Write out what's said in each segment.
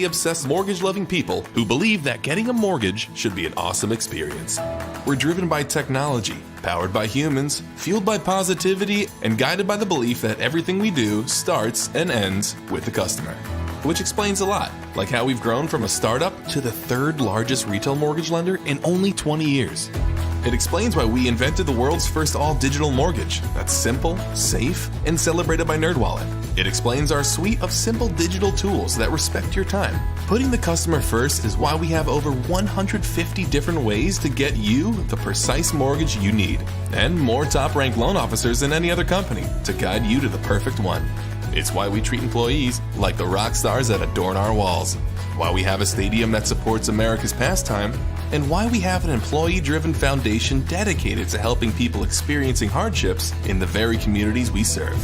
obsessed mortgage-loving people who believe that getting a mortgage should be an awesome experience. We're driven by technology, powered by humans, fueled by positivity, and guided by the belief that everything we do starts and ends with the customer. Which explains a lot, like how we've grown from a startup to the third largest retail mortgage lender in only 20 years. It explains why we invented the world's first all-digital mortgage that's simple, safe, and celebrated by NerdWallet. It explains our suite of simple digital tools that respect your time. Putting the customer first is why we have over 150 different ways to get you the precise mortgage you need, and more top-ranked loan officers than any other company to guide you to the perfect one. It's why we treat employees like the rock stars that adorn our walls, why we have a stadium that supports America's pastime, and why we have an employee-driven foundation dedicated to helping people experiencing hardships in the very communities we serve.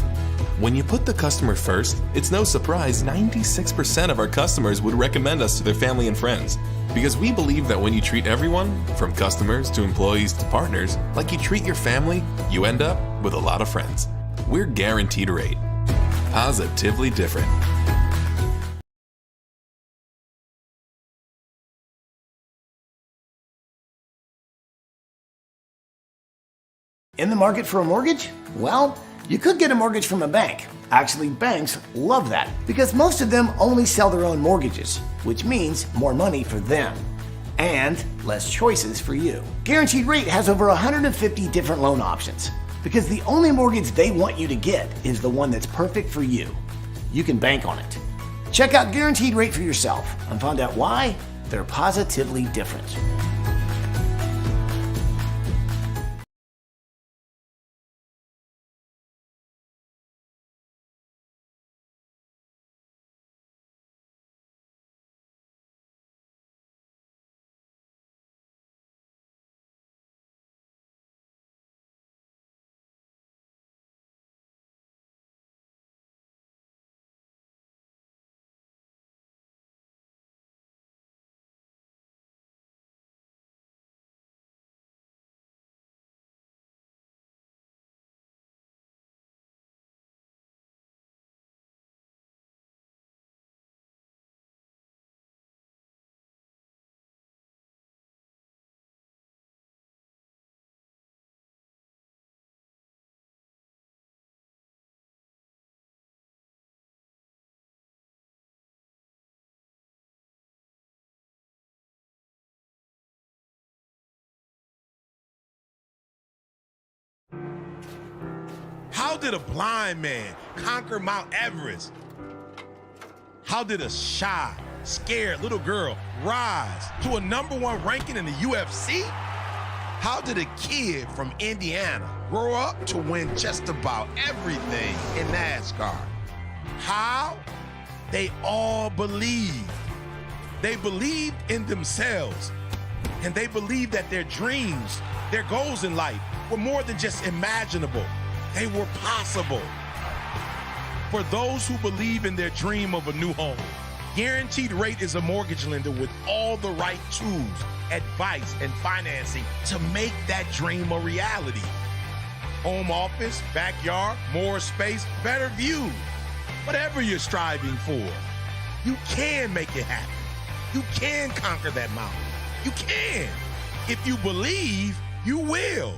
When you put the customer first, it's no surprise 96% of our customers would recommend us to their family and friends. Because we believe that when you treat everyone, from customers to employees to partners, like you treat your family, you end up with a lot of friends. We're Guaranteed Rate. Positively different. In the market for a mortgage? Well, you could get a mortgage from a bank. Actually, banks love that because most of them only sell their own mortgages, which means more money for them and less choices for you. Guaranteed Rate has over 150 different loan options because the only mortgage they want you to get is the one that's perfect for you. You can bank on it. Check out Guaranteed Rate for yourself and find out why they're positively different. How did a blind man conquer Mount Everest? How did a shy, scared little girl rise to a #1 ranking in the UFC? How did a kid from Indiana grow up to win just about everything in NASCAR? How? They all believed. They believed in themselves, and they believed that their dreams, their goals in life were more than just imaginable. They were possible. For those who believe in their dream of a new home, Guaranteed Rate is a mortgage lender with all the right tools, advice, and financing to make that dream a reality. Home office, backyard, more space, better view. Whatever you're striving for, you can make it happen. You can conquer that mountain. You can. If you believe, you will.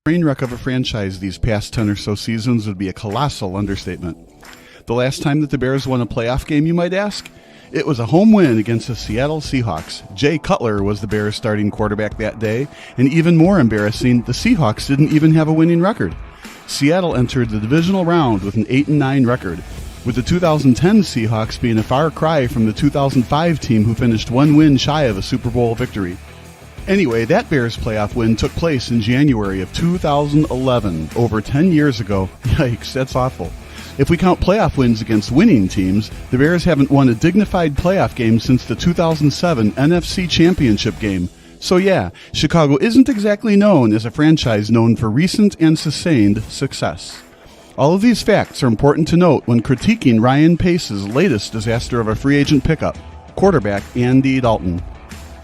Train wreck of a franchise these past 10 or so seasons would be a colossal understatement. The last time that the Bears won a playoff game, you might ask? It was a home win against the Seattle Seahawks. Jay Cutler was the Bears' starting quarterback that day, and even more embarrassing, the Seahawks didn't even have a winning record. Seattle entered the divisional round with an 8-9 record, with the 2010 Seahawks being a far cry from the 2005 team who finished one win shy of a Super Bowl victory. Anyway, that Bears playoff win took place in January of 2011, over 10 years ago. Yikes, that's awful. If we count playoff wins against winning teams, the Bears haven't won a dignified playoff game since the 2007 NFC Championship game. So yeah, Chicago isn't exactly known as a franchise known for recent and sustained success. All of these facts are important to note when critiquing Ryan Pace's latest disaster of a free agent pickup, quarterback Andy Dalton.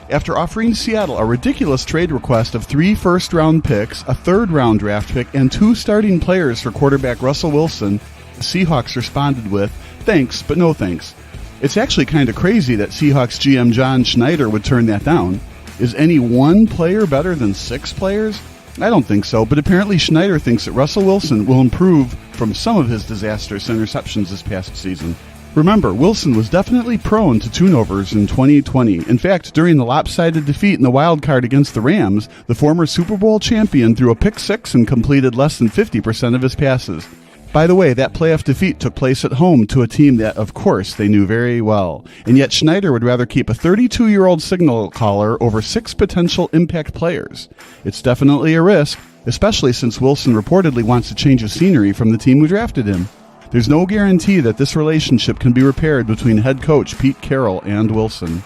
After offering Seattle a ridiculous trade request of 3 first-round picks, a third-round draft pick, and 2 starting players for quarterback Russell Wilson, the Seahawks responded with, "Thanks, but no thanks." It's actually kind of crazy that Seahawks GM John Schneider would turn that down. Is any one player better than 6 players? I don't think so, but apparently Schneider thinks that Russell Wilson will improve from some of his disastrous interceptions this past season. Remember, Wilson was definitely prone to turnovers in 2020. In fact, during the lopsided defeat in the wild card against the Rams, the former Super Bowl champion threw a pick-6 and completed less than 50% of his passes. By the way, that playoff defeat took place at home to a team that, of course, they knew very well. And yet Schneider would rather keep a 32-year-old signal caller over 6 potential impact players. It's definitely a risk, especially since Wilson reportedly wants to change of scenery from the team who drafted him. There's no guarantee that this relationship can be repaired between head coach Pete Carroll and Wilson.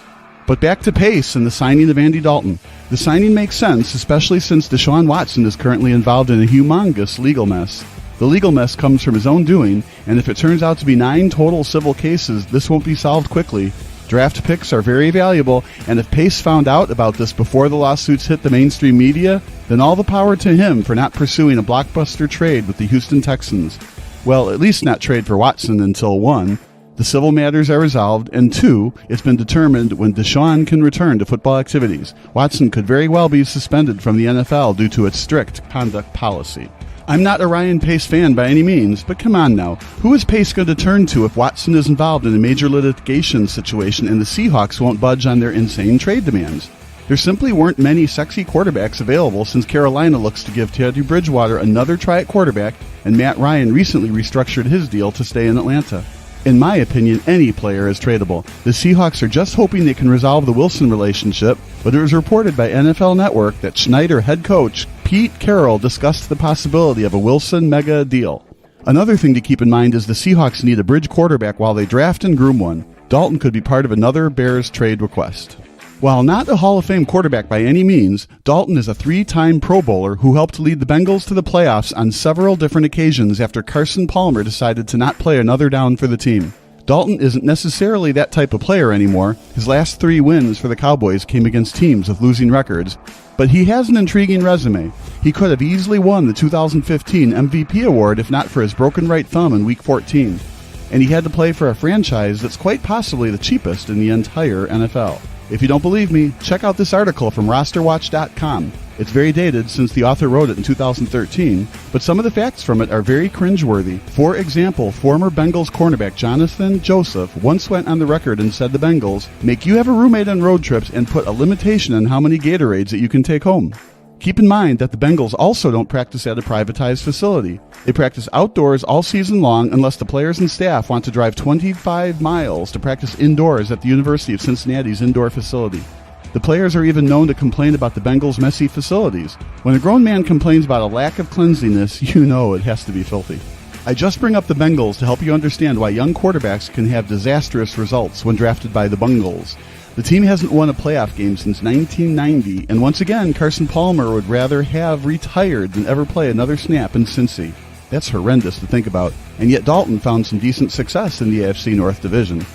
But back to Pace and the signing of Andy Dalton. The signing makes sense, especially since Deshaun Watson is currently involved in a humongous legal mess. The legal mess comes from his own doing, and if it turns out to be 9 total civil cases, this won't be solved quickly. Draft picks are very valuable, and if Pace found out about this before the lawsuits hit the mainstream media, then all the power to him for not pursuing a blockbuster trade with the Houston Texans. Well, at least not trade for Watson until 1, the civil matters are resolved, and 2, it's been determined when Deshaun can return to football activities. Watson could very well be suspended from the NFL due to its strict conduct policy. I'm not a Ryan Pace fan by any means, but come on now. Who is Pace going to turn to if Watson is involved in a major litigation situation and the Seahawks won't budge on their insane trade demands? There simply weren't many sexy quarterbacks available since Carolina looks to give Teddy Bridgewater another try at quarterback, and Matt Ryan recently restructured his deal to stay in Atlanta. In my opinion, any player is tradable. The Seahawks are just hoping they can resolve the Wilson relationship, but it was reported by NFL Network that Schneider head coach Pete Carroll discussed the possibility of a Wilson mega deal. Another thing to keep in mind is the Seahawks need a bridge quarterback while they draft and groom one. Dalton could be part of another Bears trade request. While not a Hall of Fame quarterback by any means, Dalton is a 3-time Pro Bowler who helped lead the Bengals to the playoffs on several different occasions after Carson Palmer decided to not play another down for the team. Dalton isn't necessarily that type of player anymore. His last 3 wins for the Cowboys came against teams with losing records, but he has an intriguing resume. He could have easily won the 2015 MVP award if not for his broken right thumb in Week 14. And he had to play for a franchise that's quite possibly the cheapest in the entire NFL. If you don't believe me, check out this article from rosterwatch.com. It's very dated since the author wrote it in 2013, but some of the facts from it are very cringeworthy. For example, former Bengals cornerback Jonathan Joseph once went on the record and said the Bengals make you have a roommate on road trips and put a limitation on how many Gatorades that you can take home. Keep in mind that the Bengals also don't practice at a privatized facility. They practice outdoors all season long unless the players and staff want to drive 25 miles to practice indoors at the University of Cincinnati's indoor facility. The players are even known to complain about the Bengals' messy facilities. When a grown man complains about a lack of cleanliness, you know it has to be filthy. I just bring up the Bengals to help you understand why young quarterbacks can have disastrous results when drafted by the Bungles. The team hasn't won a playoff game since 1990, and once again, Carson Palmer would rather have retired than ever play another snap in Cincy. That's horrendous to think about, and yet Dalton found some decent success in the AFC North Division.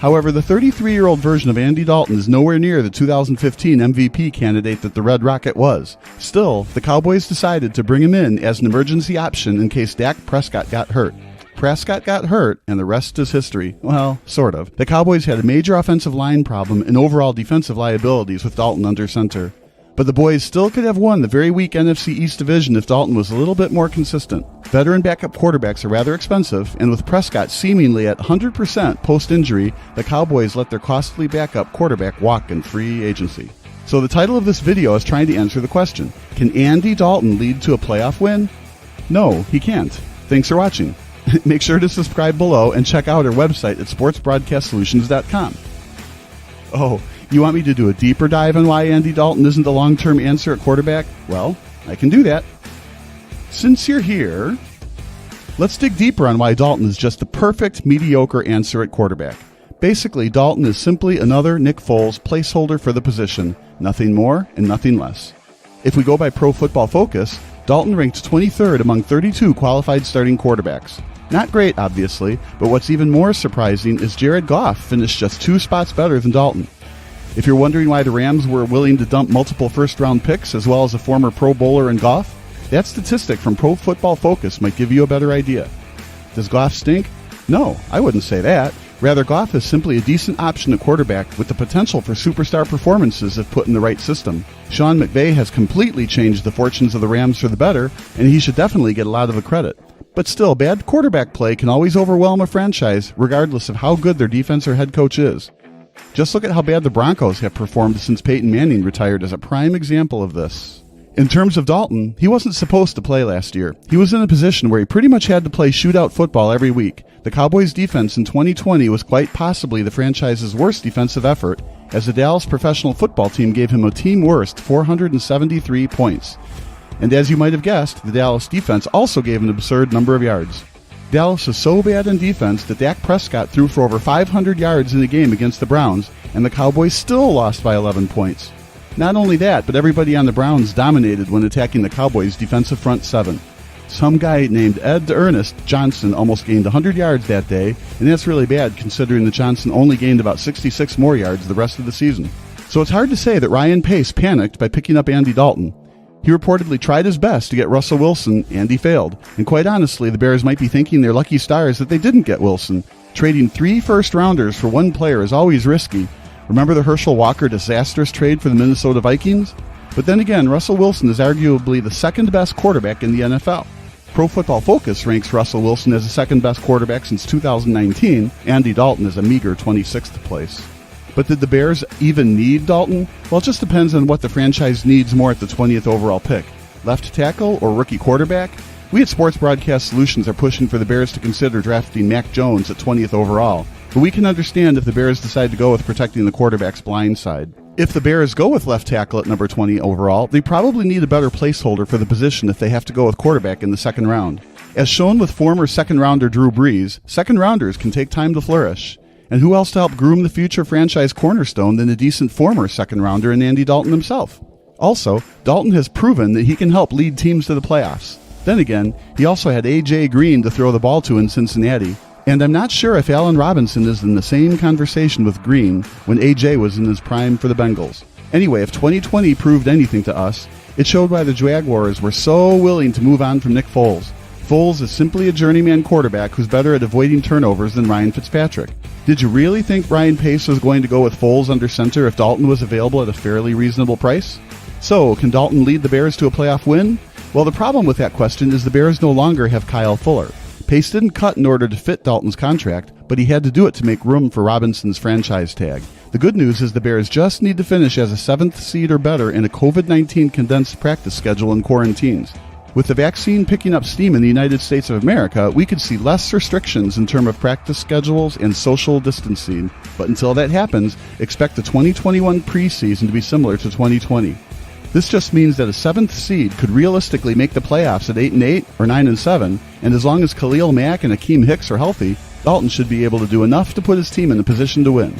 However, the 33-year-old version of Andy Dalton is nowhere near the 2015 MVP candidate that the Red Rocket was. Still, the Cowboys decided to bring him in as an emergency option in case Dak Prescott got hurt. Prescott got hurt, and the rest is history. Well, sort of. The Cowboys had a major offensive line problem and overall defensive liabilities with Dalton under center. But the boys still could have won the very weak NFC East division if Dalton was a little bit more consistent. Veteran backup quarterbacks are rather expensive, and with Prescott seemingly at 100% post-injury, the Cowboys let their costly backup quarterback walk in free agency. So the title of this video is trying to answer the question, can Andy Dalton lead to a playoff win? No, he can't. Thanks for watching. Make sure to subscribe below and check out our website at sportsbroadcastsolutions.com. Oh, you want me to do a deeper dive on why Andy Dalton isn't the long-term answer at quarterback? Well, I can do that. Since you're here, let's dig deeper on why Dalton is just the perfect mediocre answer at quarterback. Basically, Dalton is simply another Nick Foles placeholder for the position, nothing more and nothing less. If we go by Pro Football Focus, Dalton ranked 23rd among 32 qualified starting quarterbacks. Not great, obviously, but what's even more surprising is Jared Goff finished just 2 spots better than Dalton. If you're wondering why the Rams were willing to dump multiple first-round picks as well as a former Pro Bowler in Goff, that statistic from Pro Football Focus might give you a better idea. Does Goff stink? No, I wouldn't say that. Rather, Goff is simply a decent option at quarterback with the potential for superstar performances if put in the right system. Sean McVay has completely changed the fortunes of the Rams for the better, and he should definitely get a lot of the credit. But still, bad quarterback play can always overwhelm a franchise, regardless of how good their defense or head coach is. Just look at how bad the Broncos have performed since Peyton Manning retired as a prime example of this. In terms of Dalton, he wasn't supposed to play last year. He was in a position where he pretty much had to play shootout football every week. The Cowboys' defense in 2020 was quite possibly the franchise's worst defensive effort, as the Dallas professional football team gave him a team-worst 473 points. And as you might have guessed, the Dallas defense also gave an absurd number of yards. Dallas is so bad in defense that Dak Prescott threw for over 500 yards in the game against the Browns, and the Cowboys still lost by 11 points. Not only that, but everybody on the Browns dominated when attacking the Cowboys' defensive front seven. Some guy named Ed Ernest Johnson almost gained 100 yards that day, and that's really bad considering that Johnson only gained about 66 more yards the rest of the season. So it's hard to say that Ryan Pace panicked by picking up Andy Dalton. He reportedly tried his best to get Russell Wilson, and he failed. And quite honestly, the Bears might be thanking their lucky stars that they didn't get Wilson. Trading 3 first-rounders for one player is always risky. Remember the Herschel Walker disastrous trade for the Minnesota Vikings? But then again, Russell Wilson is arguably the second-best quarterback in the NFL. Pro Football Focus ranks Russell Wilson as the second-best quarterback since 2019. Andy Dalton is a meager 26th place. But did the Bears even need Dalton? Well, it just depends on what the franchise needs more at the 20th overall pick. Left tackle or rookie quarterback? We at Sports Broadcast Solutions are pushing for the Bears to consider drafting Mac Jones at 20th overall. But we can understand if the Bears decide to go with protecting the quarterback's blind side. If the Bears go with left tackle at number 20 overall, they probably need a better placeholder for the position if they have to go with quarterback in the second round. As shown with former second-rounder Drew Brees, second-rounders can take time to flourish. And who else to help groom the future franchise cornerstone than a decent former second-rounder in Andy Dalton himself? Also, Dalton has proven that he can help lead teams to the playoffs. Then again, he also had A.J. Green to throw the ball to in Cincinnati. And I'm not sure if Allen Robinson is in the same conversation with Green when A.J. was in his prime for the Bengals. Anyway, if 2020 proved anything to us, it showed why the Jaguars were so willing to move on from Nick Foles. Foles is simply a journeyman quarterback who's better at avoiding turnovers than Ryan Fitzpatrick. Did you really think Ryan Pace was going to go with Foles under center if Dalton was available at a fairly reasonable price? So, can Dalton lead the Bears to a playoff win? Well, the problem with that question is the Bears no longer have Kyle Fuller. Pace didn't cut in order to fit Dalton's contract, but he had to do it to make room for Robinson's franchise tag. The good news is the Bears just need to finish as a 7th seed or better in a COVID-19 condensed practice schedule and quarantines. With the vaccine picking up steam in the United States of America, we could see less restrictions in terms of practice schedules and social distancing. But until that happens, expect the 2021 preseason to be similar to 2020. This just means that a 7th seed could realistically make the playoffs at 8-8 or 9-7, and as long as Khalil Mack and Akeem Hicks are healthy, Dalton should be able to do enough to put his team in a position to win.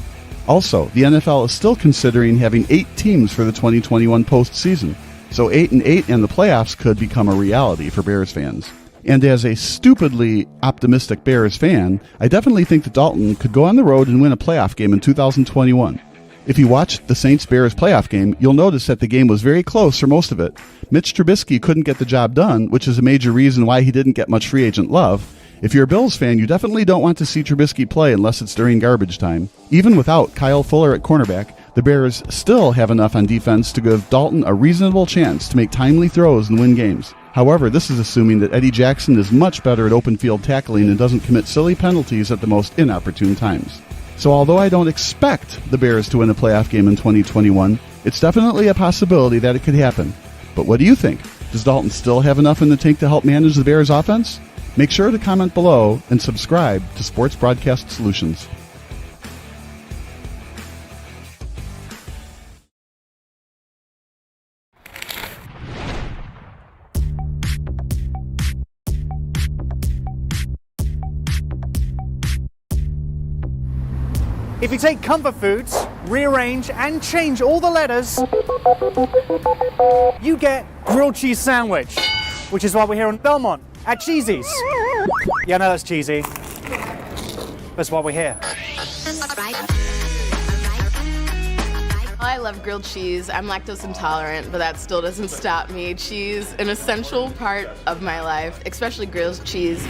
Also, the NFL is still considering having 8 teams for the 2021 postseason, so 8-8 and the playoffs could become a reality for Bears fans. And as a stupidly optimistic Bears fan, I definitely think that Dalton could go on the road and win a playoff game in 2021. If you watched the Saints-Bears playoff game, you'll notice that the game was very close for most of it. Mitch Trubisky couldn't get the job done, which is a major reason why he didn't get much free agent love. If you're a Bills fan, you definitely don't want to see Trubisky play unless it's during garbage time. Even without Kyle Fuller at cornerback, the Bears still have enough on defense to give Dalton a reasonable chance to make timely throws and win games. However, this is assuming that Eddie Jackson is much better at open field tackling and doesn't commit silly penalties at the most inopportune times. So although I don't expect the Bears to win a playoff game in 2021, it's definitely a possibility that it could happen. But what do you think? Does Dalton still have enough in the tank to help manage the Bears' offense? Make sure to comment below and subscribe to Sports Broadcast Solutions. If you take comfort foods, rearrange and change all the letters, you get grilled cheese sandwich, which is why we're here in Belmont at Cheesies. Yeah, I know that's cheesy. That's why we're here. I love grilled cheese. I'm lactose intolerant, but that still doesn't stop me. Cheese, an essential part of my life, especially grilled cheese.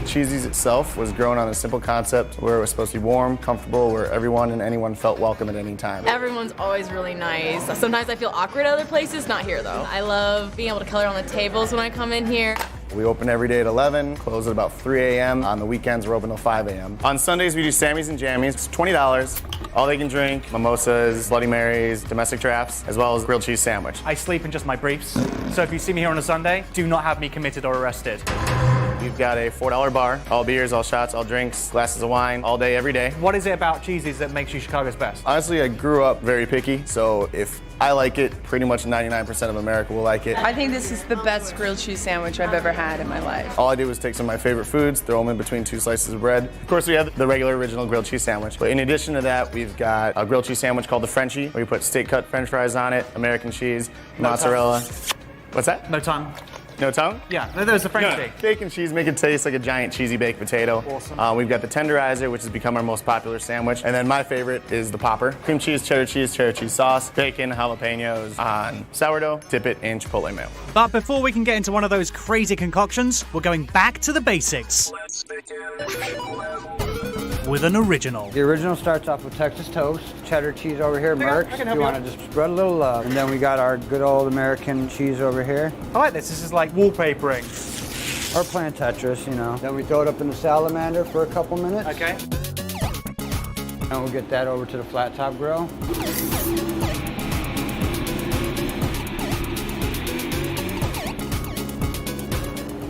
Cheesies itself was grown on a simple concept where it was supposed to be warm, comfortable, where everyone and anyone felt welcome at any time. Everyone's always really nice. Sometimes I feel awkward at other places, not here though. I love being able to color on the tables when I come in here. We open every day at 11, close at about 3 a.m. On the weekends, we're open till 5 a.m. On Sundays, we do Sammys and Jammies. It's $20. All they can drink, mimosas, Bloody Marys, domestic drafts, as well as grilled cheese sandwich. I sleep in just my briefs, so if you see me here on a Sunday, do not have me committed or arrested. We've got a $4 bar, all beers, all shots, all drinks, glasses of wine, all day, every day. What is it about Cheesies that makes you Chicago's best? Honestly, I grew up very picky, so if I like it, pretty much 99% of America will like it. I think this is the best grilled cheese sandwich I've ever had in my life. All I did was take some of my favorite foods, throw them in between 2 slices of bread. Of course, we have the regular original grilled cheese sandwich, but in addition to that, we've got a grilled cheese sandwich called the Frenchie, where we put steak cut french fries on it, American cheese, mozzarella. What's that? No tongue. No tongue? Yeah, there's the French steak. Steak and cheese make it taste like a giant cheesy baked potato. Awesome. We've got the tenderizer, which has become our most popular sandwich. And then my favorite is the popper. Cream cheese, cheddar cheese sauce, bacon, jalapenos on sourdough, dip it in chipotle mayo. But before we can get into one of those crazy concoctions, we're going back to the basics. With an original. The original starts off with Texas toast, cheddar cheese over here, Merck's. You want to just spread a little love. And then we got our good old American cheese over here. I like this. This is like wallpapering. Or playing Tetris, you know. Then we throw it up in the salamander for a couple minutes. Okay. And we'll get that over to the flat top grill.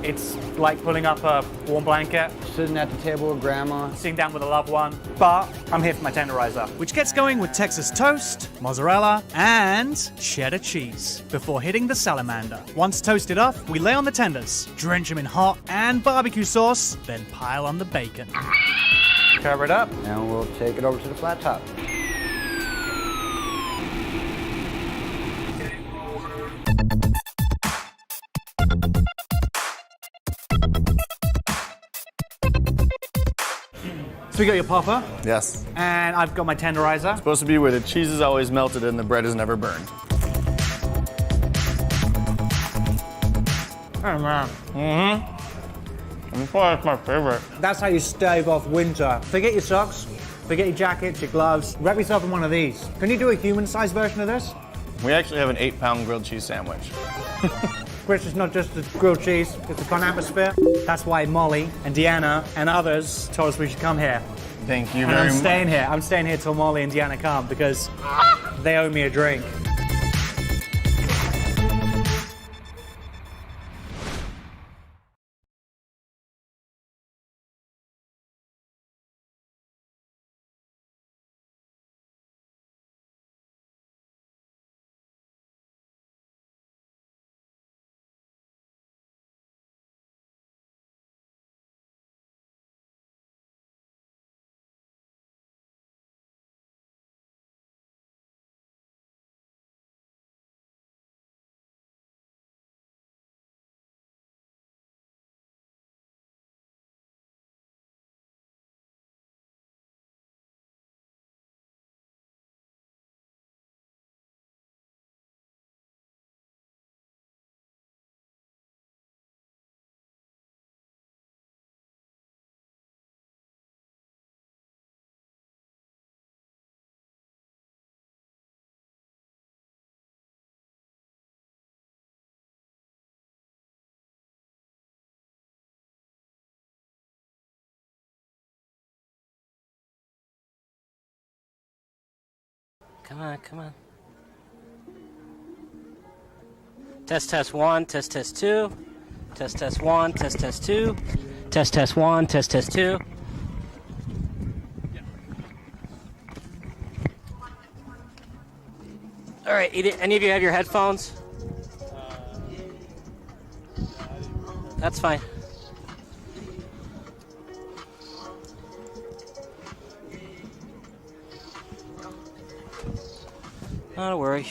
It's like pulling up a warm blanket, Sitting at the table with grandma. sitting down with a loved one, but I'm here for my tenderizer, which gets going with Texas toast, mozzarella, and cheddar cheese before hitting the salamander. Once toasted up, we lay on the tenders, drench them in hot and barbecue sauce, then pile on the bacon. Cover it up. And we'll take it over to the flat top. So we got your popper, Yes. and I've got my tenderizer. Supposed to be where the cheese is always melted and the bread is never burned. Oh man. That's why it's my favorite. That's how you stave off winter. Forget your socks, forget your jackets, your gloves. Wrap yourself in one of these. Can you do a human-sized version of this? We actually have an 8-pound grilled cheese sandwich. Chris, it's not just the grilled cheese, it's a fun atmosphere. That's why Molly and Deanna and others told us we should come here. Thank you And very I'm much. staying here. I'm staying here till Molly and Deanna come because they owe me a drink. Come on, come on. Test, test 1, test, test 2. Test, test 1, test, test 2. Test, test 1, test, test 2. All right, any of you have your headphones? That's fine. Not a worry.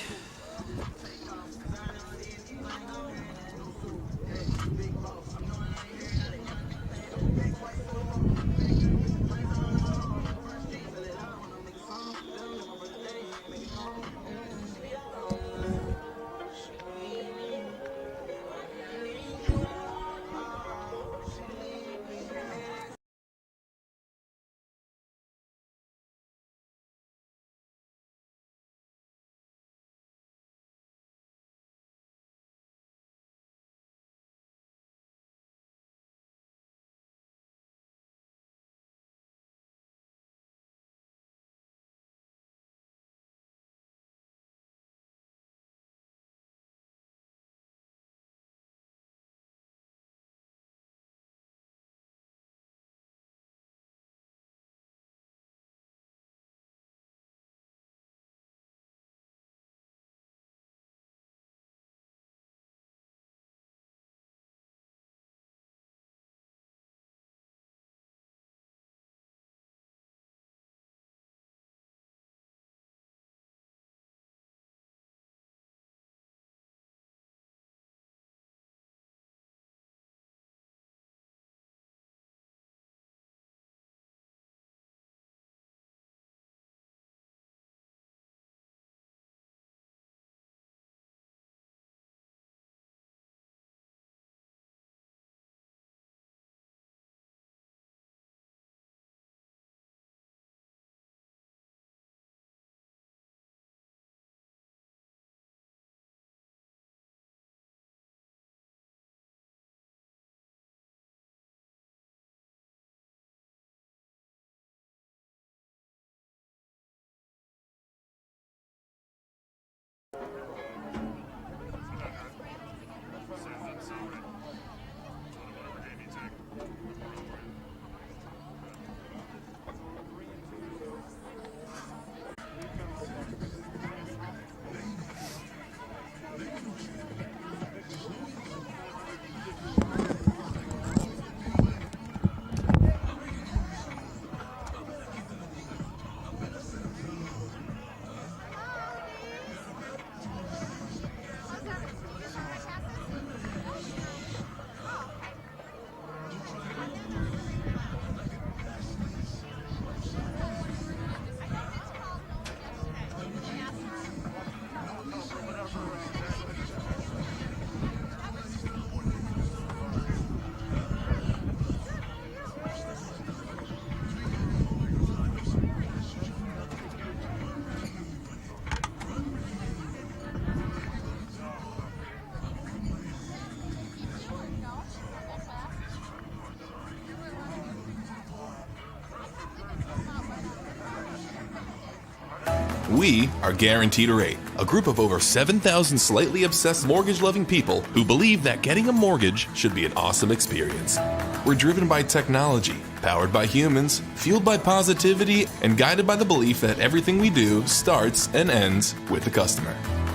We are Guaranteed a Rate, a group of over 7,000 slightly obsessed mortgage-loving people who believe that getting a mortgage should be an awesome experience. We're driven by technology, powered by humans, fueled by positivity, and guided by the belief that everything we do starts and ends with the customer.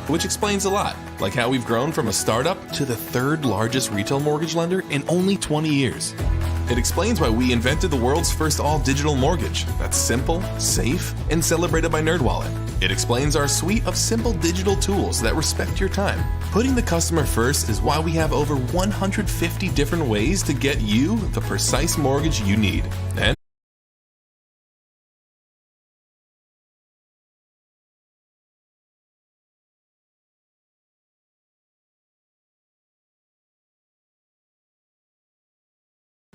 Which explains a lot, like how we've grown from a startup to the third largest retail mortgage lender in only 20 years. It explains why we invented the world's first all-digital mortgage that's simple, safe, and celebrated by NerdWallet. It explains our suite of simple digital tools that respect your time. Putting the customer first is why we have over 150 different ways to get you the precise mortgage you need. And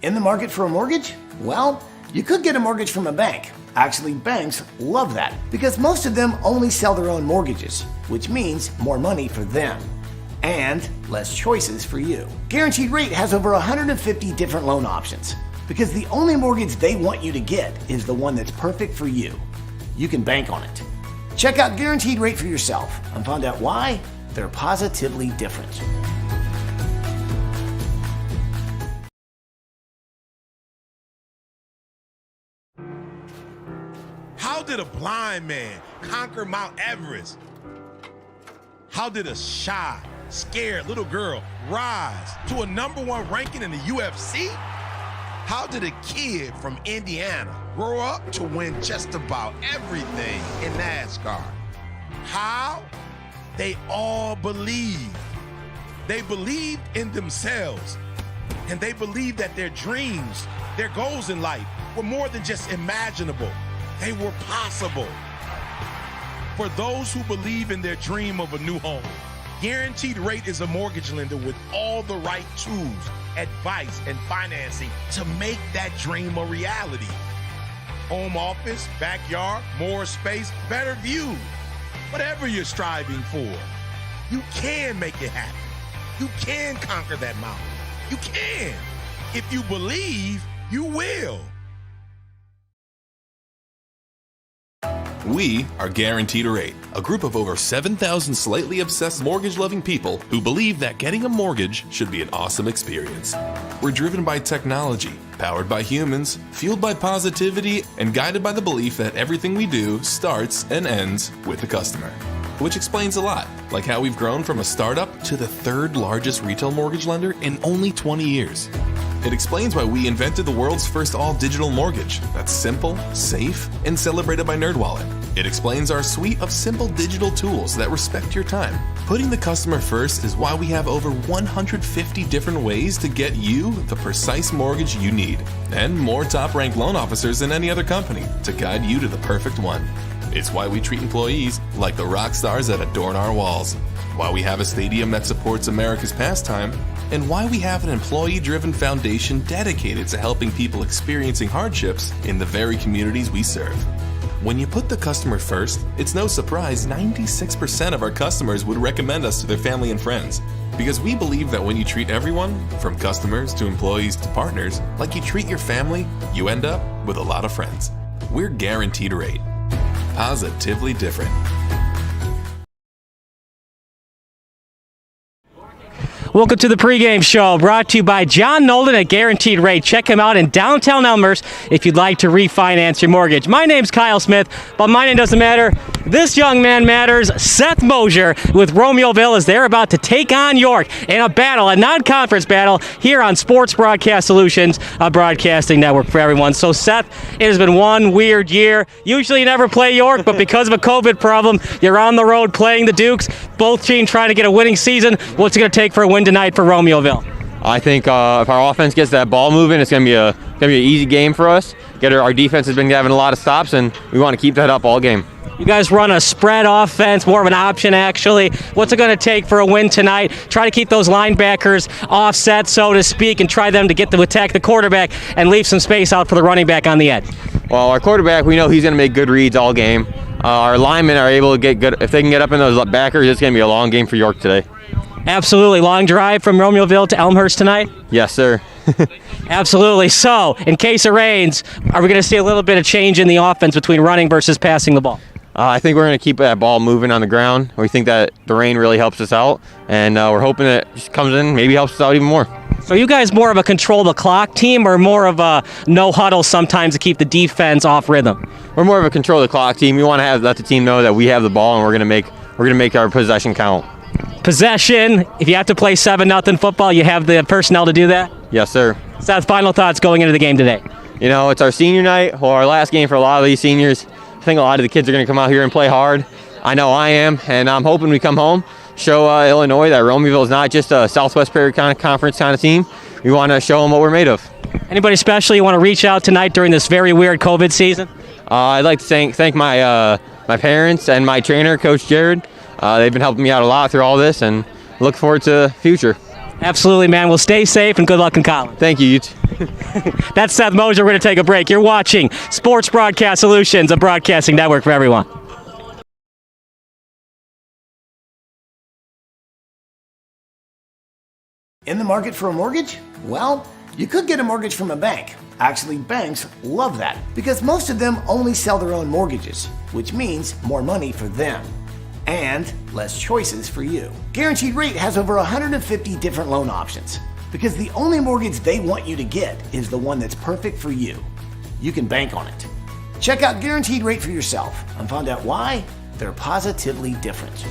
in the market for a mortgage? Well, you could get a mortgage from a bank. Actually, banks love that because most of them only sell their own mortgages, which means more money for them and less choices for you. Guaranteed Rate has over 150 different loan options because the only mortgage they want you to get is the one that's perfect for you. You can bank on it. Check out Guaranteed Rate for yourself and find out why They're positively different. How did a blind man conquer Mount Everest? How did a shy, scared little girl rise to a #1 ranking in the UFC? How did a kid from Indiana grow up to win just about everything in NASCAR? How? They all believed. They believed in themselves, and they believed that their dreams, their goals in life were more than just imaginable. They were possible. For those who believe in their dream of a new home, Guaranteed Rate is a mortgage lender with all the right tools, advice, and financing to make that dream a reality. Home office, backyard, more space, better view. Whatever you're striving for, you can make it happen. You can conquer that mountain. You can. If you believe, you will. We are Guaranteed Rate, a group of over 7,000 slightly obsessed mortgage-loving people who believe that getting a mortgage should be an awesome experience. We're driven by technology, powered by humans, fueled by positivity, and guided by the belief that everything we do starts and ends with the customer. Which explains a lot, like how we've grown from a startup to the 3rd largest retail mortgage lender in only 20 years. It explains why we invented the world's first all-digital mortgage that's simple, safe, and celebrated by NerdWallet. It explains our suite of simple digital tools that respect your time. Putting the customer first is why we have over 150 different ways to get you the precise mortgage you need, and more top-ranked loan officers than any other company to guide you to the perfect one. It's why we treat employees like the rock stars that adorn our walls, why we have a stadium that supports America's pastime, and why we have an employee-driven foundation dedicated to helping people experiencing hardships in the very communities we serve. When you put the customer first, it's no surprise 96% of our customers would recommend us to their family and friends. Because we believe that when you treat everyone, from customers to employees to partners, like you treat your family, you end up with a lot of friends. We're Guaranteed Rate. Positively different. Welcome to the Pregame Show, brought to you by John Nolden at Guaranteed Rate. Check him out in downtown Elmhurst if you'd like to refinance your mortgage. My name's Kyle Smith, but my name doesn't matter. This young man matters. Seth Mosier with Romeoville is there about to take on York in a battle, a non-conference battle, here on Sports Broadcast Solutions, a broadcasting network for everyone. So, Seth, it has been one weird year. Usually you never play York, but because of a COVID problem, you're on the road playing the Dukes. Both teams trying to get a winning season. What's it going to take for a win tonight for Romeoville? I think if our offense gets that ball moving, it's going to be an easy game for us. Our defense has been having a lot of stops, and we want to keep that up all game. You guys run a spread offense, more of an option actually. What's it going to take for a win tonight? Try to keep those linebackers offset, so to speak, and try them to get to attack the quarterback and leave some space out for the running back on the edge. Well, our quarterback, we know he's going to make good reads all game. Our linemen are able to get good. If they can get up in those backers, it's going to be a long game for York today. Absolutely. Long drive from Romeoville to Elmhurst tonight? Yes, sir. Absolutely. So, in case it rains, are we going to see a little bit of change in the offense between running versus passing the ball? I think we're going to keep that ball moving on the ground. We think that the rain really helps us out, and we're hoping that it just comes in, maybe helps us out even more. So are you guys more of a control the clock team or more of a no huddle sometimes to keep the defense off rhythm? We're more of a control the clock team. We want to let the team know that we have the ball, and we're going to make our possession count. Possession, if you have to play 7-0 football, you have the personnel to do that? Yes, sir. Seth, final thoughts going into the game today? You know, it's our senior night, or our last game for a lot of these seniors. I think a lot of the kids are going to come out here and play hard. I know I am, and I'm hoping we come home, show Illinois that Romeoville is not just a Southwest Prairie Conference kind of team. We want to show them what we're made of. Anybody special you want to reach out tonight during this very weird COVID season? I'd like to thank my parents and my trainer, Coach Jared. They've been helping me out a lot through all this, and look forward to the future. Absolutely, man. Well, stay safe and good luck in college. Thank you. That's Seth Mosier. We're going to take a break. You're watching Sports Broadcast Solutions, a broadcasting network for everyone. In the market for a mortgage? Well, you could get a mortgage from a bank. Actually, banks love that because most of them only sell their own mortgages, which means more money for them. and less choices for you. Guaranteed Rate has over 150 different loan options because the only mortgage they want you to get is the one that's perfect for you. You can bank on it. Check out Guaranteed Rate for yourself and find out why they're positively different.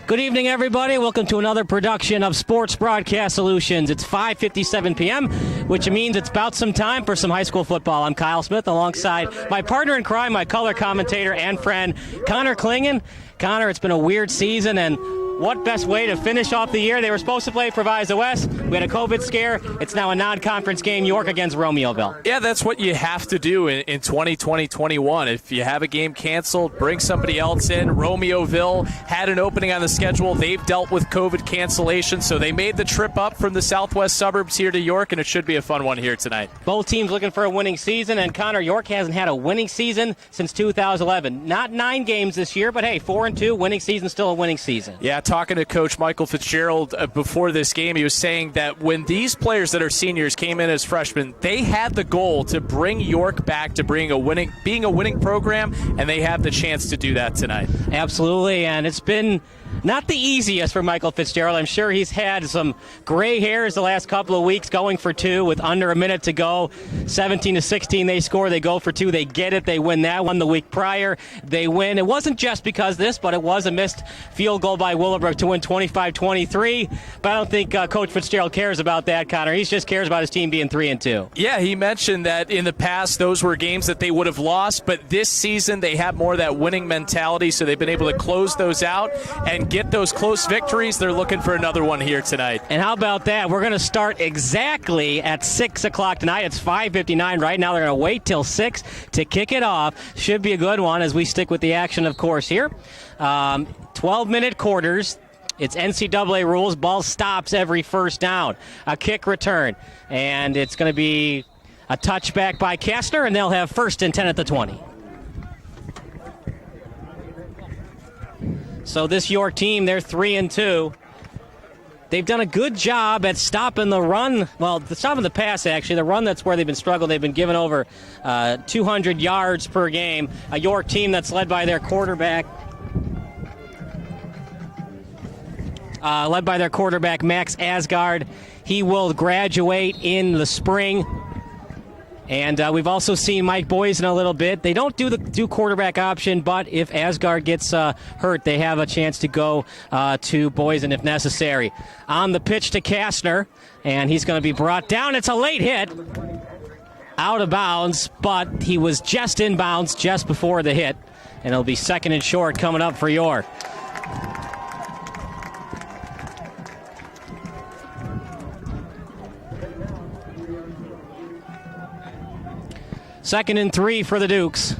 Good evening, everybody. Welcome to another production of Sports Broadcast Solutions. It's 5:57 p.m., which means it's about some time for some high school football. I'm Kyle Smith alongside my partner in crime, my color commentator and friend, Connor Klingen. Connor, it's been a weird season, and what best way to finish off the year? They were supposed to play Proviso West. We had a COVID scare. It's now a non-conference game, York against Romeoville. Yeah, that's what you have to do in 2020-21. If you have a game canceled, bring somebody else in. Romeoville had an opening on the schedule. They've dealt with COVID cancellation, so they made the trip up from the southwest suburbs here to York, and it should be a fun one here tonight. Both teams looking for a winning season, and Connor, York hasn't had a winning season since 2011. Not 9 games this year, but hey, 4-2, winning season, still a winning season. Yeah, talking to Coach Michael Fitzgerald before this game, he was saying that when these players that are seniors came in as freshmen, they had the goal to bring York back to being a winning program, and they have the chance to do that tonight. Absolutely, and it's been not the easiest for Michael Fitzgerald. I'm sure he's had some gray hairs the last couple of weeks, going for 2 with under a minute to go. 17-16 they score, they go for 2, they get it, they win that one. The week prior, they win. It wasn't just because of this, but it was a missed field goal by Willowbrook to win 25-23. But I don't think Coach Fitzgerald cares about that, Connor. He just cares about his team being 3-2. Yeah, he mentioned that in the past those were games that they would have lost, but this season they have more of that winning mentality, so they've been able to close those out and get those close victories. They're looking for another one here tonight. And how about that? We're going to start exactly at 6 o'clock tonight. It's 5:59 right now. They're going to wait till 6 to kick it off. Should be a good one as we stick with the action, of course, here. 12-minute quarters. It's NCAA rules. Ball stops every first down. A kick return. And it's going to be a touchback by Kastner, and they'll have 1st and 10 at the 20. So this York team, they're 3-2. They've done a good job at stopping the run. Well, stopping the pass, actually. The run, that's where they've been struggling. They've been giving over 200 yards per game. A York team that's led by their quarterback. Max Asgard. He will graduate in the spring. And we've also seen Mike Boysen a little bit. They don't do quarterback option, but if Asgard gets hurt, they have a chance to go to Boysen if necessary. On the pitch to Kastner, and he's going to be brought down. It's a late hit. Out of bounds, but he was just in bounds just before the hit. And it'll be 2nd and short coming up for York. Second and 3 for the Dukes.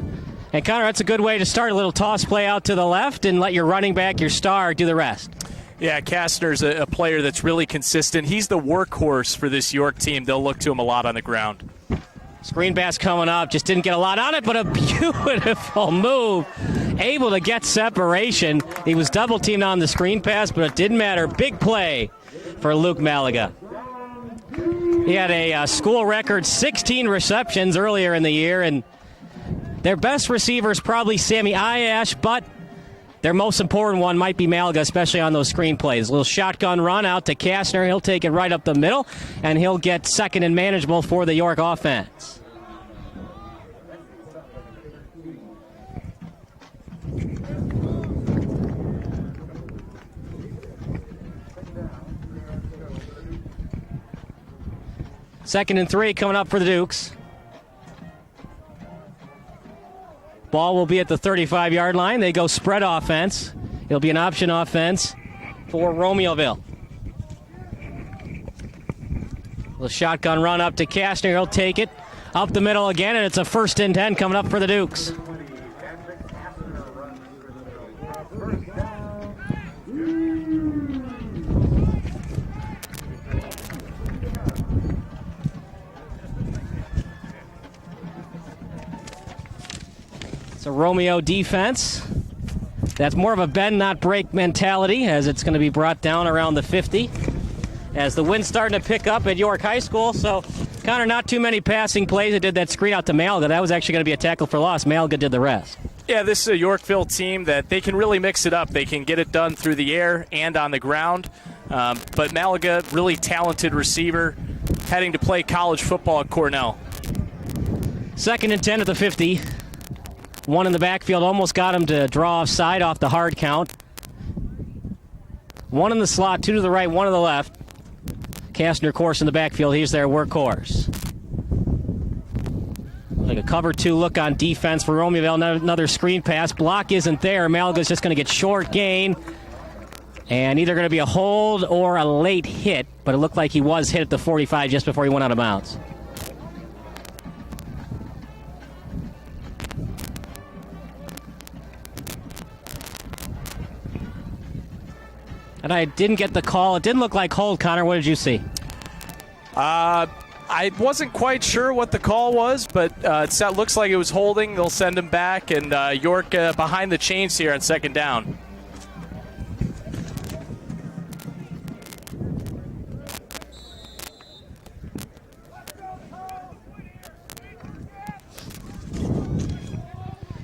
And Connor, that's a good way to start. A little toss play out to the left and let your running back, your star, do the rest. Yeah, Kastner's a player that's really consistent. He's the workhorse for this York team. They'll look to him a lot on the ground. Screen pass coming up. Just didn't get a lot on it, but a beautiful move. Able to get separation. He was double teamed on the screen pass, but it didn't matter. Big play for Luke Malaga. He had a school record 16 receptions earlier in the year, and their best receiver is probably Sammy Ayash, but their most important one might be Malaga, especially on those screen plays. A little shotgun run out to Kastner. He'll take it right up the middle, and he'll get 2nd and manageable for the York offense. Second and 3 coming up for the Dukes. Ball will be at the 35-yard line. They go spread offense. It'll be an option offense for Romeoville. The shotgun run up to Kastner. He'll take it up the middle again, and it's a 1st and 10 coming up for the Dukes. It's a Romeo defense. That's more of a bend, not break mentality, as it's going to be brought down around the 50. as the wind's starting to pick up at York High School. So, Connor, not too many passing plays. It did that screen out to Malaga. That was actually going to be a tackle for loss. Malaga did the rest. Yeah, this is a Yorkville team that they can really mix it up. They can get it done through the air and on the ground. But Malaga, really talented receiver, heading to play college football at Cornell. 2nd and 10 at the 50. One in the backfield, almost got him to draw offside off the hard count. One in the slot, 2 to the right, 1 to the left. Kastner, of course, in the backfield. He's their workhorse. Like a cover 2 look on defense for Romeoville. Another screen pass. Block isn't there. Malaga's just going to get short gain. And either going to be a hold or a late hit. But it looked like he was hit at the 45 just before he went out of bounds. And I didn't get the call. It didn't look like hold, Connor. What did you see? I wasn't quite sure what the call was, but it looks like it was holding. They'll send him back, and York behind the chains here on 2nd down.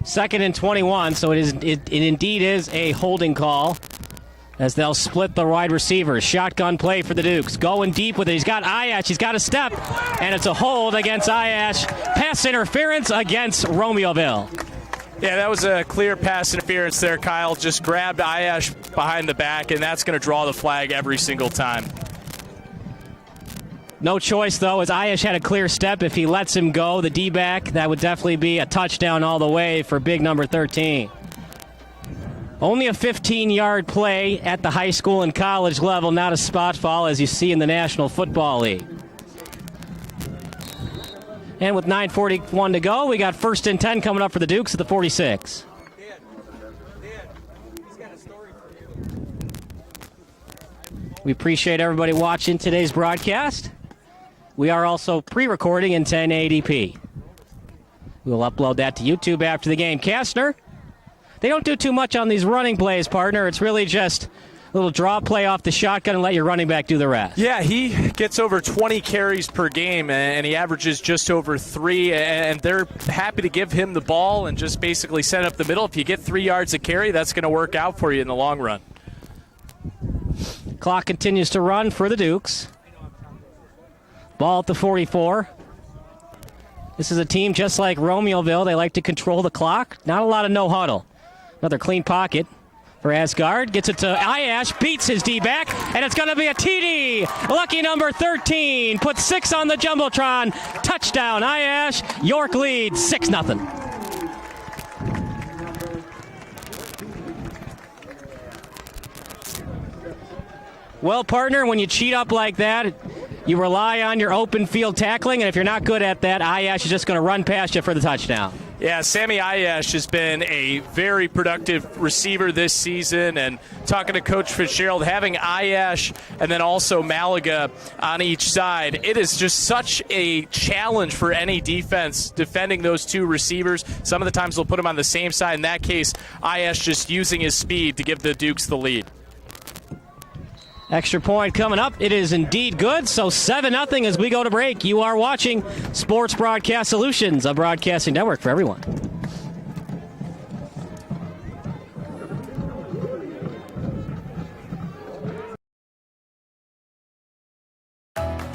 Second and 21, so it indeed is a holding call, as they'll split the wide receivers. Shotgun play for the Dukes. Going deep with it. He's got IH. He's got a step. And it's a hold against IH. Pass interference against Romeoville. Yeah, that was a clear pass interference there, Kyle. Just grabbed IH behind the back, and that's going to draw the flag every single time. No choice, though, as IH had a clear step. If he lets him go, the D-back, that would definitely be a touchdown all the way for big number 13. Only a 15-yard play at the high school and college level, not a spot foul as you see in the National Football League. And with 9:41 to go, we got 1st and 10 coming up for the Dukes at the 46. We appreciate everybody watching today's broadcast. We are also pre-recording in 1080p. We'll upload that to YouTube after the game. Kastner, they don't do too much on these running plays, partner. It's really just a little draw play off the shotgun and let your running back do the rest. Yeah, he gets over 20 carries per game, and he averages just over 3, and they're happy to give him the ball and just basically set up the middle. If you get 3 yards a carry, that's going to work out for you in the long run. Clock continues to run for the Dukes. Ball at the 44. This is a team just like Romeoville. They like to control the clock. Not a lot of no huddle. Another clean pocket for Asgard. Gets it to IH, beats his D-back, and it's going to be a TD. Lucky number 13 puts 6 on the Jumbotron. Touchdown, IH. York leads 6-0. Well, partner, when you cheat up like that, you rely on your open field tackling, and if you're not good at that, IH is just going to run past you for the touchdown. Yeah, Sammy IH has been a very productive receiver this season, and talking to Coach Fitzgerald, having IH and then also Malaga on each side, it is just such a challenge for any defense defending those 2 receivers. Some of the times they'll put them on the same side. In that case, IH just using his speed to give the Dukes the lead. Extra point coming up. It is indeed good. So 7-0 as we go to break. You are watching Sports Broadcast Solutions, a broadcasting network for everyone.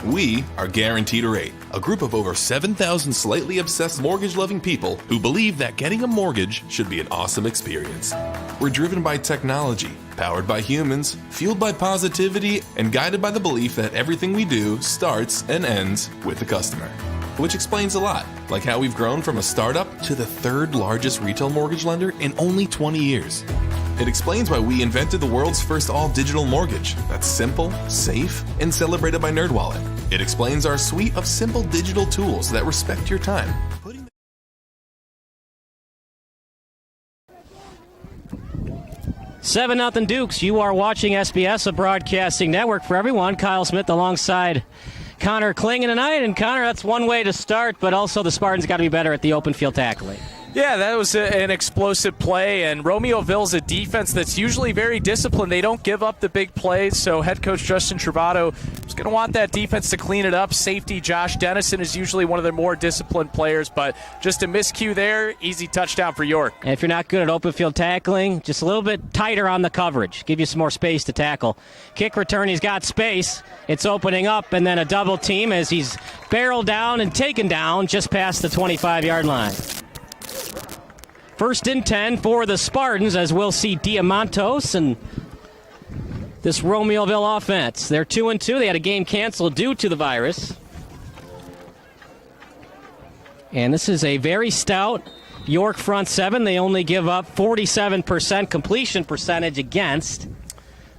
We are Guaranteed a Rate, a group of over 7,000 slightly obsessed mortgage-loving people who believe that getting a mortgage should be an awesome experience. We're driven by technology, powered by humans, fueled by positivity, and guided by the belief that everything we do starts and ends with the customer. Which explains a lot, like how we've grown from a startup to the 3rd largest retail mortgage lender in only 20 years. It explains why we invented the world's first all-digital mortgage that's simple, safe, and celebrated by NerdWallet. It explains our suite of simple digital tools that respect your time. 7-0 Dukes. You are watching SBS, a broadcasting network for everyone. Kyle Smith alongside Connor Klingen tonight. And Connor, that's one way to start, but also the Spartans got to be better at the open field tackling. Yeah, that was an explosive play, and Romeoville's a defense that's usually very disciplined. They don't give up the big plays, so head coach Justin Travato is going to want that defense to clean it up. Safety Josh Dennison is usually one of their more disciplined players, but just a miscue there, easy touchdown for York. And if you're not good at open field tackling, just a little bit tighter on the coverage. Give you some more space to tackle. Kick return, he's got space. It's opening up, and then a double team as he's barreled down and taken down just past the 25-yard line. 1st and 10 for the Spartans, as we'll see Diamantos and this Romeoville offense. They're 2-2. They had a game canceled due to the virus. And this is a very stout York front seven. They only give up 47% completion percentage against,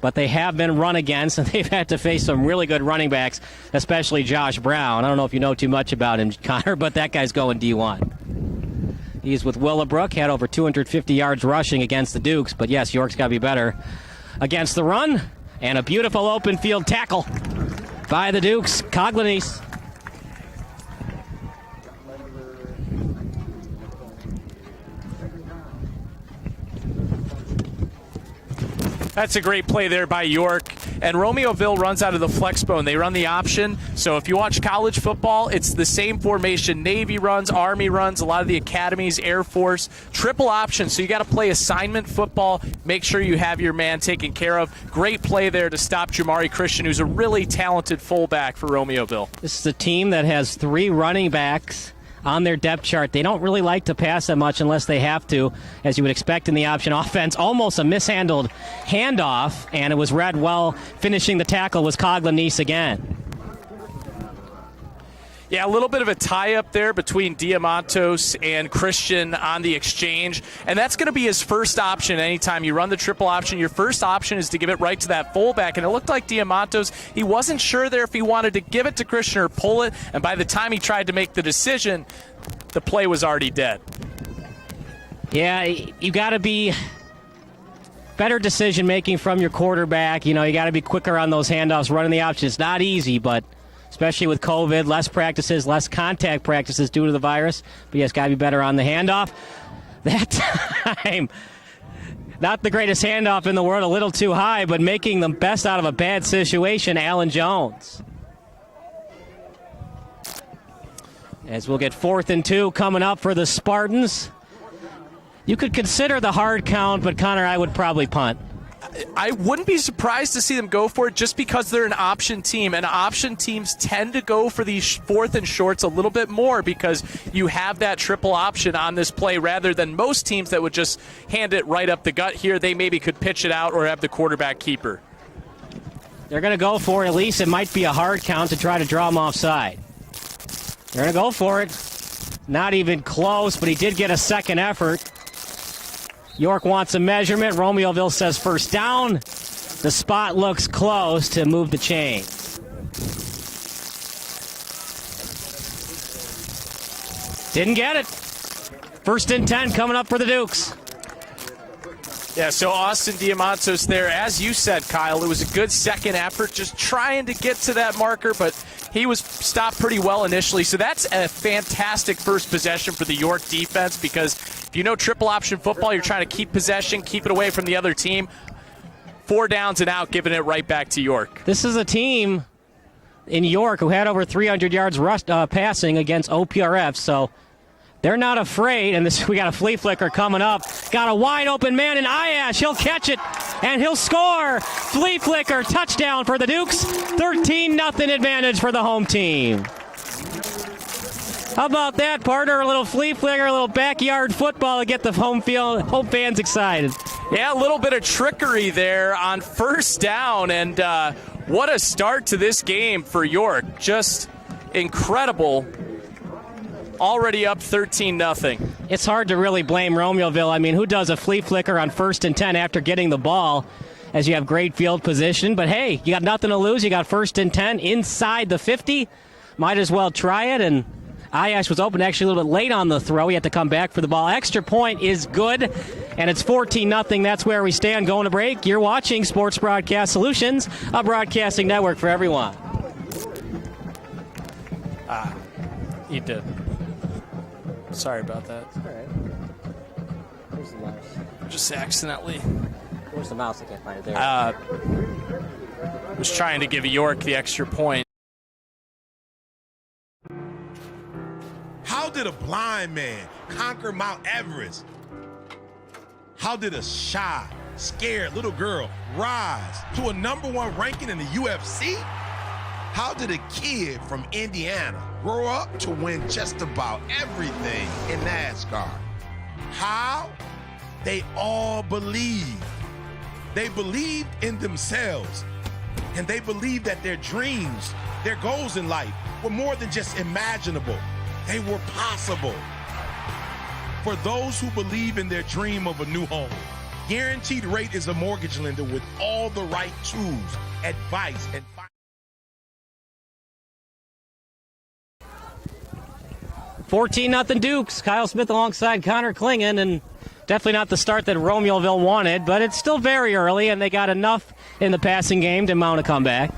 but they have been run against, and they've had to face some really good running backs, especially Josh Brown. I don't know if you know too much about him, Connor, but that guy's going D1. He's with Willowbrook, had over 250 yards rushing against the Dukes. But yes, York's got to be better against the run. And a beautiful open field tackle by the Dukes. Coglanese. That's a great play there by York. And Romeoville runs out of the flex bone. They run the option. So if you watch college football, it's the same formation. Navy runs, Army runs, a lot of the academies, Air Force. Triple option. So you got to play assignment football. Make sure you have your man taken care of. Great play there to stop Jamari Christian, who's a really talented fullback for Romeoville. This is a team that has 3 running backs on their depth chart. They don't really like to pass that much unless they have to, as you would expect in the option offense. Almost a mishandled handoff, and it was read well. Finishing the tackle was Coglanese again. Yeah, a little bit of a tie-up there between Diamantos and Christian on the exchange, and that's going to be his first option anytime you run the triple option. Your first option is to give it right to that fullback, and it looked like Diamantos, he wasn't sure there if he wanted to give it to Christian or pull it, and by the time he tried to make the decision, the play was already dead. Yeah, you got to be better decision-making from your quarterback. You know, you got to be quicker on those handoffs, running the option. It's not easy, but especially with COVID, less practices, less contact practices due to the virus. But yes, got to be better on the handoff. That time, not the greatest handoff in the world, a little too high, but making the best out of a bad situation, Alan Jones. As we'll get 4th and 2 coming up for the Spartans. You could consider the hard count, but Connor, I would probably punt. I wouldn't be surprised to see them go for it just because they're an option team, and option teams tend to go for these 4th and shorts a little bit more because you have that triple option on this play rather than most teams that would just hand it right up the gut here. They maybe could pitch it out or have the quarterback keeper. They're going to go for it. At least it might be a hard count to try to draw them offside. They're going to go for it. Not even close, but he did get a second effort. York wants a measurement. Romeoville says first down. The spot looks close to move the chain. Didn't get it. 1st and 10 coming up for the Dukes. Yeah, so Austin Diamantos there, as you said, Kyle, it was a good second effort, just trying to get to that marker, but he was stopped pretty well initially. So that's a fantastic first possession for the York defense because if you know triple option football, you're trying to keep possession, keep it away from the other team. 4 downs and out, giving it right back to York. This is a team in York who had over 300 yards passing against OPRF, so they're not afraid, and we got a flea flicker coming up. Got a wide open man in IHSA. He'll catch it, and he'll score. Flea flicker, touchdown for the Dukes. 13-0 advantage for the home team. How about that, partner? A little flea flicker, a little backyard football to get the home fans excited. Yeah, a little bit of trickery there on first down, and what a start to this game for York. Just incredible. Already up 13-0. It's hard to really blame Romeoville. I mean, who does a flea flicker on 1st and 10 after getting the ball as you have great field position? But hey, you got nothing to lose. You got 1st and 10 inside the 50. Might as well try it. And IHSA was open actually a little bit late on the throw. He had to come back for the ball. Extra point is good, and it's 14-0. That's where we stand. Going to break. You're watching Sports Broadcast Solutions, a broadcasting network for everyone. You did. Sorry about that. All right. Where's the mouse? Just accidentally. Where's the mouse? I can't find it there. Was trying to give York the extra point. How did a blind man conquer Mount Everest? How did a shy, scared little girl rise to a #1 ranking in the UFC? How did a kid from Indiana grow up to win just about everything in NASCAR? How? They all believed. They believed in themselves, and they believed that their dreams, their goals in life were more than just imaginable. They were possible. For those who believe in their dream of a new home, Guaranteed Rate is a mortgage lender with all the right tools, advice, and 14-0 Dukes. Kyle Smith alongside Connor Klingen, and definitely not the start that Romeoville wanted, but it's still very early, and they got enough in the passing game to mount a comeback.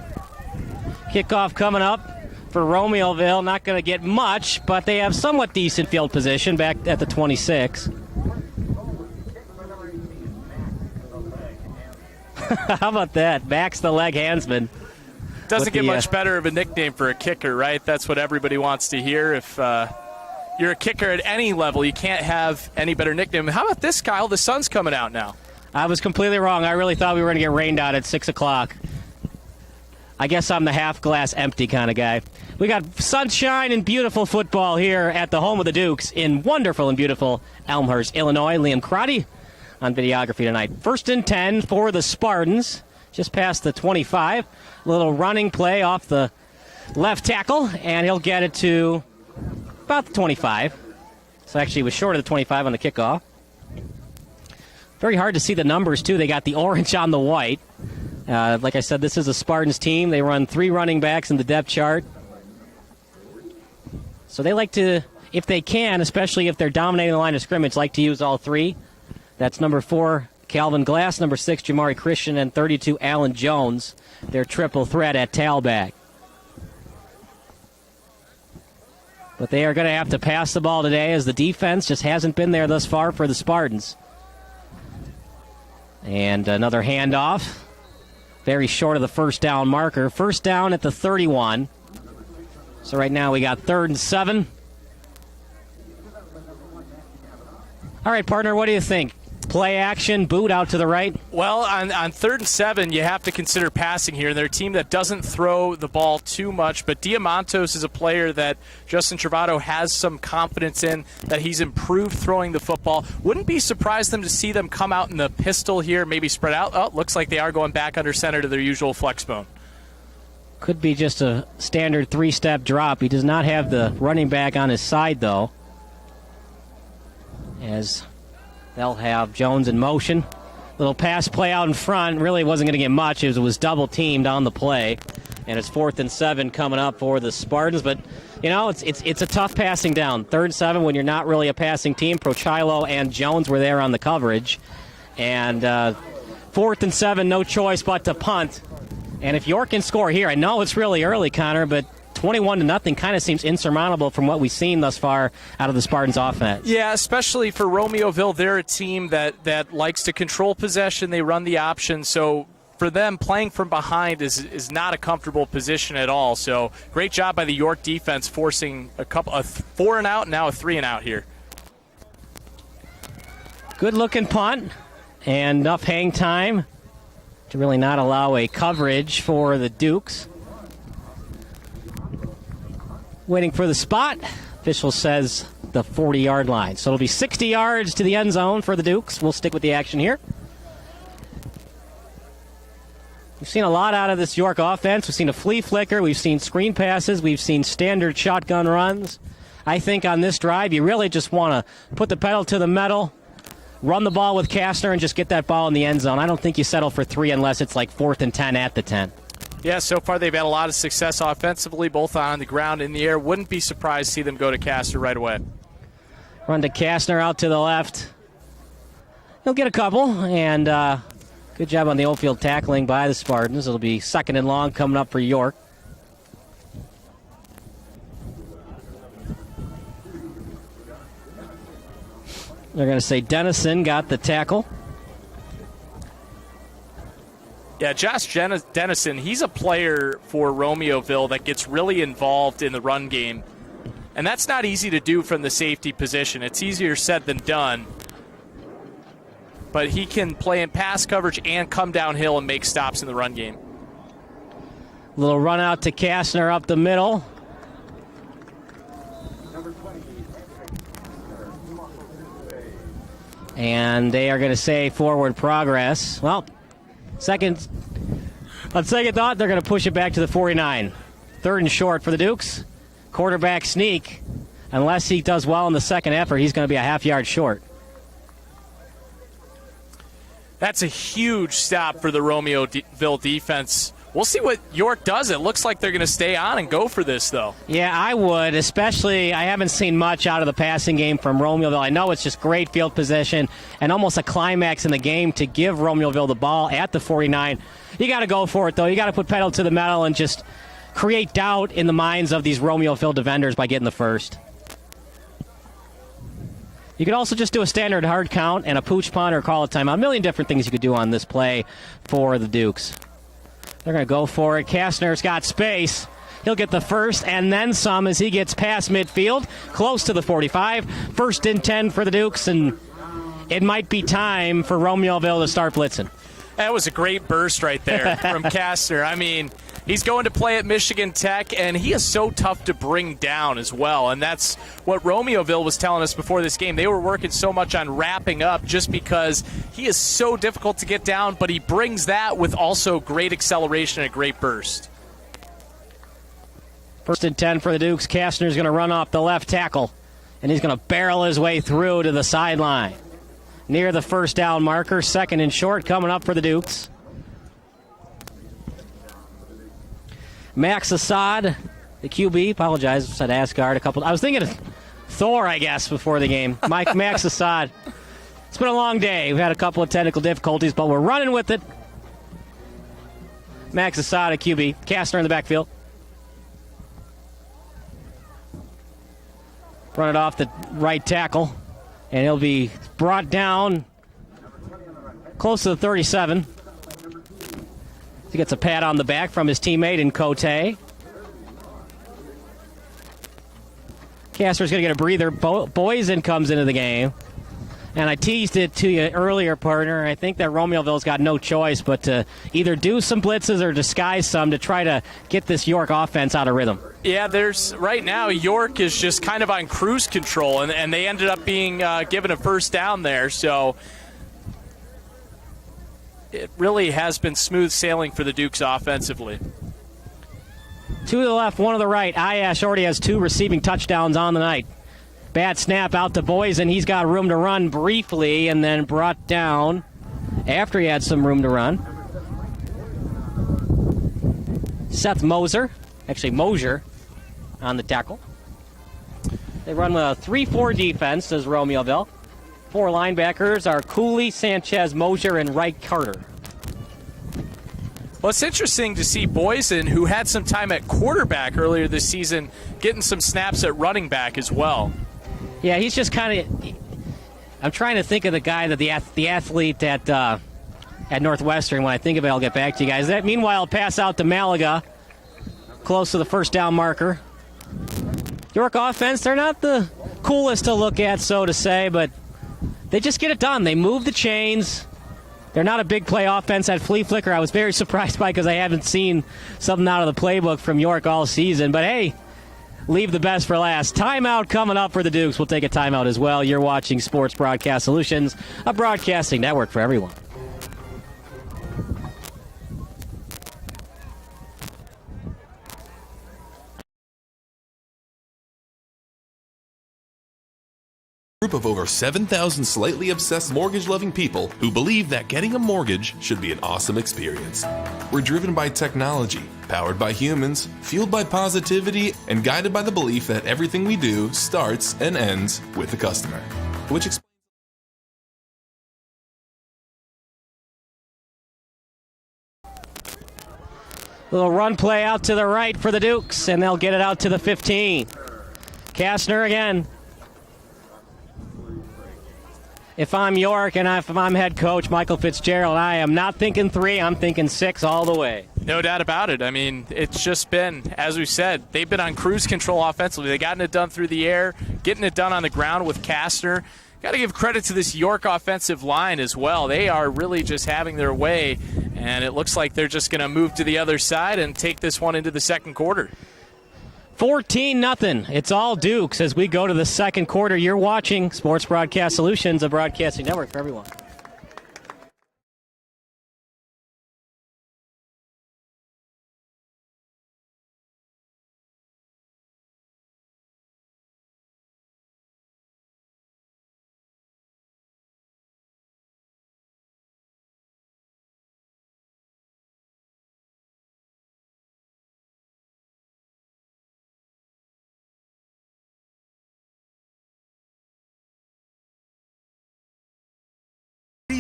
Kickoff coming up for Romeoville. Not going to get much, but they have somewhat decent field position back at the 26. How about that? Max the leg handsman. Doesn't get much better of a nickname for a kicker, right? That's what everybody wants to hear. If you're a kicker at any level, you can't have any better nickname. How about this, Kyle? The sun's coming out now. I was completely wrong. I really thought we were going to get rained out at 6 o'clock. I guess I'm the half glass empty kind of guy. We got sunshine and beautiful football here at the home of the Dukes in wonderful and beautiful Elmhurst, Illinois. Liam Crotty on videography tonight. 1st and 10 for the Spartans, just past the 25. Little running play off the left tackle, and he'll get it to about the 25. So actually, he was short of the 25 on the kickoff. Very hard to see the numbers, too. They got the orange on the white. Like I said, this is a Spartans team. They run 3 running backs in the depth chart. So they like to, if they can, especially if they're dominating the line of scrimmage, like to use all 3. That's number 4, Calvin Glass, number 6, Jamari Christian, and 32, Alan Jones. Their triple threat at tailback. But they are going to have to pass the ball today, as the defense just hasn't been there thus far for the Spartans. And another handoff. Very short of the first down marker. First down at the 31. So right now we got 3rd and 7. All right, partner, what do you think? Play action, boot out to the right? Well, on 3rd and 7, you have to consider passing here. They're a team that doesn't throw the ball too much, but Diamantos is a player that Justin Travato has some confidence in, that he's improved throwing the football. Wouldn't be surprised to see them come out in the pistol here, maybe spread out. Oh, looks like they are going back under center to their usual flex bone. Could be just a standard 3-step drop. He does not have the running back on his side, though, as they'll have Jones in motion. Little pass play out in front. Really wasn't going to get much. It was double teamed on the play. And it's 4th and 7 coming up for the Spartans. But, you know, it's a tough passing down. 3rd and 7 when you're not really a passing team. Prochilo and Jones were there on the coverage. And 4th and 7, no choice but to punt. And if York can score here, I know it's really early, Connor, but 21-0 kind of seems insurmountable from what we've seen thus far out of the Spartans' offense. Yeah, especially for Romeoville. They're a team that likes to control possession. They run the option. So for them, playing from behind is not a comfortable position at all. So great job by the York defense forcing a 4 and out, now a 3 and out here. Good-looking punt and enough hang time to really not allow a coverage for the Dukes. Waiting for the spot. Official says the 40-yard line. So it'll be 60 yards to the end zone for the Dukes. We'll stick with the action here. We've seen a lot out of this York offense. We've seen a flea flicker. We've seen screen passes. We've seen standard shotgun runs. I think on this drive, you really just want to put the pedal to the metal, run the ball with Kastner, and just get that ball in the end zone. I don't think you settle for 3 unless it's like 4th and 10 at the 10. Yeah, so far they've had a lot of success offensively, both on the ground and in the air. Wouldn't be surprised to see them go to Kastner right away. Run to Kastner out to the left. He'll get a couple, and good job on the old field tackling by the Spartans. It'll be 2nd and long coming up for York. They're going to say Dennison got the tackle. Yeah, Josh Dennison, he's a player for Romeoville that gets really involved in the run game. And that's not easy to do from the safety position. It's easier said than done. But he can play in pass coverage and come downhill and make stops in the run game. Little run out to Kastner up the middle. And they are going to say forward progress. Well, on second thought, they're going to push it back to the 49. 3rd and short for the Dukes. Quarterback sneak. Unless he does well in the second effort, he's going to be a half yard short. That's a huge stop for the Romeoville defense. We'll see what York does. It looks like they're going to stay on and go for this, though. Yeah, I would, especially I haven't seen much out of the passing game from Romeoville. I know it's just great field position and almost a climax in the game to give Romeoville the ball at the 49. You got to go for it, though. You got to put pedal to the metal and just create doubt in the minds of these Romeoville defenders by getting the first. You could also just do a standard hard count and a pooch punt or call a timeout. A million different things you could do on this play for the Dukes. They're going to go for it. Kastner's got space. He'll get the first and then some as he gets past midfield, close to the 45. 1st and 10 for the Dukes, and it might be time for Romeoville to start blitzing. That was a great burst right there from Kastner. I mean, he's going to play at Michigan Tech, and he is so tough to bring down as well. And that's what Romeoville was telling us before this game. They were working so much on wrapping up just because he is so difficult to get down, but he brings that with also great acceleration and a great burst. 1st and 10 for the Dukes. Kastner's going to run off the left tackle, and he's going to barrel his way through to the sideline. Near the first down marker, 2nd and short coming up for the Dukes. Max Assad, the QB, apologize, said Asgard a couple. I was thinking of Thor, I guess, before the game. Max Assad. It's been a long day. We've had a couple of technical difficulties, but we're running with it. Max Assad, a QB. Kastner in the backfield. Run it off the right tackle, and he'll be brought down close to the 37. He gets a pat on the back from his teammate in Cote. Kastner's going to get a breather. Boysen comes into the game. And I teased it to you earlier, partner. I think that Romeoville's got no choice but to either do some blitzes or disguise some to try to get this York offense out of rhythm. Yeah, right now York is just kind of on cruise control, and they ended up being given a first down there. So it really has been smooth sailing for the Dukes offensively. 2 to the left, 1 to the right. Ayash already has 2 receiving touchdowns on the night. Bad snap out to Boysen. He's got room to run briefly and then brought down after he had some room to run. Seth Mosier on the tackle. They run with a 3-4 defense, does Romeoville. 4 linebackers are Cooley, Sanchez, Mosier, and Wright Carter. Well, it's interesting to see Boysen, who had some time at quarterback earlier this season, getting some snaps at running back as well. Yeah, he's just kind of. I'm trying to think of the guy that the athlete at Northwestern. When I think of it, I'll get back to you guys. Meanwhile, pass out to Malaga, close to the first down marker. York offense, they're not the coolest to look at, so to say, but they just get it done. They move the chains. They're not a big play offense at flea flicker. I was very surprised by because I haven't seen something out of the playbook from York all season. But hey, leave the best for last. Timeout coming up for the Dukes. We'll take a timeout as well. You're watching Sports Broadcast Solutions, a broadcasting network for everyone. Group of over 7,000 slightly obsessed mortgage-loving people who believe that getting a mortgage should be an awesome experience. We're driven by technology, powered by humans, fueled by positivity, and guided by the belief that everything we do starts and ends with the customer. Which explains little run play out to the right for the Dukes, and they'll get it out to the 15. Kastner again. If I'm York and if I'm head coach Michael Fitzgerald, I am not thinking 3, I'm thinking 6 all the way. No doubt about it. I mean, it's just been, as we said, they've been on cruise control offensively. They've gotten it done through the air, getting it done on the ground with Kastner. Got to give credit to this York offensive line as well. They are really just having their way, and it looks like they're just going to move to the other side and take this one into the second quarter. 14-0. It's all Dukes as we go to the second quarter. You're watching Sports Broadcast Solutions, a broadcasting network for everyone.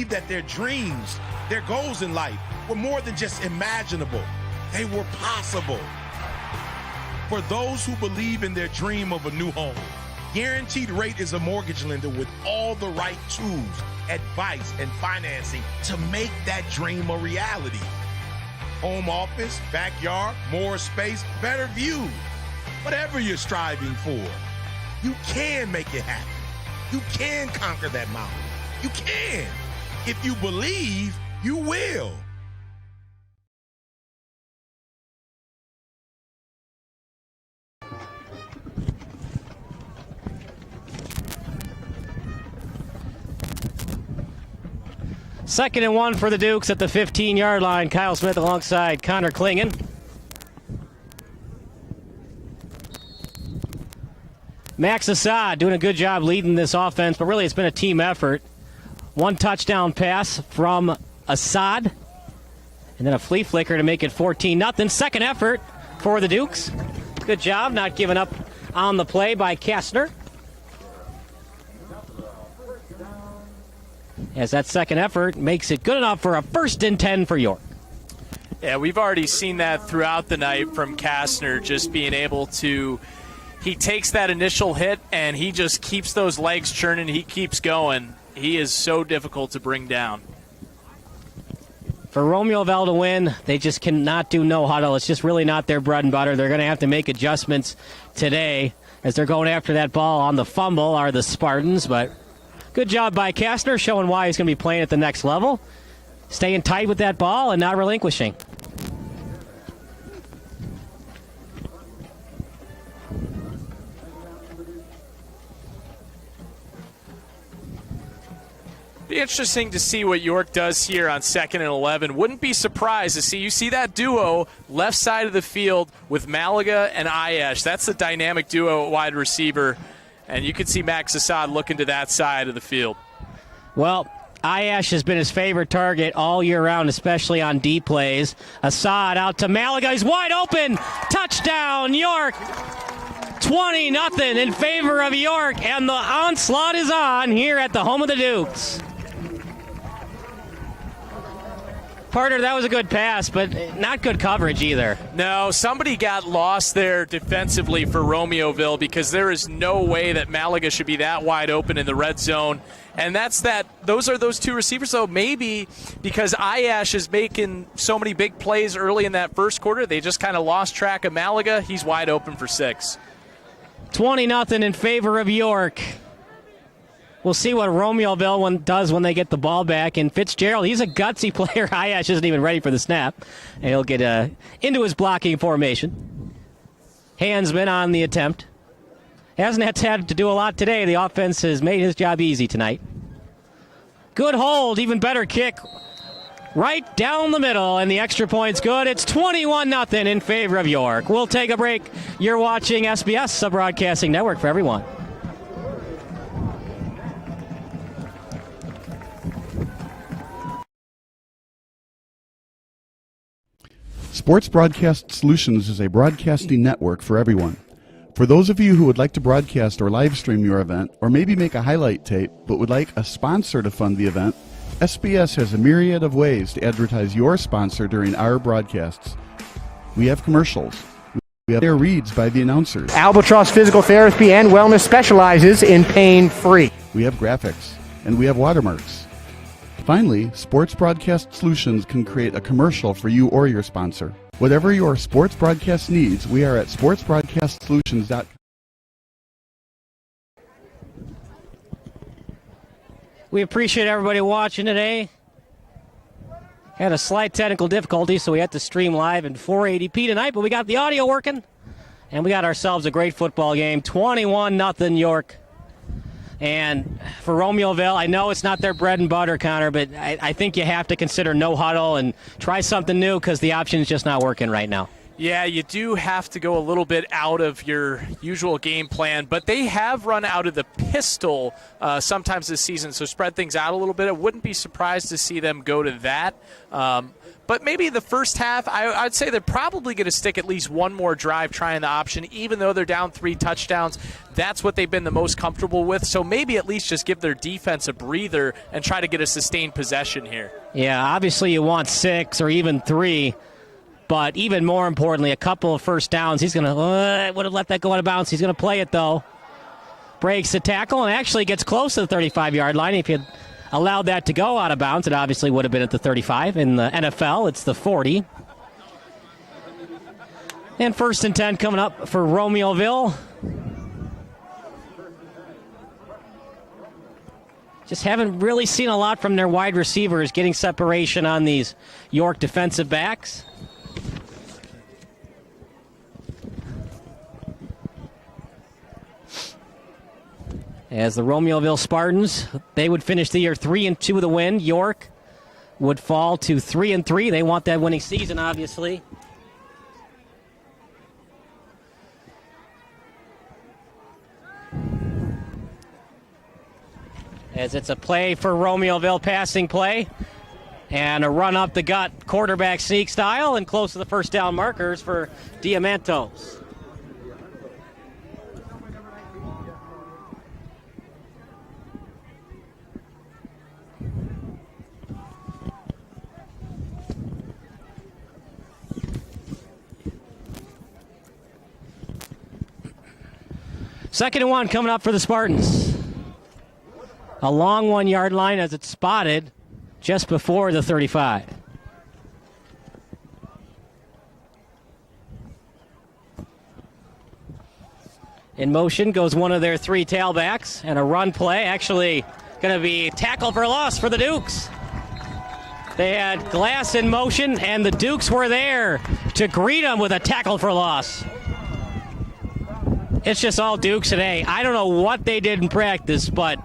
That their dreams, their goals in life were more than just imaginable. They were possible. For those who believe in their dream of a new home, Guaranteed Rate is a mortgage lender with all the right tools, advice, and financing to make that dream a reality. Home office, backyard, more space, better view. Whatever you're striving for, you can make it happen. You can conquer that mountain. You can. If you believe, you will. Second and 1 for the Dukes at the 15-yard line. Kyle Smith alongside Connor Klingen. Max Assad doing a good job leading this offense, but really it's been a team effort. 1 touchdown pass from Assad, and then a flea flicker to make it 14-0. Second effort for the Dukes. Good job not giving up on the play by Kastner. As that second effort makes it good enough for a 1st and 10 for York. Yeah, we've already seen that throughout the night from Kastner, just being able to, he takes that initial hit and he just keeps those legs churning, he keeps going. He is so difficult to bring down. For Romeoville to win, they just cannot do no huddle. It's just really not their bread and butter. They're going to have to make adjustments today as they're going after that ball. On the fumble are the Spartans, but good job by Kastner showing why he's going to be playing at the next level. Staying tight with that ball and not relinquishing. Be interesting to see what York does here on 2nd and 11. Wouldn't be surprised to see, you see that duo left side of the field with Malaga and Ayash. That's the dynamic duo at wide receiver, and you can see Max Assad looking to that side of the field. Well, Ayash has been his favorite target all year round, especially on deep plays. Assad out to Malaga. He's wide open. Touchdown, York. 20-0 in favor of York, and the onslaught is on here at the home of the Dukes. Parter, that was a good pass, but not good coverage either. No, somebody got lost there defensively for Romeoville because there is no way that Malaga should be that wide open in the red zone. And those are those 2 receivers, though. Maybe because Ayash is making so many big plays early in that first quarter, they just kind of lost track of Malaga. He's wide open for 6. 20-0 in favor of York. We'll see what Romeoville does when they get the ball back. And Fitzgerald, he's a gutsy player. Ayash isn't even ready for the snap. And he'll get into his blocking formation. Hansman on the attempt. Hasn't had to do a lot today. The offense has made his job easy tonight. Good hold, even better kick. Right down the middle, and the extra point's good. It's 21-0 in favor of York. We'll take a break. You're watching SBS, a broadcasting network for everyone. Sports Broadcast Solutions is a broadcasting network for everyone. For those of you who would like to broadcast or live stream your event, or maybe make a highlight tape but would like a sponsor to fund the event, SBS has a myriad of ways to advertise your sponsor during our broadcasts. We have commercials. We have air reads by the announcers. Albatross Physical Therapy and Wellness specializes in pain-free. We have graphics. and we have watermarks. Finally, Sports Broadcast Solutions can create a commercial for you or your sponsor. Whatever your sports broadcast needs, we are at sportsbroadcastsolutions.com. We appreciate everybody watching today. Had a slight technical difficulty, so we had to stream live in 480p tonight, but we got the audio working, and we got ourselves a great football game, 21-0 York. And for Romeoville, I know it's not their bread and butter, Connor, but I think you have to consider no huddle and try something new because the option is just not working right now. Yeah, you do have to go a little bit out of your usual game plan, but they have run out of the pistol sometimes this season, so spread things out a little bit. I wouldn't be surprised to see them go to that. But maybe the first half, I'd say they're probably going to stick at least one more drive trying the option, even though they're down 3 touchdowns. That's what they've been the most comfortable with. So maybe at least just give their defense a breather and try to get a sustained possession here. Yeah, obviously you want 6 or even 3. But even more importantly, a couple of first downs. He's going to would have let that go out of bounds. He's going to play it, though. Breaks the tackle and actually gets close to the 35-yard line. If you had allowed that to go out of bounds, it obviously would have been at the 35. In the NFL, it's the 40. And 1st and 10 coming up for Romeoville. Just haven't really seen a lot from their wide receivers getting separation on these York defensive backs. As the Romeoville Spartans, they would finish the year 3-2 with a win. York would fall to 3-3. They want that winning season, obviously. As it's a play for Romeoville, passing play. And a run up the gut, quarterback sneak style, and close to the first down markers for Diamantos. Second and 1 coming up for the Spartans. A long 1-yard line as it's spotted just before the 35. In motion goes one of their 3 tailbacks, and a run play. Actually going to be tackle for loss for the Dukes. They had Glass in motion, and the Dukes were there to greet them with a tackle for loss. It's just all Dukes today. I don't know what they did in practice, but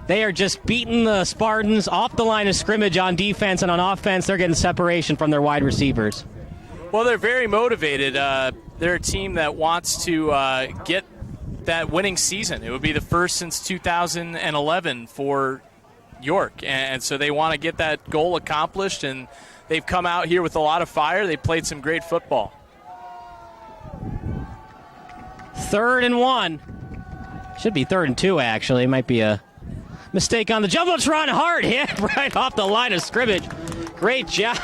they are just beating the Spartans off the line of scrimmage on defense, and on offense, they're getting separation from their wide receivers. Well, they're very motivated. They're a team that wants to get that winning season. It would be the first since 2011 for York, and so they want to get that goal accomplished, and they've come out here with a lot of fire. They played some great football. 3rd and 1. Should be 3rd and 2, actually. Might be a mistake on the Jumbotron. Hard hit right off the line of scrimmage. Great job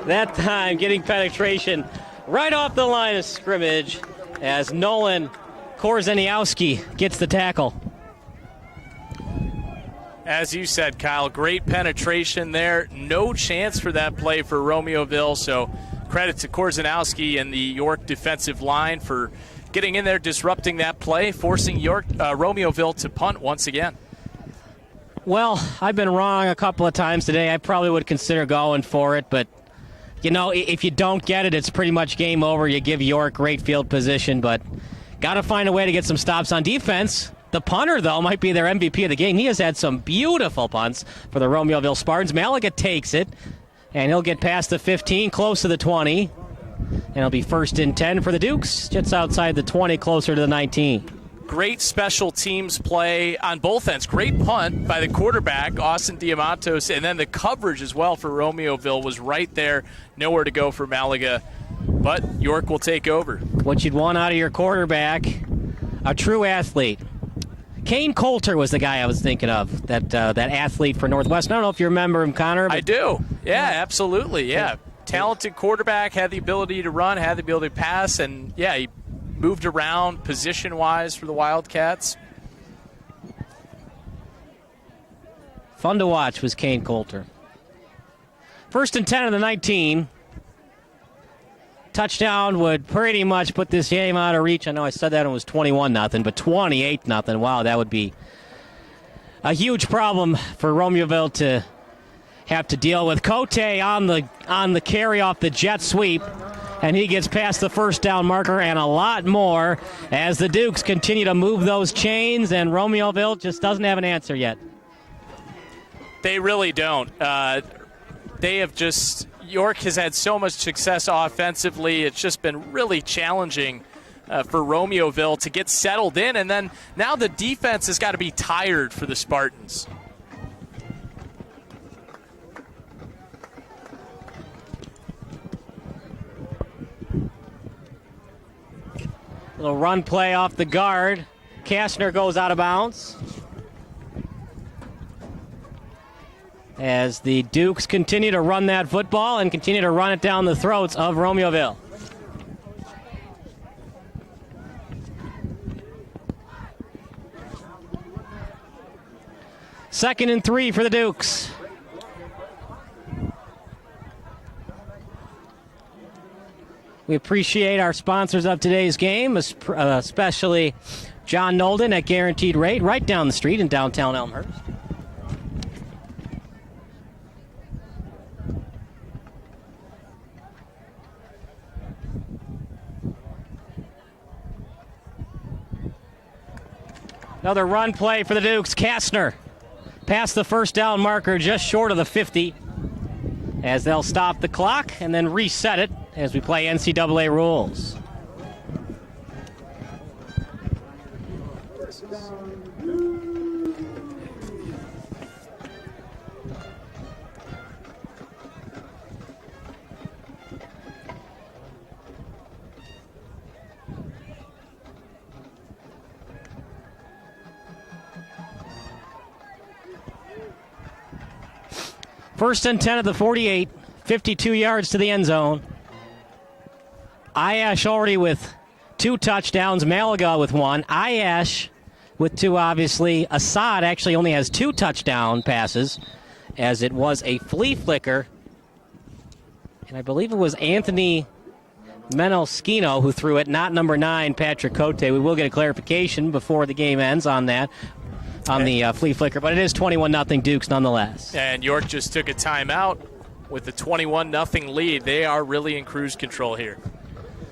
that time getting penetration right off the line of scrimmage as Nolan Korzeniowski gets the tackle. As you said, Kyle, great penetration there. No chance for that play for Romeoville, so credit to Korzeniowski and the York defensive line for getting in there, disrupting that play, forcing Romeoville to punt once again. Well, I've been wrong a couple of times today. I probably would consider going for it, but, you know, if you don't get it, it's pretty much game over. You give York great field position, but got to find a way to get some stops on defense. The punter, though, might be their MVP of the game. He has had some beautiful punts for the Romeoville Spartans. Malaga takes it, and he'll get past the 15, close to the 20. And it'll be 1st and 10 for the Dukes, just outside the 20, closer to the 19. Great special teams play on both ends. Great punt by the quarterback, Austin Diamantos, and then the coverage as well for Romeoville was right there. Nowhere to go for Malaga, but York will take over. What you'd want out of your quarterback, a true athlete. Kane Coulter was the guy I was thinking of, that athlete for Northwestern. I don't know if you remember him, Connor. I do. Yeah, absolutely. Yeah. Talented quarterback, had the ability to run, had the ability to pass, and, yeah, he moved around position-wise for the Wildcats. Fun to watch was Kane Coulter. 1st and 10 of the 19. Touchdown would pretty much put this game out of reach. I know I said that it was 21-0, but 28-0. Wow, that would be a huge problem for Romeoville to have to deal with. Cote on the carry off the jet sweep, and he gets past the first down marker and a lot more as the Dukes continue to move those chains, and Romeoville just doesn't have an answer yet. They really don't. York has had so much success offensively. It's just been really challenging for Romeoville to get settled in, and then now the defense has got to be tired for the Spartans. Little run play off the guard. Kastner goes out of bounds. As the Dukes continue to run that football and continue to run it down the throats of Romeoville. Second and 3 for the Dukes. We appreciate our sponsors of today's game, especially John Nolden at Guaranteed Rate, right down the street in downtown Elmhurst. Another run play for the Dukes. Kastner past the first down marker, just short of the 50, as they'll stop the clock and then reset it as we play NCAA rules. First and 10 at the 48, 52 yards to the end zone. IHSA already with 2 touchdowns, Malaga with 1. IHSA with 2, obviously. Assad actually only has 2 touchdown passes, as it was a flea flicker. And I believe it was Anthony Meneschino who threw it, not number 9, Patrick Cote. We will get a clarification before the game ends on that, on the flea flicker, but it is 21-0 Dukes nonetheless. And York just took a timeout with the 21-0 lead. They are really in cruise control here.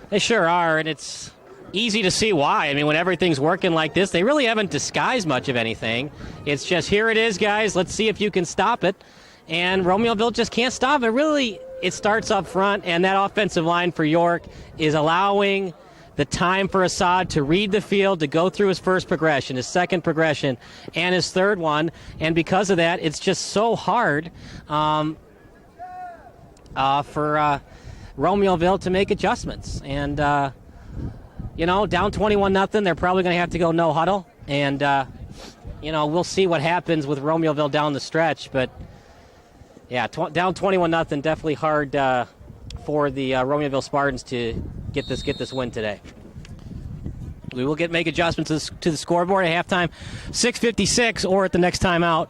They sure are, and it's easy to see why. I mean, when everything's working like this, they really haven't disguised much of anything. It's just, here it is, guys. Let's see if you can stop it. And Romeoville just can't stop it. Really, it starts up front, and that offensive line for York is allowing the time for Assad to read the field, to go through his first progression, his second progression, and his third one. And because of that, it's just so hard for Romeoville to make adjustments. And, down 21-0, they're probably going to have to go no huddle. And, we'll see what happens with Romeoville down the stretch. But, yeah, down 21-0, definitely hard for the Romeoville Spartans to get this win today. We will make adjustments to the scoreboard at halftime, 6:56, or at the next timeout,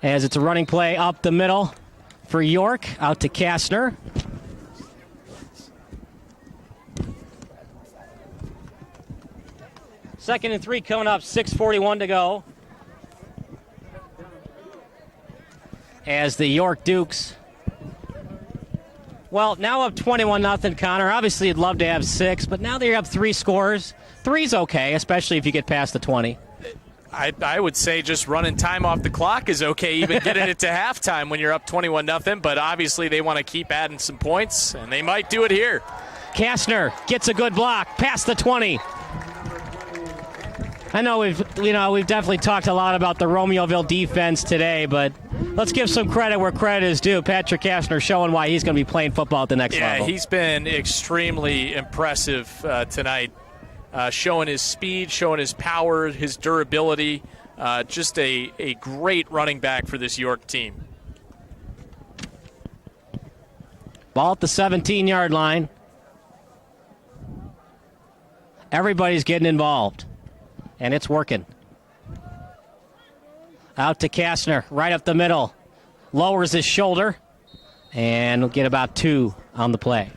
as it's a running play up the middle for York, out to Kastner. Second and 3 coming up, 6:41 to go, as the York Dukes, well, now up 21-0, Connor. Obviously, you'd love to have 6, but now they're up 3 scores. 3's okay, especially if you get past the 20. I would say just running time off the clock is okay, even getting it to halftime when you're up 21-0, but obviously they want to keep adding some points, and they might do it here. Kastner gets a good block past the 20. I know we've definitely talked a lot about the Romeoville defense today, but let's give some credit where credit is due. Patrick Kastner showing why he's going to be playing football at the next level. Yeah, he's been extremely impressive tonight, showing his speed, showing his power, his durability. Just a great running back for this York team. Ball at the 17-yard line. Everybody's getting involved, and it's working. Out to Kastner, right up the middle. Lowers his shoulder, and will get about 2 on the play.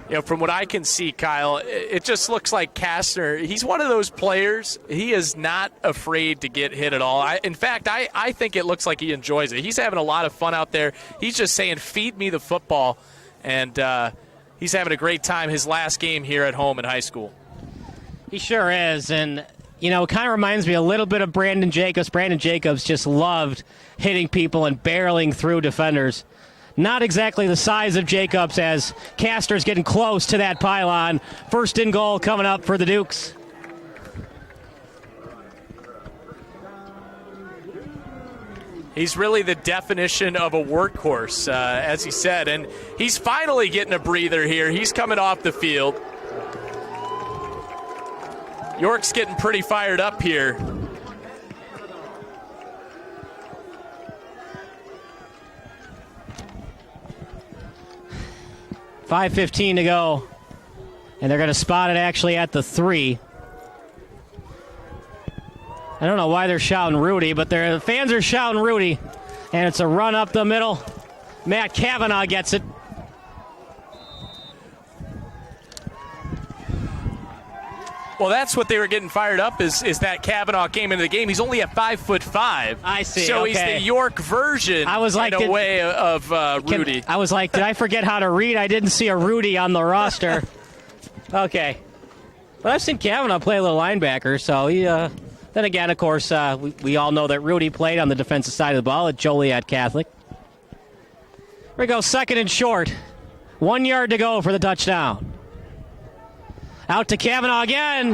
You know, from what I can see, Kyle, it just looks like Kastner, he's one of those players, he is not afraid to get hit at all. In fact, I think it looks like he enjoys it. He's having a lot of fun out there. He's just saying, feed me the football, and he's having a great time his last game here at home in high school. He sure is, and, you know, it kind of reminds me a little bit of Brandon Jacobs. Brandon Jacobs just loved hitting people and barreling through defenders. Not exactly the size of Jacobs as Kastner's getting close to that pylon. First and goal coming up for the Dukes. He's really the definition of a workhorse, as he said, and he's finally getting a breather here. He's coming off the field. York's getting pretty fired up here. .5:15 to go, and they're going to spot it actually at the 3. I don't know why they're shouting Rudy, but the fans are shouting Rudy, and it's a run up the middle. Matt Kavanaugh gets it. Well, that's what they were getting fired up is that Kavanaugh came into the game. He's only at 5'5". I see. So okay. He's the York version in a way of Rudy. I was like, did I forget how to read? I didn't see a Rudy on the roster. Okay. But I've seen Kavanaugh play a little linebacker, so he, then again, of course, we all know that Rudy played on the defensive side of the ball at Joliet Catholic. Here we go, second and short. 1 yard to go for the touchdown. Out to Kavanaugh again.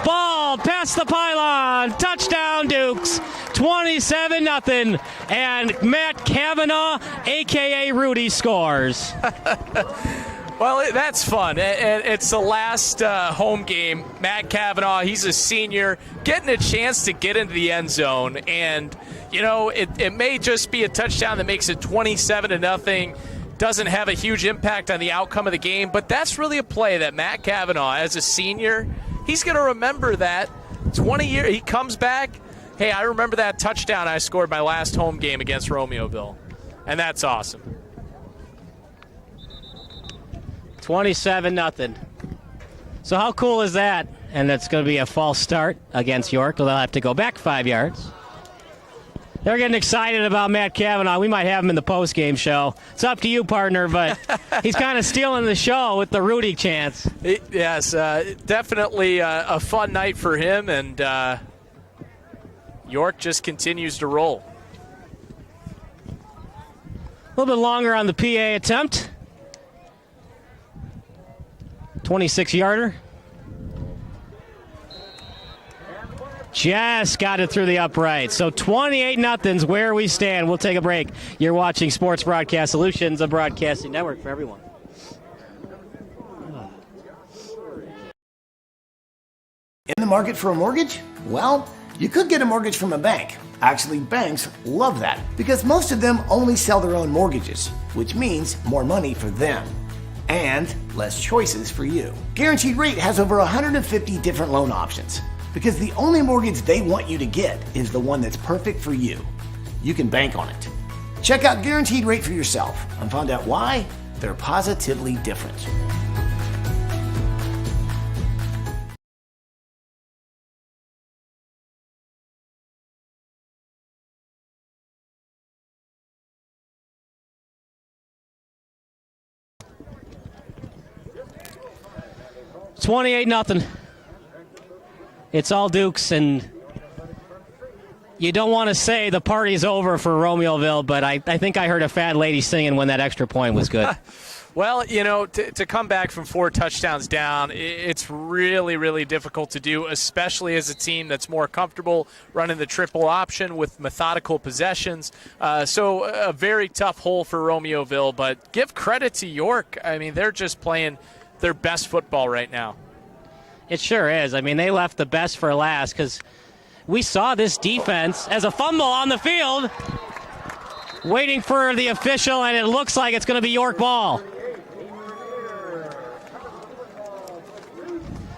Ball past the pylon. Touchdown, Dukes. 27-0. And Matt Kavanaugh, a.k.a. Rudy, scores. Well, that's fun. It's the last home game. Matt Kavanaugh, he's a senior, getting a chance to get into the end zone. And, you know, it may just be a touchdown that makes it 27-0. Doesn't have a huge impact on the outcome of the game, but that's really a play that Matt Kavanaugh, as a senior, he's going to remember that. 20 years, he comes back, hey, I remember that touchdown I scored my last home game against Romeoville, and that's awesome. 27-0. So how cool is that? And it's going to be a false start against York. They'll have to go back 5 yards. They're getting excited about Matt Kavanaugh. We might have him in the postgame show. It's up to you, partner, but he's kind of stealing the show with the Rudy chants. Yes, definitely a fun night for him, and York just continues to roll. A little bit longer on the PA attempt. 26-yarder. Just got it through the upright. So 28-0's where we stand. We'll take a break. You're watching Sports Broadcast Solutions, a broadcasting network for everyone. In the market for a mortgage? Well, you could get a mortgage from a bank. Actually, banks love that because most of them only sell their own mortgages, which means more money for them and less choices for you. Guaranteed Rate has over 150 different loan options, because the only mortgage they want you to get is the one that's perfect for you. You can bank on it. Check out Guaranteed Rate for yourself and find out why they're positively different. It's 28-0. It's all Dukes, and you don't want to say the party's over for Romeoville, but I think I heard a fat lady singing when that extra point was good. Well, you know, to come back from 4 touchdowns down, it's really, really difficult to do, especially as a team that's more comfortable running the triple option with methodical possessions. So a very tough hole for Romeoville, but give credit to York. I mean, they're just playing their best football right now. It sure is. I mean, they left the best for last because we saw this defense as a fumble on the field, waiting for the official, and it looks like it's going to be York ball.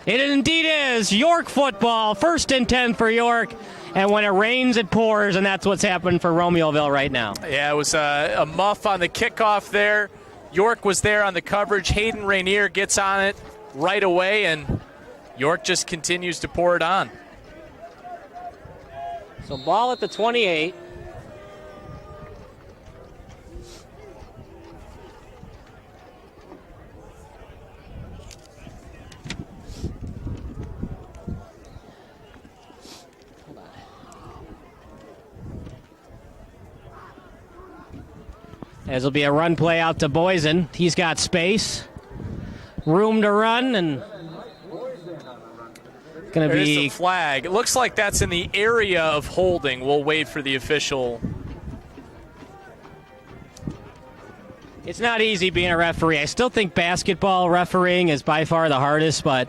It indeed is York football. 1st and 10 for York And when it rains, it pours, and that's what's happened for Romeoville right now. Yeah, it was a muff on the kickoff there. York was there on the coverage. Hayden Rainier gets on it right away, and York just continues to pour it on. So ball at the 28. As will be a run play out to Boysen. He's got space, room to run, and going to be a flag. It looks like that's in the area of holding. We'll wait for the official. It's not easy being a referee. I still think basketball refereeing is by far the hardest, but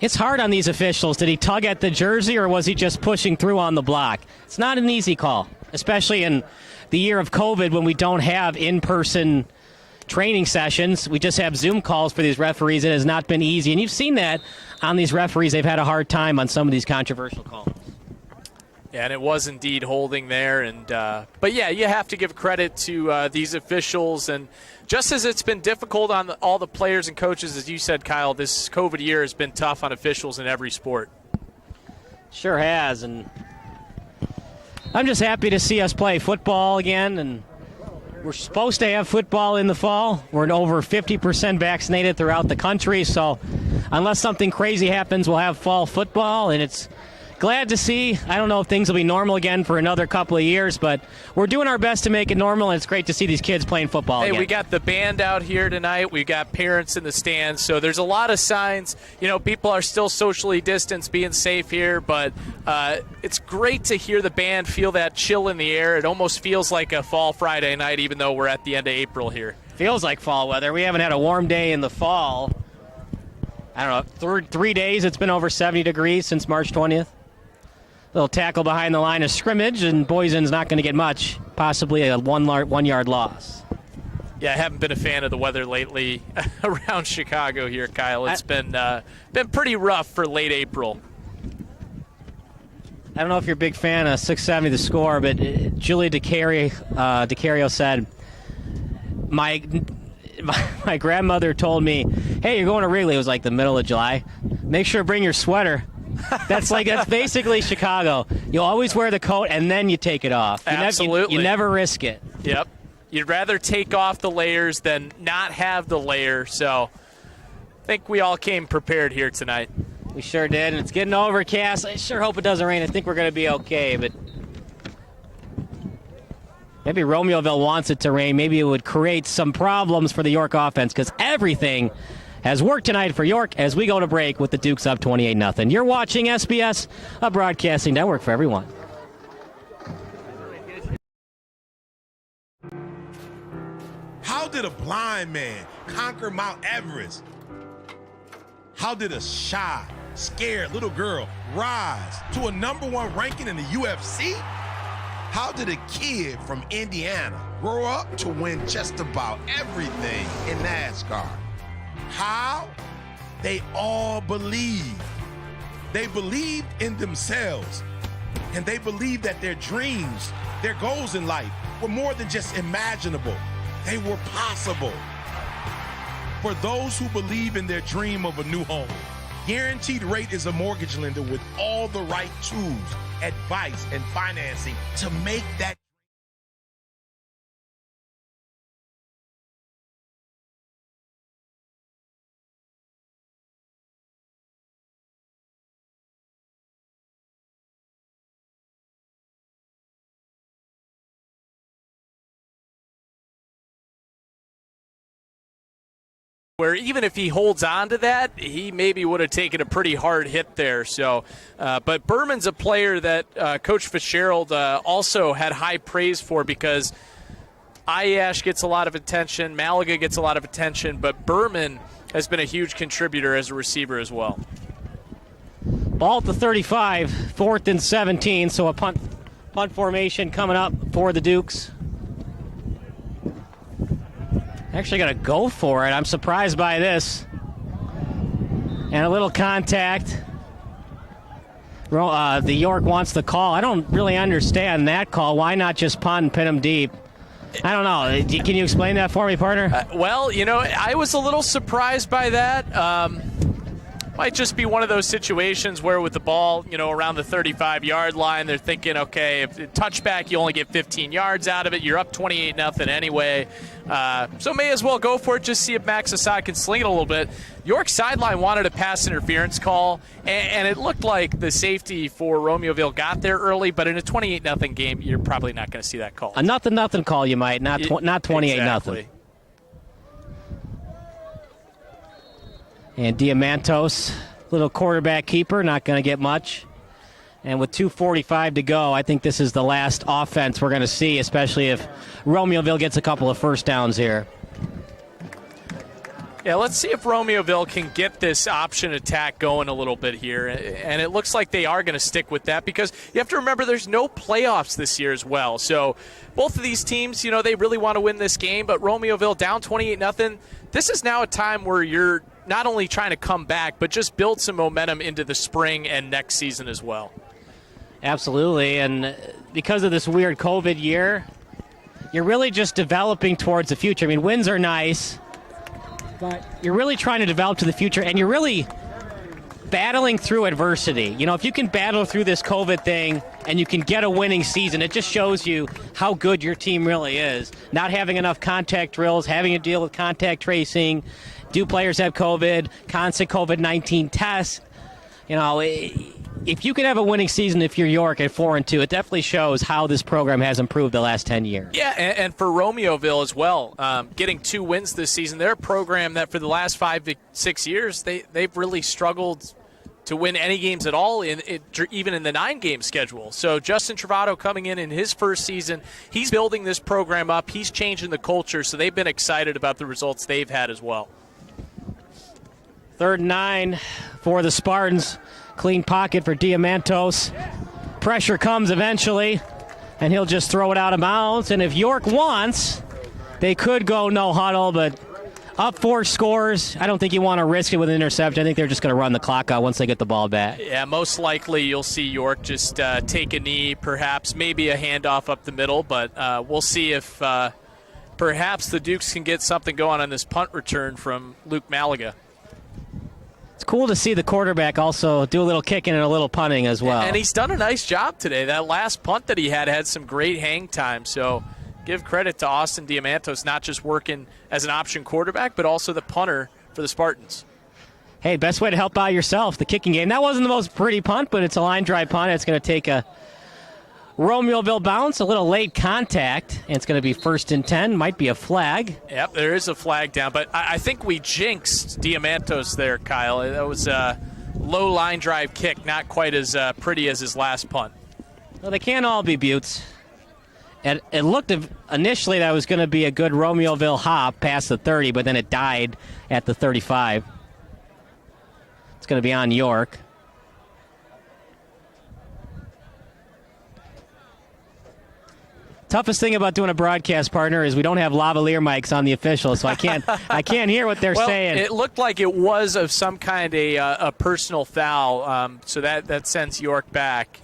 it's hard on these officials. Did he tug at the jersey, or was he just pushing through on the block? It's not an easy call, especially in the year of COVID when we don't have in-person training sessions. We just have Zoom calls for these referees. It has not been easy, and you've seen that on these referees. They've had a hard time on some of these controversial calls. Yeah, and it was indeed holding there. And but, yeah, you have to give credit to these officials. And just as it's been difficult on all the players and coaches, as you said, Kyle, this COVID year has been tough on officials in every sport. Sure has, and I'm just happy to see us play football again, and we're supposed to have football in the fall. We're over 50% vaccinated throughout the country, so unless something crazy happens, we'll have fall football, and it's glad to see. I don't know if things will be normal again for another couple of years, but we're doing our best to make it normal, and it's great to see these kids playing football again. Hey, we got the band out here tonight. We've got parents in the stands, so there's a lot of signs. You know, people are still socially distanced, being safe here, but it's great to hear the band, feel that chill in the air. It almost feels like a fall Friday night, even though we're at the end of April here. Feels like fall weather. We haven't had a warm day in the fall. I don't know, 3 days it's been over 70 degrees since March 20th. Little tackle behind the line of scrimmage, and Boysen's not going to get much, possibly a one-yard loss. Yeah, I haven't been a fan of the weather lately around Chicago here, Kyle. It's been pretty rough for late April. I don't know if you're a big fan of 670 The Score, but Julie DeCario said, my grandmother told me, hey, you're going to Wrigley. It was like the middle of July. Make sure to bring your sweater. That's basically Chicago. You always wear the coat and then you take it off. Absolutely. You never risk it. Yep. You'd rather take off the layers than not have the layer. So I think we all came prepared here tonight. We sure did, and it's getting overcast. I sure hope it doesn't rain. I think we're going to be okay, but maybe Romeoville wants it to rain. Maybe it would create some problems for the York offense, because everything has worked tonight for York as we go to break with the Dukes up 28-0. You're watching SBS, a broadcasting network for everyone. How did a blind man conquer Mount Everest? How did a shy, scared little girl rise to a #1 ranking in the UFC? How did a kid from Indiana grow up to win just about everything in NASCAR? How? They all believed. They believed in themselves, and they believed that their dreams, their goals in life were more than just imaginable. They were possible. For those who believe in their dream of a new home, Guaranteed Rate is a mortgage lender with all the right tools, advice, and financing to make that. Where even if he holds on to that, he maybe would have taken a pretty hard hit there. So, but Berman's a player that Coach Fitzgerald also had high praise for, because Ayash gets a lot of attention, Malaga gets a lot of attention, but Berman has been a huge contributor as a receiver as well. Ball at the 35, 4th and 17, so a punt formation coming up for the Dukes. Actually going to go for it. I'm surprised by this. And a little contact. The York wants the call. I don't really understand that call. Why not just punt and pin them deep? I don't know. Can you explain that for me, partner? Well, I was a little surprised by that. Might just be one of those situations where with the ball, around the 35-yard line, they're thinking, okay, if touchback, you only get 15 yards out of it. You're up 28-0 anyway. So may as well go for it, just see if Max Assad can sling it a little bit. York sideline wanted a pass interference call, and it looked like the safety for Romeoville got there early, but in a 28-0 game, you're probably not going to see that call. A nothing call you might, not 28-0. Exactly. And Diamantos, little quarterback keeper, not going to get much. And with 2:45 to go, I think this is the last offense we're going to see, especially if Romeoville gets a couple of first downs here. Yeah, let's see if Romeoville can get this option attack going a little bit here. And it looks like they are going to stick with that because you have to remember there's no playoffs this year as well. So both of these teams, they really want to win this game, but Romeoville down 28-0. This is now a time where you're not only trying to come back, but just build some momentum into the spring and next season as well. Absolutely, and because of this weird COVID year, you're really just developing towards the future. I mean, wins are nice, but you're really trying to develop to the future, and you're really battling through adversity. If you can battle through this COVID thing and you can get a winning season, it just shows you how good your team really is. Not having enough contact drills, having to deal with contact tracing, do players have COVID, constant COVID-19 tests. If you can have a winning season if you're York at 4-2, it definitely shows how this program has improved the last 10 years. Yeah, and for Romeoville as well, getting 2 wins this season, they're a program that for the last 5 to 6 years, they've really struggled to win any games at all, even in the 9-game schedule. So Justin Travato coming in his first season, he's building this program up, he's changing the culture, so they've been excited about the results they've had as well. 3rd and 9 for the Spartans. Clean pocket for Diamantos. Pressure comes eventually, and he'll just throw it out of bounds. And if York wants, they could go no huddle, but up 4 scores. I don't think you want to risk it with an interception. I think they're just going to run the clock out once they get the ball back. Yeah, most likely you'll see York just take a knee, perhaps maybe a handoff up the middle, but we'll see if perhaps the Dukes can get something going on this punt return from Luke Malaga. It's cool to see the quarterback also do a little kicking and a little punting as well. And he's done a nice job today. That last punt that he had some great hang time. So give credit to Austin Diamantos, not just working as an option quarterback, but also the punter for the Spartans. Hey, best way to help out yourself, the kicking game. That wasn't the most pretty punt, but it's a line drive punt. It's going to take a Romeoville bounce, a little late contact, and it's going to be 1st and 10. Might be a flag. Yep, there is a flag down, but I think we jinxed Diamantos there, Kyle. That was a low line drive kick, not quite as pretty as his last punt. Well, they can't all be Buttes. And it looked initially that was going to be a good Romeoville hop past the 30, but then it died at the 35. It's going to be on York. Toughest thing about doing a broadcast, partner, is we don't have lavalier mics on the officials, so I can't hear what they're saying. It looked like it was of some kind a personal foul, so that sends York back.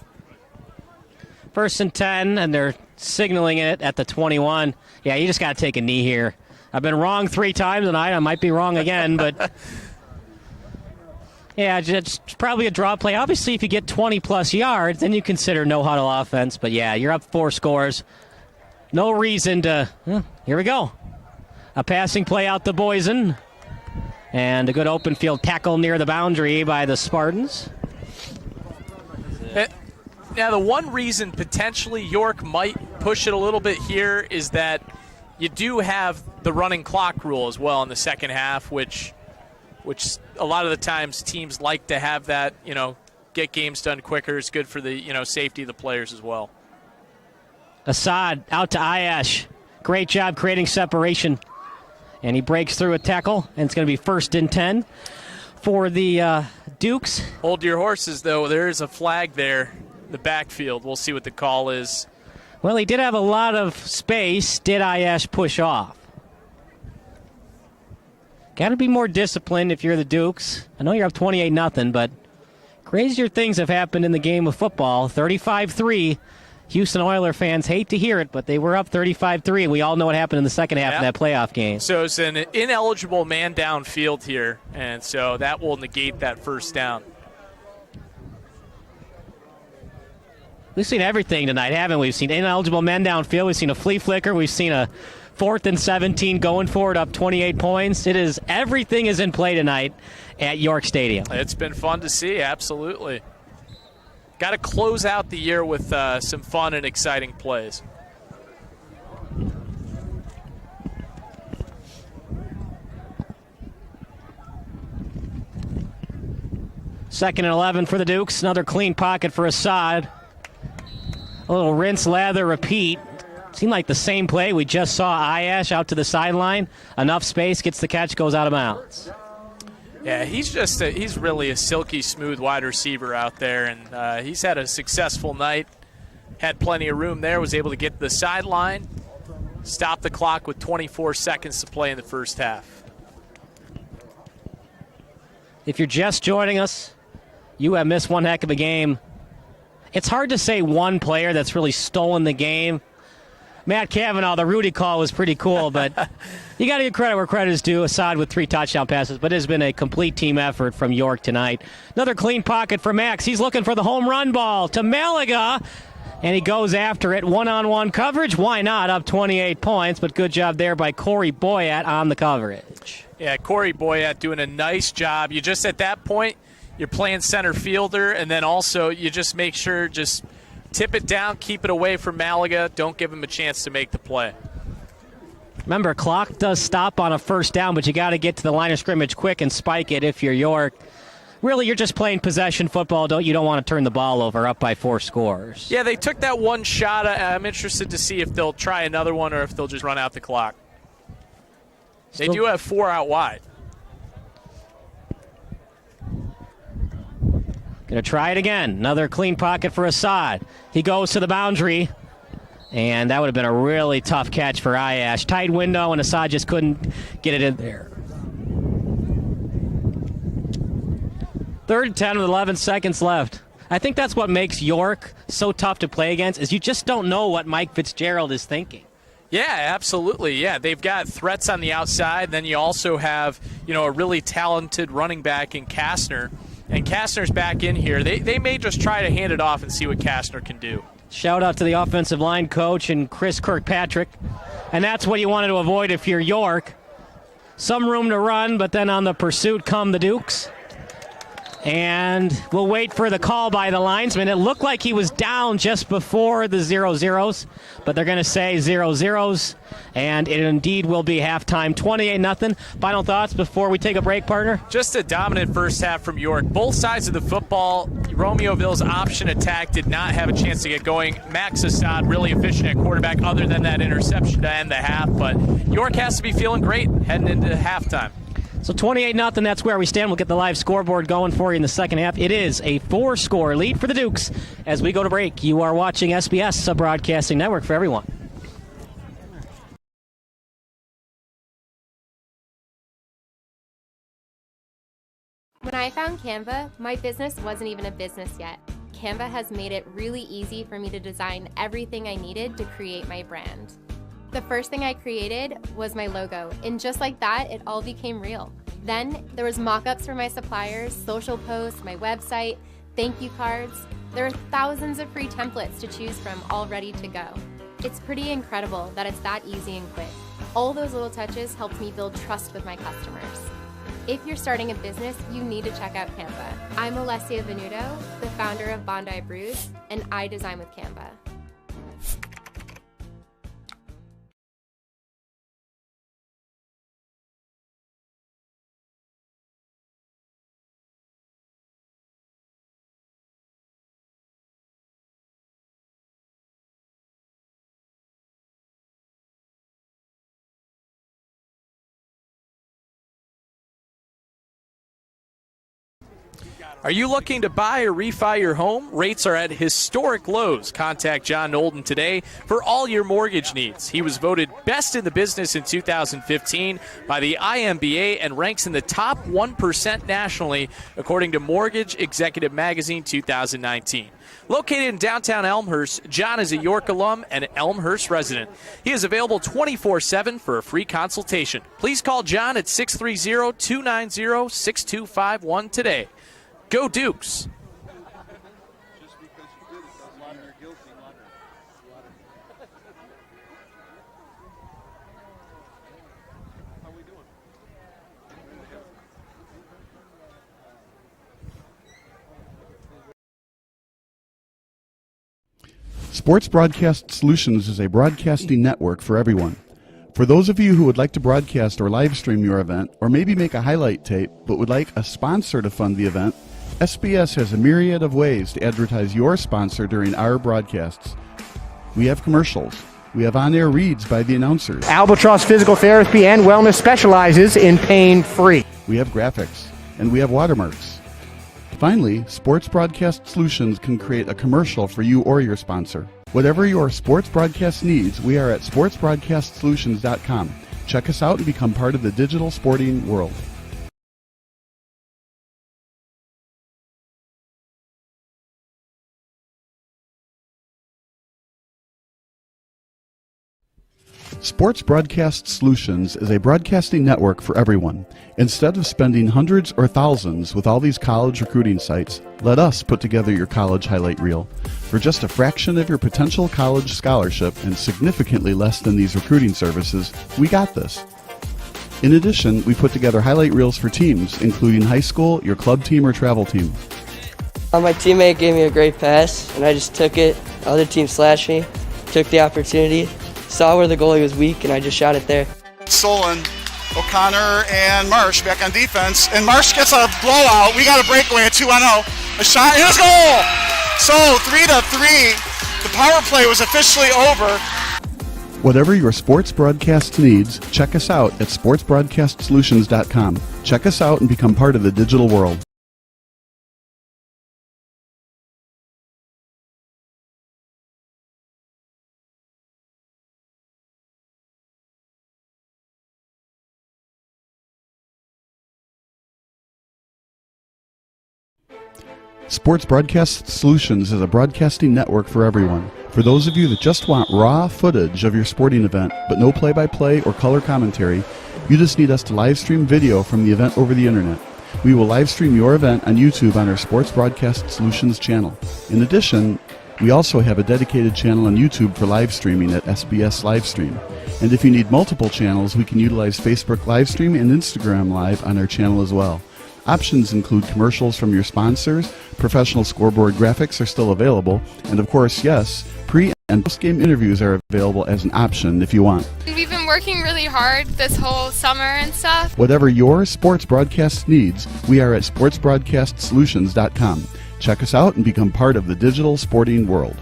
1st and 10, and they're signaling it at the 21. Yeah, you just got to take a knee here. I've been wrong 3 times tonight. I might be wrong again, but yeah, it's probably a draw play. Obviously, if you get 20-plus yards, then you consider no-huddle offense. But yeah, you're up 4 scores. No reason to, here we go. A passing play out to Boysen. And a good open field tackle near the boundary by the Spartans. Now, the one reason potentially York might push it a little bit here is that you do have the running clock rule as well in the second half, which a lot of the times teams like to have that, get games done quicker. It's good for the, safety of the players as well. Assad out to Ayash. Great job creating separation. And he breaks through a tackle, and it's going to be 1st and 10 for the Dukes. Hold your horses, though. There is a flag there in the backfield. We'll see what the call is. Well, he did have a lot of space. Did Ayash push off? Got to be more disciplined if you're the Dukes. I know you're up 28-0, but Crazier things have happened in the game of football. 35-3. Houston Oilers fans hate to hear it, but they were up 35-3, and we all know what happened in the second half of that playoff game. So it's an ineligible man downfield here, and so that will negate that first down. We've seen everything tonight, haven't we? We've seen ineligible men downfield. We've seen a flea flicker. We've seen a 4th and 17 going for it, up 28 points. Everything is in play tonight at York Stadium. It's been fun to see, absolutely. Got to close out the year with some fun and exciting plays. Second and 11 for the Dukes. Another clean pocket for Assad. A little rinse, lather, repeat. Seemed like the same play. We just saw Ayash out to the sideline. Enough space, gets the catch, goes out of bounds. Yeah, he's really a silky smooth wide receiver out there, and he's had a successful night. Had plenty of room there, was able to get to the sideline, stop the clock with 24 seconds to play in the first half. If you're just joining us, you have missed one heck of a game. It's hard to say one player that's really stolen the game. Matt Cavanaugh, the Rudy call was pretty cool, but you got to give credit where credit is due. Assad with 3 touchdown passes, but it has been a complete team effort from York tonight. Another clean pocket for Max. He's looking for the home run ball to Malaga, and he goes after it. One-on-one coverage. Why not? Up 28 points, but good job there by Corey Boyat on the coverage. Yeah, Corey Boyat doing a nice job. You just, at that point, you're playing center fielder, and then also you just make sure, just tip it down, keep it away from Malaga. Don't give him a chance to make the play. Remember, clock does stop on a first down, but you got to get to the line of scrimmage quick and spike it if you're York. Really, you're just playing possession football. You don't want to turn the ball over up by 4 scores. Yeah, they took that one shot. I'm interested to see if they'll try another one or if they'll just run out the clock. They do have 4 out wide. Going to try it again. Another clean pocket for Assad. He goes to the boundary, and that would have been a really tough catch for Ayash. Tight window, and Assad just couldn't get it in there. 3rd and 10 with 11 seconds left. I think that's what makes York so tough to play against, is you just don't know what Mike Fitzgerald is thinking. Yeah, absolutely. Yeah, they've got threats on the outside. Then you also have, a really talented running back in Kastner. And Kastner's back in here. They may just try to hand it off and see what Kastner can do. Shout out to the offensive line coach and Chris Kirkpatrick. And that's what you wanted to avoid if you're York. Some room to run, but then on the pursuit come the Dukes. And we'll wait for the call by the linesman. It looked like he was down just before the 0-0s, but they're going to say 0-0s, and it indeed will be halftime, 28-0. Final thoughts before we take a break, partner? Just a dominant first half from York. Both sides of the football, Romeoville's option attack did not have a chance to get going. Max Assad really efficient at quarterback other than that interception to end the half, but York has to be feeling great heading into halftime. So 28-0, that's where we stand. We'll get the live scoreboard going for you in the second half. It is a 4-score lead for the Dukes as we go to break. You are watching SBS, a broadcasting network for everyone. When I found Canva, my business wasn't even a business yet. Canva has made it really easy for me to design everything I needed to create my brand. The first thing I created was my logo, and just like that, it all became real. Then there was mock-ups for my suppliers, social posts, my website, thank you cards. There are thousands of free templates to choose from all ready to go. It's pretty incredible that it's that easy and quick. All those little touches helped me build trust with my customers. If you're starting a business, you need to check out Canva. I'm Alessia Venuto, the founder of Bondi Brews, and I design with Canva. Are you looking to buy or refi your home? Rates are at historic lows. Contact John Nolden today for all your mortgage needs. He was voted best in the business in 2015 by the IMBA and ranks in the top 1% nationally, according to Mortgage Executive Magazine 2019. Located in downtown Elmhurst, John is a York alum and Elmhurst resident. He is available 24/7 for a free consultation. Please call John at 630-290-6251 today. Go Dukes! Sports Broadcast Solutions is a broadcasting network for everyone. For those of you who would like to broadcast or live stream your event, or maybe make a highlight tape but would like a sponsor to fund the event, SBS has a myriad of ways to advertise your sponsor during our broadcasts. We have commercials. We have on-air reads by the announcers. Albatross Physical Therapy and Wellness specializes in pain-free. We have graphics. And we have watermarks. Finally, Sports Broadcast Solutions can create a commercial for you or your sponsor. Whatever your sports broadcast needs, we are at sportsbroadcastsolutions.com. Check us out and become part of the digital sporting world. Sports Broadcast Solutions is a broadcasting network for everyone. Instead of spending hundreds or thousands with all these college recruiting sites, let us put together your college highlight reel. For just a fraction of your potential college scholarship and significantly less than these recruiting services, we got this. In addition, we put together highlight reels for teams, including high school, your club team, or travel team. My teammate gave me a great pass, and I just took it. The other team slashed me, took the opportunity, saw where the goalie was weak, and I just shot it there. Solon, O'Connor, and Marsh back on defense, and Marsh gets a blowout. We got a breakaway at 2-0. A shot, and a goal! So 3-3. The power play was officially over. Whatever your sports broadcast needs, check us out at sportsbroadcastsolutions.com. Check us out and become part of the digital world. Sports Broadcast Solutions is a broadcasting network for everyone. For those of you that just want raw footage of your sporting event, but no play-by-play or color commentary, you just need us to live stream video from the event over the internet. We will live stream your event on YouTube on our Sports Broadcast Solutions channel. In addition, we also have a dedicated channel on YouTube for live streaming at SBS Livestream. And if you need multiple channels, we can utilize Facebook Livestream and Instagram Live on our channel as well. Options include commercials from your sponsors, professional scoreboard graphics are still available, and of course, yes, pre- and post-game interviews are available as an option if you want. We've been working really hard this whole summer and stuff. Whatever your sports broadcast needs, we are at sportsbroadcastsolutions.com. Check us out and become part of the digital sporting world.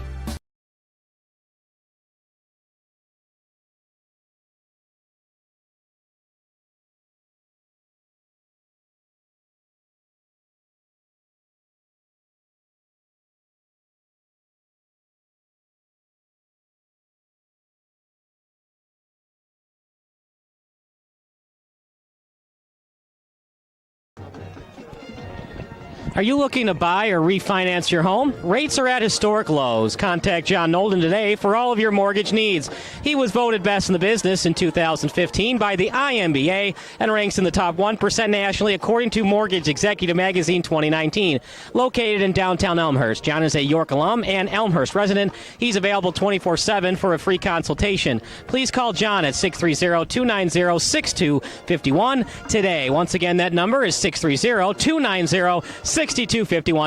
Are you looking to buy or refinance your home? Rates are at historic lows. Contact John Nolden today for all of your mortgage needs. He was voted best in the business in 2015 by the IMBA and ranks in the top 1% nationally according to Mortgage Executive Magazine 2019. Located in downtown Elmhurst, John is a York alum and Elmhurst resident. He's available 24/7 for a free consultation. Please call John at 630-290-6251 today. Once again, that number is 630-290-6251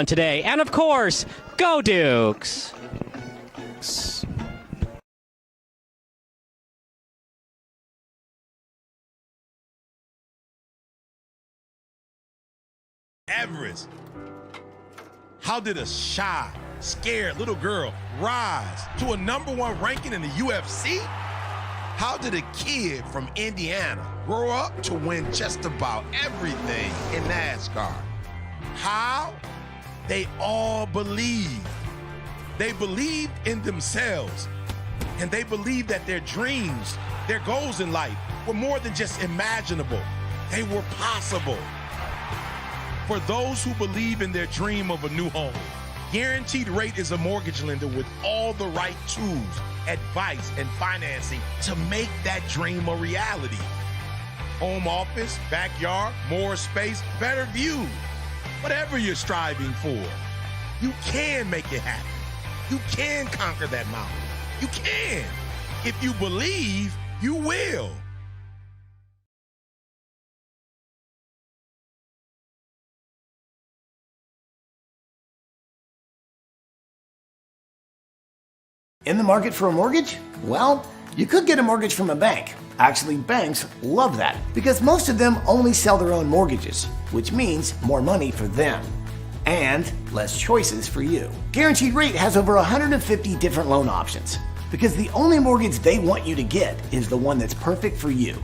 today. And of course, go Dukes! Everest. How did a shy, scared little girl rise to a #1 ranking in the UFC? How did a kid from Indiana grow up to win just about everything in NASCAR? How They all believed. They believed in themselves, and they believed that their dreams, their goals in life were more than just imaginable. They were possible. For those who believe in their dream of a new home, Guaranteed Rate is a mortgage lender with all the right tools, advice, and financing to make that dream a reality. Home office, backyard, more space, better view. Whatever you're striving for, you can make it happen. You can conquer that mountain. You can. If you believe, you will. In the market for a mortgage? Well, you could get a mortgage from a bank. Actually, banks love that because most of them only sell their own mortgages, which means more money for them and less choices for you. Guaranteed Rate has over 150 different loan options because the only mortgage they want you to get is the one that's perfect for you.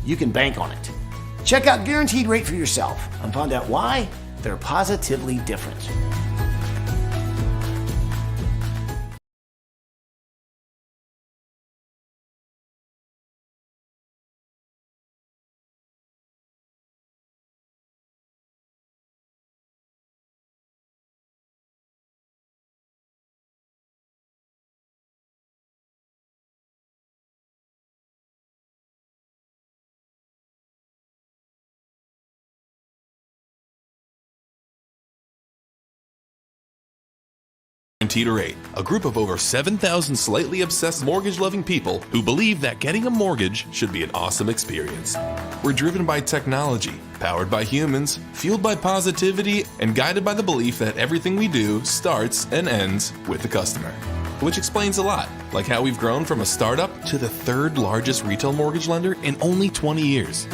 You can bank on it. Check out Guaranteed Rate for yourself and find out why they're positively different. Guaranteed Rate, a group of over 7,000 slightly obsessed mortgage-loving people who believe that getting a mortgage should be an awesome experience. We're driven by technology, powered by humans, fueled by positivity, and guided by the belief that everything we do starts and ends with the customer. Which explains a lot, like how we've grown from a startup to the third largest retail mortgage lender in only 20 years.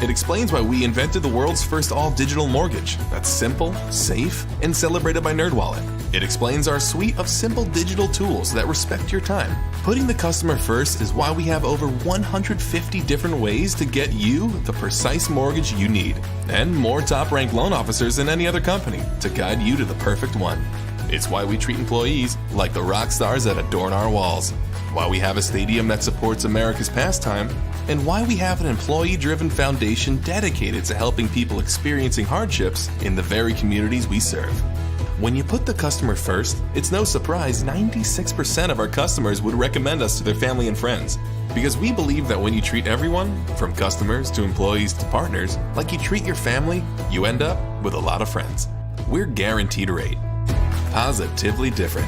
It explains why we invented the world's first all-digital mortgage that's simple, safe, and celebrated by NerdWallet. It explains our suite of simple digital tools that respect your time. Putting the customer first is why we have over 150 different ways to get you the precise mortgage you need, and more top-ranked loan officers than any other company to guide you to the perfect one. It's why we treat employees like the rock stars that adorn our walls, why we have a stadium that supports America's pastime, and why we have an employee-driven foundation dedicated to helping people experiencing hardships in the very communities we serve. When you put the customer first, it's no surprise 96% of our customers would recommend us to their family and friends. Because we believe that when you treat everyone, from customers to employees to partners, like you treat your family, you end up with a lot of friends. We're Guaranteed Rate. Positively different.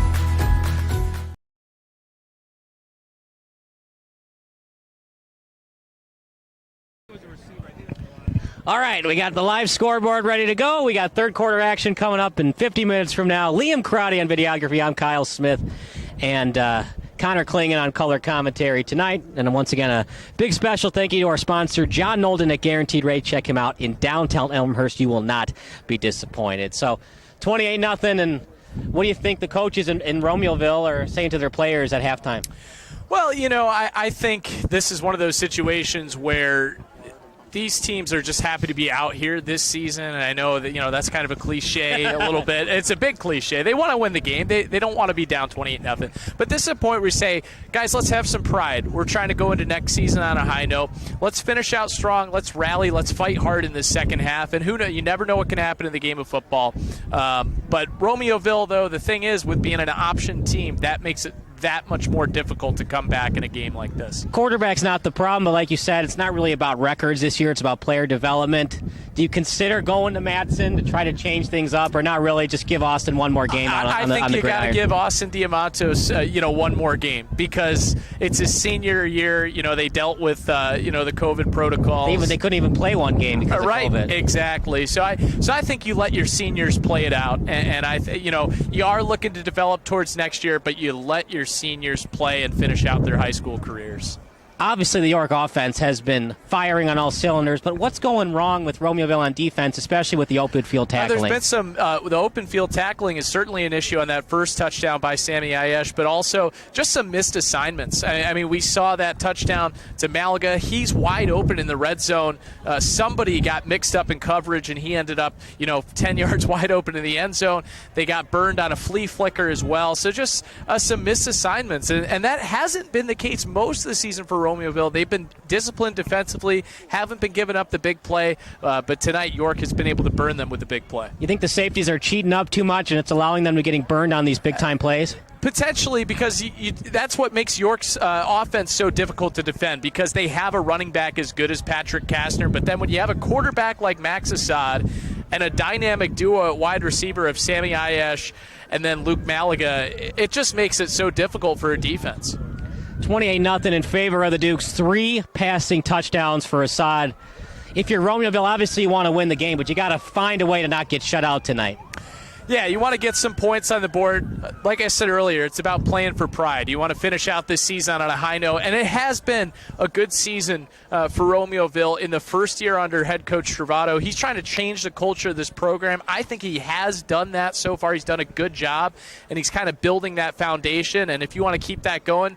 All right, we got the live scoreboard ready to go. We got third quarter action coming up in 50 minutes from now. Liam Crotty on videography. I'm Kyle Smith. And Connor Klingon on color commentary tonight. And once again, a big special thank you to our sponsor, John Nolden at Guaranteed Rate. Check him out in downtown Elmhurst. You will not be disappointed. So 28-0. And what do you think the coaches in Romeoville are saying to their players at halftime? Well, you know, I think this is one of those situations where these teams are just happy to be out here this season, and I know that, you know, that's kind of a cliche a little bit. It's a big cliche. They want to win the game. They don't want to be down 28-0. But this is a point where we say, guys, let's have some pride. We're trying to go into next season on a high note. Let's finish out strong. Let's rally. Let's fight hard in the second half. And who knows? You never know what can happen in the game of football. But Romeoville, though, the thing is, with being an option team, that makes it that much more difficult to come back in a game like this. Quarterback's not the problem, but like you said, it's not really about records this year. It's about player development. Do you consider going to Madsen to try to change things up, or not really, just give Austin one more game on the gridiron? I think you got to give Austin Diamantos, one more game, because it's his senior year. You know, they dealt with, the COVID protocols. They couldn't even play one game because of COVID. Exactly. So I think you let your seniors play it out, and you are looking to develop towards next year, but you let your seniors play and finish out their high school careers. Obviously, the York offense has been firing on all cylinders, but what's going wrong with Romeoville on defense, especially with the open field tackling? There's been some, the open field tackling is certainly an issue on that first touchdown by Sammy Ayesh, but also just some missed assignments. I mean, we saw that touchdown to Malaga. He's wide open in the red zone. Somebody got mixed up in coverage, and he ended up, 10 yards wide open in the end zone. They got burned on a flea flicker as well. So just some missed assignments, and that hasn't been the case most of the season for Romeoville. They've been disciplined defensively, haven't been giving up the big play, but tonight York has been able to burn them with the big play. You think the safeties are cheating up too much and it's allowing them to getting burned on these big-time plays? Potentially, because that's what makes York's offense so difficult to defend, because they have a running back as good as Patrick Kastner, but then when you have a quarterback like Max Assad and a dynamic duo at wide receiver of Sammy Ayesh and then Luke Malaga, it just makes it so difficult for a defense. 28-0 in favor of the Dukes. 3 passing touchdowns for Assad. If you're Romeoville, obviously you want to win the game, but you got to find a way to not get shut out tonight. Yeah, you want to get some points on the board. Like I said earlier, it's about playing for pride. You want to finish out this season on a high note, and it has been a good season for Romeoville in the first year under head coach Travato. He's trying to change the culture of this program. I think he has done that so far. He's done a good job, and he's kind of building that foundation, and if you want to keep that going,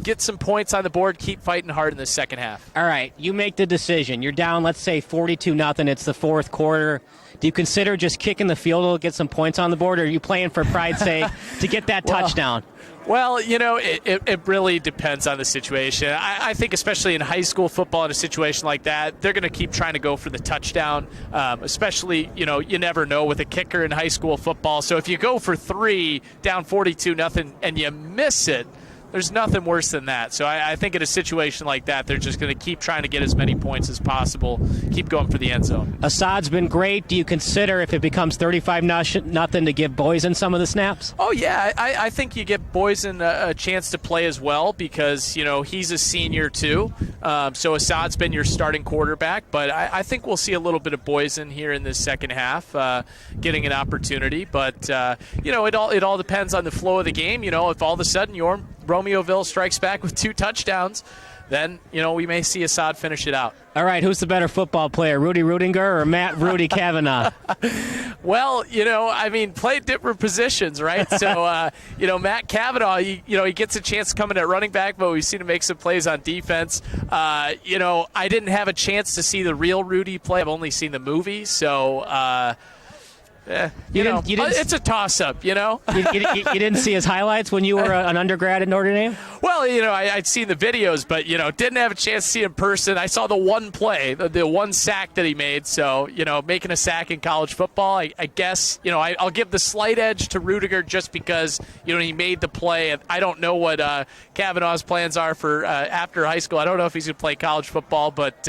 get some points on the board, keep fighting hard in the second half. All right, you make the decision. You're down, let's say, 42-0. It's the fourth quarter. Do you consider just kicking the field goal to get some points on the board, or are you playing for pride's sake to get that touchdown? Well, it really depends on the situation. I think especially in high school football in a situation like that, they're going to keep trying to go for the touchdown, especially, you never know with a kicker in high school football. So if you go for 3, down 42-0, and you miss it, there's nothing worse than that. So I think in a situation like that, they're just going to keep trying to get as many points as possible, keep going for the end zone. Assad's been great. Do you consider, if it becomes 35-0, to give Boysen some of the snaps? Oh, yeah. I think you get Boysen a chance to play as well because, he's a senior too. So Assad's been your starting quarterback. But I think we'll see a little bit of Boysen here in the second half, getting an opportunity. But, it all depends on the flow of the game. If all of a sudden Romeoville strikes back with 2 touchdowns, then, we may see Assad finish it out. All right, who's the better football player, Rudy Rudinger or Matt Rudy Kavanaugh? Well, play different positions, right? So, Matt Kavanaugh, he gets a chance coming at running back, but we've seen him make some plays on defense. I didn't have a chance to see the real Rudy play. I've only seen the movie, so... it's a toss-up, you didn't see his highlights when you were an undergrad at Notre Dame? Well, I'd seen the videos, but, didn't have a chance to see him in person. I saw the one play, the one sack that he made. So, making a sack in college football, I guess, I'll give the slight edge to Rudiger just because, he made the play. I don't know what Kavanaugh's plans are for after high school. I don't know if he's going to play college football, but...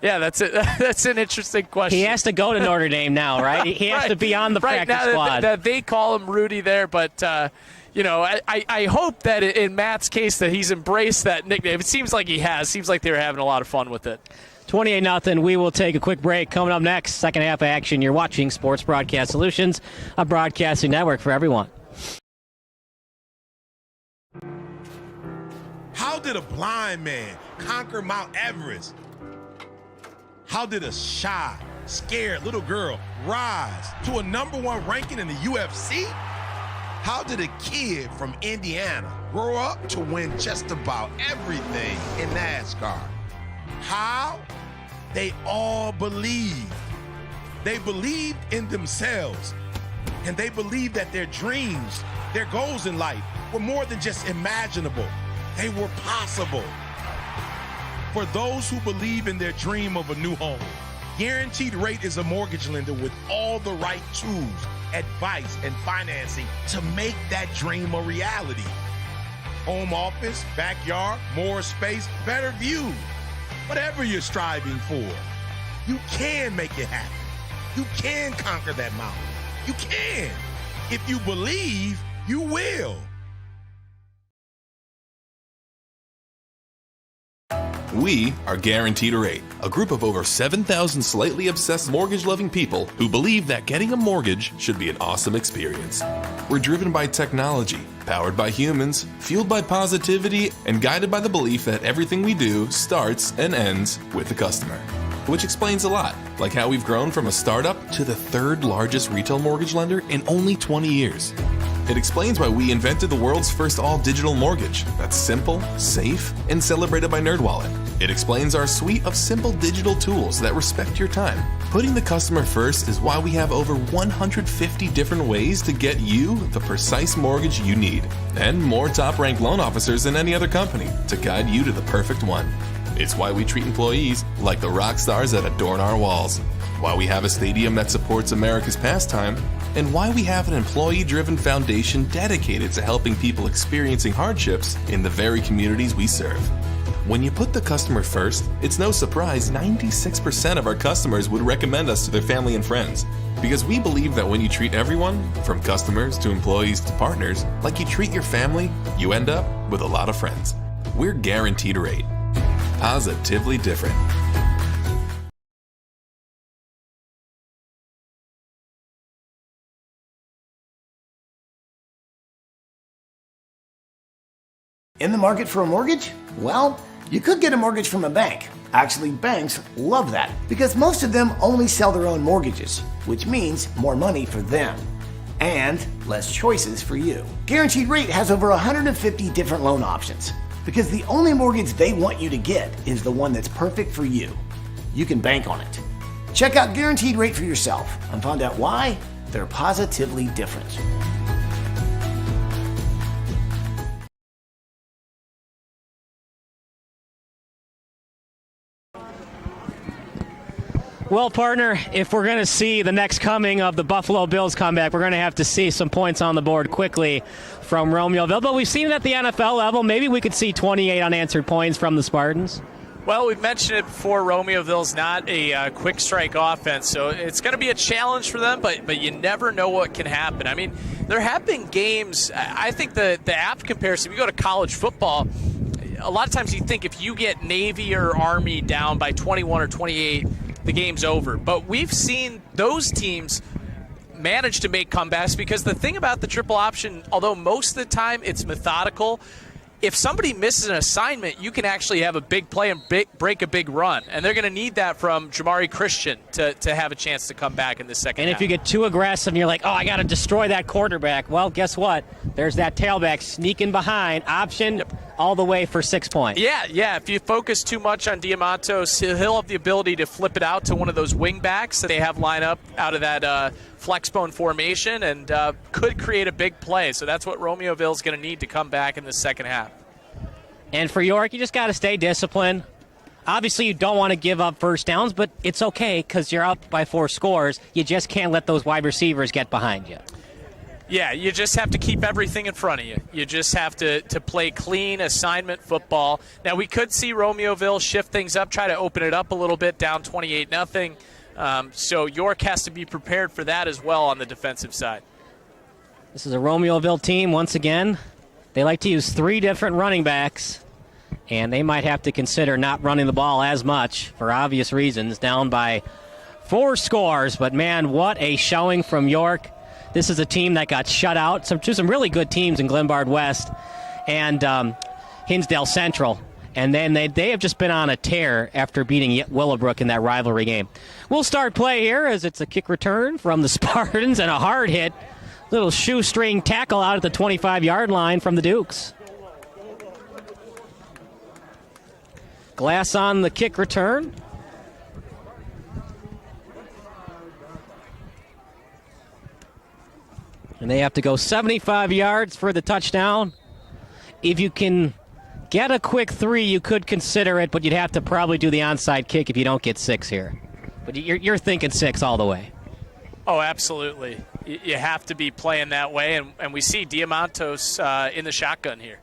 yeah, that's it. That's an interesting question. He has to go to Notre Dame now, right? He has to be on the practice squad. They call him Rudy there, but I hope that in Matt's case that he's embraced that nickname. It seems like he has. Seems like they were having a lot of fun with it. 28-0. We will take a quick break. Coming up next, second half of action. You're watching Sports Broadcast Solutions, a broadcasting network for everyone. How did a blind man conquer Mount Everest? How did a shy, scared little girl rise to a #1 ranking in the UFC? How did a kid from Indiana grow up to win just about everything in NASCAR? How? They all believed. They believed in themselves, and they believed that their dreams, their goals in life were more than just imaginable. They were possible. For those who believe in their dream of a new home, Guaranteed Rate is a mortgage lender with all the right tools, advice, and financing to make that dream a reality. Home office, backyard, more space, better view. Whatever you're striving for, you can make it happen. You can conquer that mountain. You can. If you believe, you will. We are Guaranteed Rate, a group of over 7,000 slightly obsessed mortgage-loving people who believe that getting a mortgage should be an awesome experience. We're driven by technology, powered by humans, fueled by positivity, and guided by the belief that everything we do starts and ends with the customer. Which explains a lot, like how we've grown from a startup to the third largest retail mortgage lender in only 20 years. It explains why we invented the world's first all-digital mortgage that's simple, safe, and celebrated by NerdWallet. It explains our suite of simple digital tools that respect your time. Putting the customer first is why we have over 150 different ways to get you the precise mortgage you need, and more top-ranked loan officers than any other company to guide you to the perfect one. It's why we treat employees like the rock stars that adorn our walls, why we have a stadium that supports America's pastime, and why we have an employee-driven foundation dedicated to helping people experiencing hardships in the very communities we serve. When you put the customer first, it's no surprise 96% of our customers would recommend us to their family and friends. Because we believe that when you treat everyone, from customers to employees to partners, like you treat your family, you end up with a lot of friends. We're Guaranteed Rate. Positively different. In the market for a mortgage? Well, you could get a mortgage from a bank. Actually, banks love that because most of them only sell their own mortgages, which means more money for them and less choices for you. Guaranteed Rate has over 150 different loan options because the only mortgage they want you to get is the one that's perfect for you. You can bank on it. Check out Guaranteed Rate for yourself and find out why they're positively different. Well, partner, if we're going to see the next coming of the Buffalo Bills comeback, we're going to have to see some points on the board quickly from Romeoville. But we've seen it at the NFL level. Maybe we could see 28 unanswered points from the Spartans. Well, we've mentioned it before. Romeoville's not a quick strike offense, so it's going to be a challenge for them, but you never know what can happen. I mean, there have been games. I think the apt comparison, if you go to college football, a lot of times you think if you get Navy or Army down by 21 or 28, the game's over. But we've seen those teams manage to make comebacks because the thing about the triple option, although most of the time it's methodical, if somebody misses an assignment, you can actually have a big play and break a big run. And they're going to need that from Jamari Christian to have a chance to come back in the second half. And if you get too aggressive and you're like, oh, I got to destroy that quarterback, well, guess what? There's that tailback sneaking behind, option all the way for 6 points. Yeah. If you focus too much on Diamantos, he'll have the ability to flip it out to one of those wing backs that they have line up out of that flexbone formation and could create a big play. So that's what Romeoville is going to need to come back in the second half. And for York, you just got to stay disciplined. Obviously, you don't want to give up first downs, but it's okay because you're up by 4 scores. You just can't let those wide receivers get behind you. Yeah, you just have to keep everything in front of you. You just have to play clean assignment football. Now, we could see Romeoville shift things up, try to open it up a little bit, down 28-0. So York has to be prepared for that as well on the defensive side. This is a Romeoville team, once again. They like to use 3 different running backs, and they might have to consider not running the ball as much for obvious reasons, down by 4 scores. But, man, what a showing from York. This is a team that got shut out to some really good teams in Glenbard West and Hinsdale Central. And then they have just been on a tear after beating Willowbrook in that rivalry game. We'll start play here as it's a kick return from the Spartans and a hard hit. Little shoestring tackle out at the 25-yard line from the Dukes. Glass on the kick return. And they have to go 75 yards for the touchdown. If you can get a quick 3, you could consider it, but you'd have to probably do the onside kick if you don't get 6 here. But you're thinking 6 all the way. Oh, absolutely. You have to be playing that way, and we see Diamantos in the shotgun here.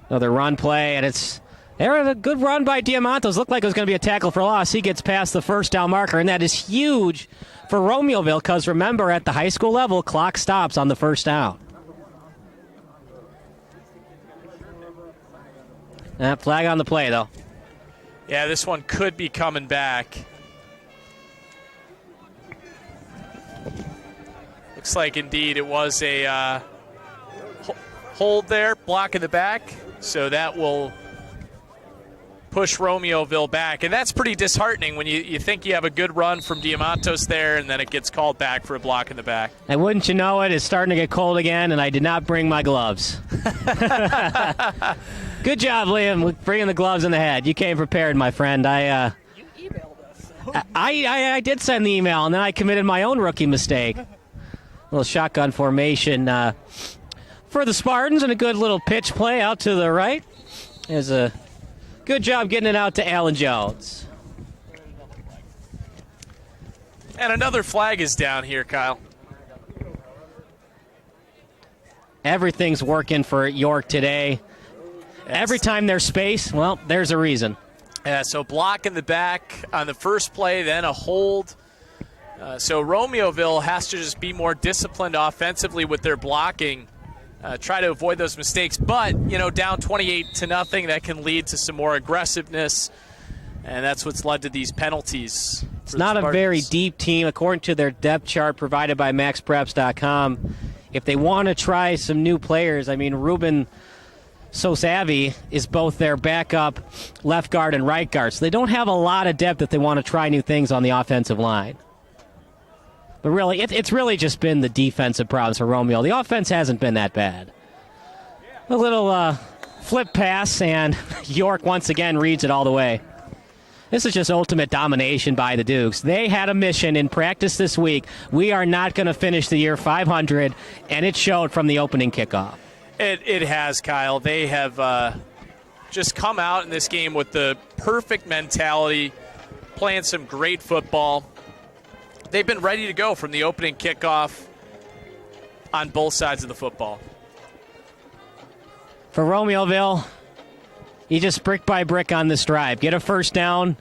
Another run play, and there's a good run by Diamantos. Looked like it was going to be a tackle for loss. He gets past the first down marker, and that is huge for Romeoville because, remember, at the high school level, clock stops on the first down. Flag on the play, though. Yeah, this one could be coming back. Looks like indeed it was a hold there, block in the back. So that will push Romeoville back. And that's pretty disheartening when you think you have a good run from Diamantos there, and then it gets called back for a block in the back. And wouldn't you know it, it's starting to get cold again, and I did not bring my gloves. Good job, Liam, bringing the gloves in the head. You came prepared, my friend. I did send the email, and then I committed my own rookie mistake. A little shotgun formation for the Spartans, and a good little pitch play out to the right. There's a good job getting it out to Alan Jones. And another flag is down here, Kyle. Everything's working for York today. Every time there's space, well, there's a reason. Yeah, so block in the back on the first play, then a hold. So Romeoville has to just be more disciplined offensively with their blocking, try to avoid those mistakes. But, down 28-0, that can lead to some more aggressiveness, and that's what's led to these penalties. It's not a very deep team, according to their depth chart provided by MaxPreps.com. If they want to try some new players, Ruben Sosavi is both their backup left guard and right guard. So they don't have a lot of depth if they want to try new things on the offensive line. But really, it's really just been the defensive problems for Romeo. The offense hasn't been that bad. A little flip pass, and York once again reads it all the way. This is just ultimate domination by the Dukes. They had a mission in practice this week. We are not going to finish the year 500, and it showed from the opening kickoff. It has, Kyle. They have just come out in this game with the perfect mentality, playing some great football. They've been ready to go from the opening kickoff on both sides of the football. For Romeoville, you just brick by brick on this drive. Get a first down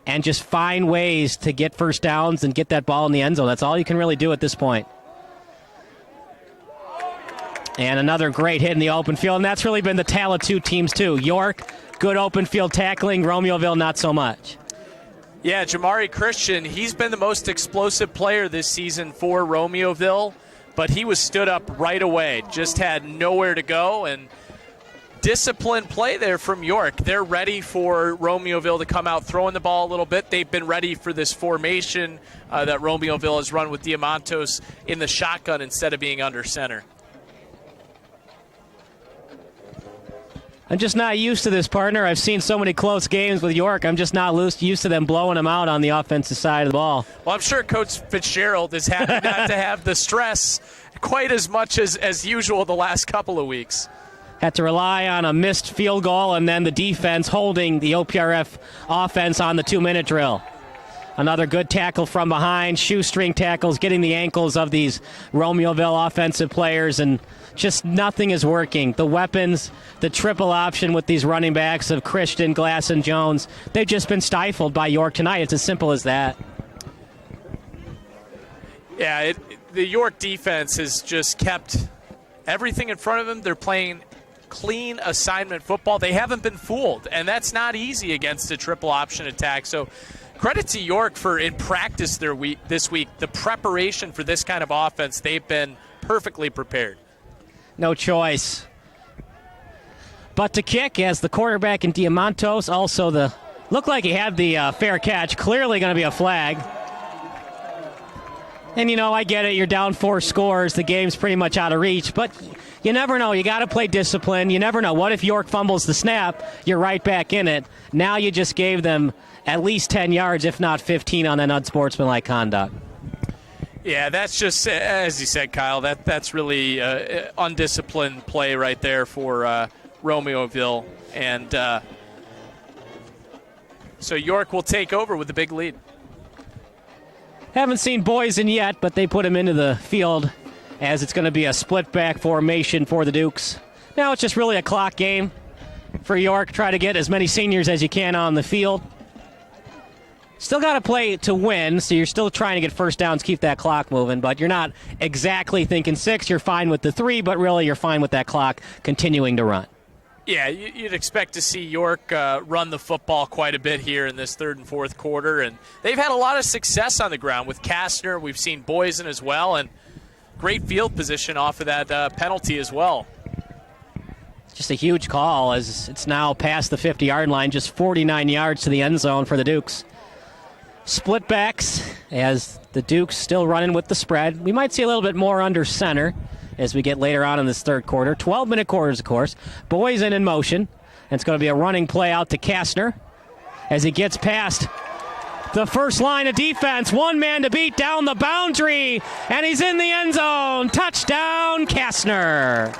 and just find ways to get first downs and get that ball in the end zone. That's all you can really do at this point. And another great hit in the open field, and that's really been the tale of two teams, too. York, good open field tackling. Romeoville, not so much. Yeah, Jamari Christian, he's been the most explosive player this season for Romeoville, but he was stood up right away, just had nowhere to go, and disciplined play there from York. They're ready for Romeoville to come out throwing the ball a little bit. They've been ready for this formation that Romeoville has run with Diamantos in the shotgun instead of being under center. I'm just not used to this, partner. I've seen so many close games with York. I'm just not used to them blowing them out on the offensive side of the ball. Well, I'm sure Coach Fitzgerald is happy not to have the stress quite as much as usual the last couple of weeks. Had to rely on a missed field goal and then the defense holding the OPRF offense on the 2-minute drill. Another good tackle from behind, shoestring tackles, getting the ankles of these Romeoville offensive players, and just nothing is working. The weapons, the triple option with these running backs of Christian, Glass, and Jones, they've just been stifled by York tonight. It's as simple as that. Yeah, the York defense has just kept everything in front of them. They're playing clean assignment football. They haven't been fooled, and that's not easy against a triple option attack. So credit to York for, in practice this week, the preparation for this kind of offense. They've been perfectly prepared. No choice but to kick, as the quarterback in Diamantos also looked like he had the fair catch. Clearly going to be a flag. And, I get it. You're down 4 scores. The game's pretty much out of reach. But you never know. You got to play discipline. You never know. What if York fumbles the snap? You're right back in it. Now you just gave them at least 10 yards, if not 15, on an unsportsmanlike conduct. Yeah, that's just, as you said, Kyle, that's really undisciplined play right there for Romeoville. And so York will take over with the big lead. Haven't seen Boysen yet, but they put him into the field as it's going to be a split-back formation for the Dukes. Now it's just really a clock game for York. Try to get as many seniors as you can on the field. Still got to play to win, so you're still trying to get first downs, keep that clock moving, but you're not exactly thinking 6. You're fine with the 3, but really you're fine with that clock continuing to run. Yeah, you'd expect to see York run the football quite a bit here in this third and fourth quarter, and they've had a lot of success on the ground with Kastner. We've seen Boysen as well, and great field position off of that penalty as well. Just a huge call as it's now past the 50-yard line, just 49 yards to the end zone for the Dukes. Split backs as the Dukes still running with the spread. We might see a little bit more under center as we get later on in this third quarter. 12-minute quarters, of course. Boysen in motion. And it's going to be a running play out to Kastner as he gets past the first line of defense. One man to beat down the boundary, and he's in the end zone. Touchdown, Kastner.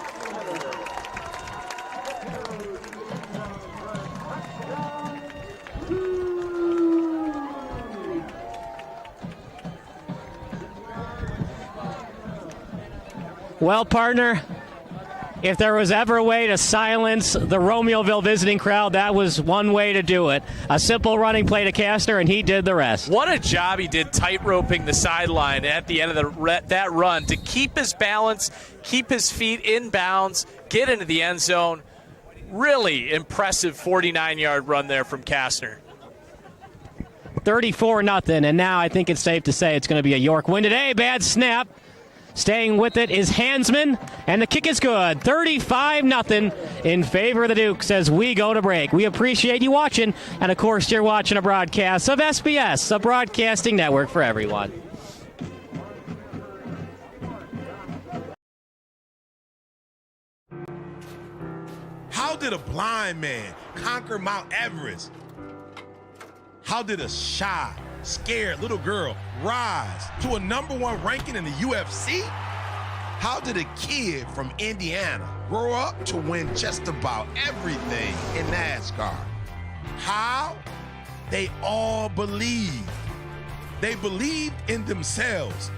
Well, partner, if there was ever a way to silence the Romeoville visiting crowd, that was one way to do it. A simple running play to Kastner, and he did the rest. What a job he did tight-roping the sideline at the end of that run to keep his balance, keep his feet in bounds, get into the end zone. Really impressive 49-yard run there from Kastner. 34-0, and now I think it's safe to say it's going to be a York win today. Bad snap. Staying with it is Hansman, and the kick is good. 35-0 in favor of the Dukes as we go to break. We appreciate you watching, and of course you're watching a broadcast of SBS, a broadcasting network for everyone. How did a blind man conquer Mount Everest? How did a shy, scared little girl rise to a #1 ranking in the UFC? How did a kid from Indiana grow up to win just about everything in NASCAR? How? They all believed. They believed in themselves,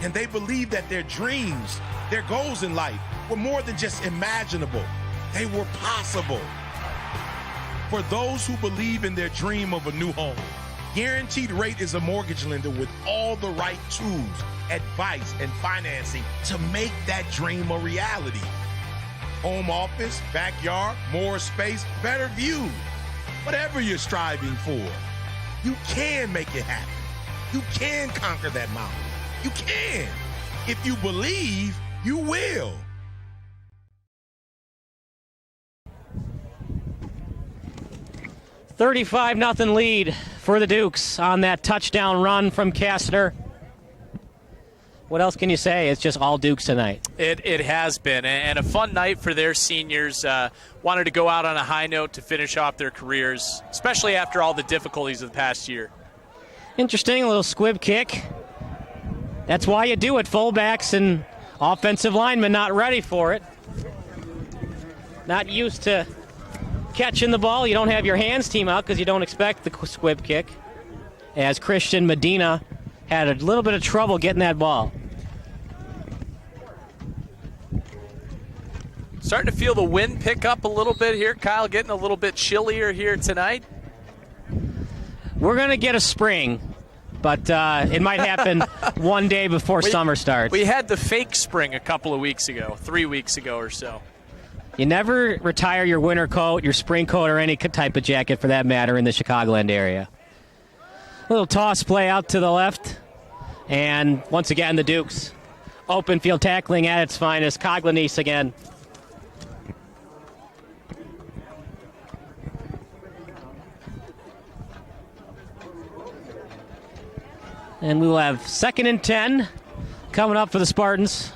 and they believed that their dreams, their goals in life were more than just imaginable. They were possible. For those who believe in their dream of a new home, Guaranteed Rate is a mortgage lender with all the right tools, advice, and financing to make that dream a reality. Home office, backyard, more space, better view. Whatever you're striving for, you can make it happen. You can conquer that mountain. You can. If you believe, you will. 35-0 lead for the Dukes on that touchdown run from Kastner. What else can you say? It's just all Dukes tonight. It has been, and a fun night for their seniors. Wanted to go out on a high note to finish off their careers, especially after all the difficulties of the past year. Interesting, a little squib kick. That's why you do it. Fullbacks and offensive linemen not ready for it. Not used to catching the ball. You don't have your hands team out because you don't expect the squib kick. As Christian Medina had a little bit of trouble getting that ball. Starting to feel the wind pick up a little bit here, Kyle, getting a little bit chillier here tonight. We're going to get a spring, but it might happen one day before summer starts. We had the fake spring a couple of weeks ago, 3 weeks ago or so. You never retire your winter coat, your spring coat, or any type of jacket for that matter in the Chicagoland area. Little toss play out to the left. And once again, the Dukes. Open field tackling at its finest. Coglanese again. And we will have 2nd and 10 coming up for the Spartans.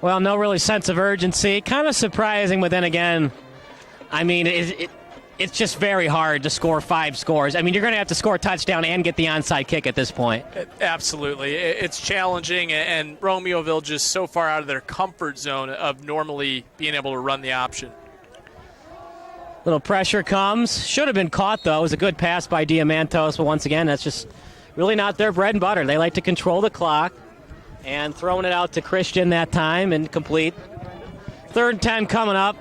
Well, no really sense of urgency. Kind of surprising, but then again, I mean, it's just very hard to score 5 scores. I mean, you're going to have to score a touchdown and get the onside kick at this point. Absolutely. It's challenging, and Romeoville just so far out of their comfort zone of normally being able to run the option. Little pressure comes. Should have been caught, though. It was a good pass by Diamantos, but once again, that's just really not their bread and butter. They like to control the clock. And throwing it out to Christian that time and complete. 3rd and 10 coming up.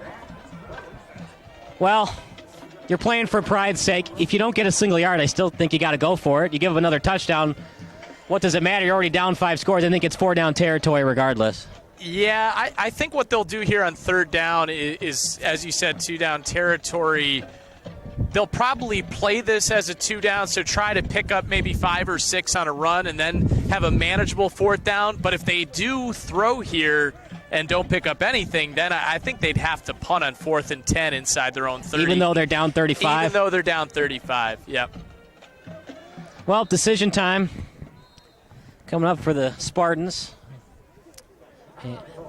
Well, you're playing for pride's sake. If you don't get a single yard, I still think you got to go for it. You give them another touchdown, What does it matter? You're already down 5 scores. I think it's 4 down territory regardless. Yeah, I think what they'll do here on third down is, as you said, 2 down territory. They'll probably play this as a 2 down, so try to pick up maybe 5 or 6 on a run and then have a manageable 4th down. But if they do throw here and don't pick up anything, then I think they'd have to punt on 4th and 10 inside their own 30. Even though they're down 35? Even though they're down 35, yep. Well, decision time coming up for the Spartans.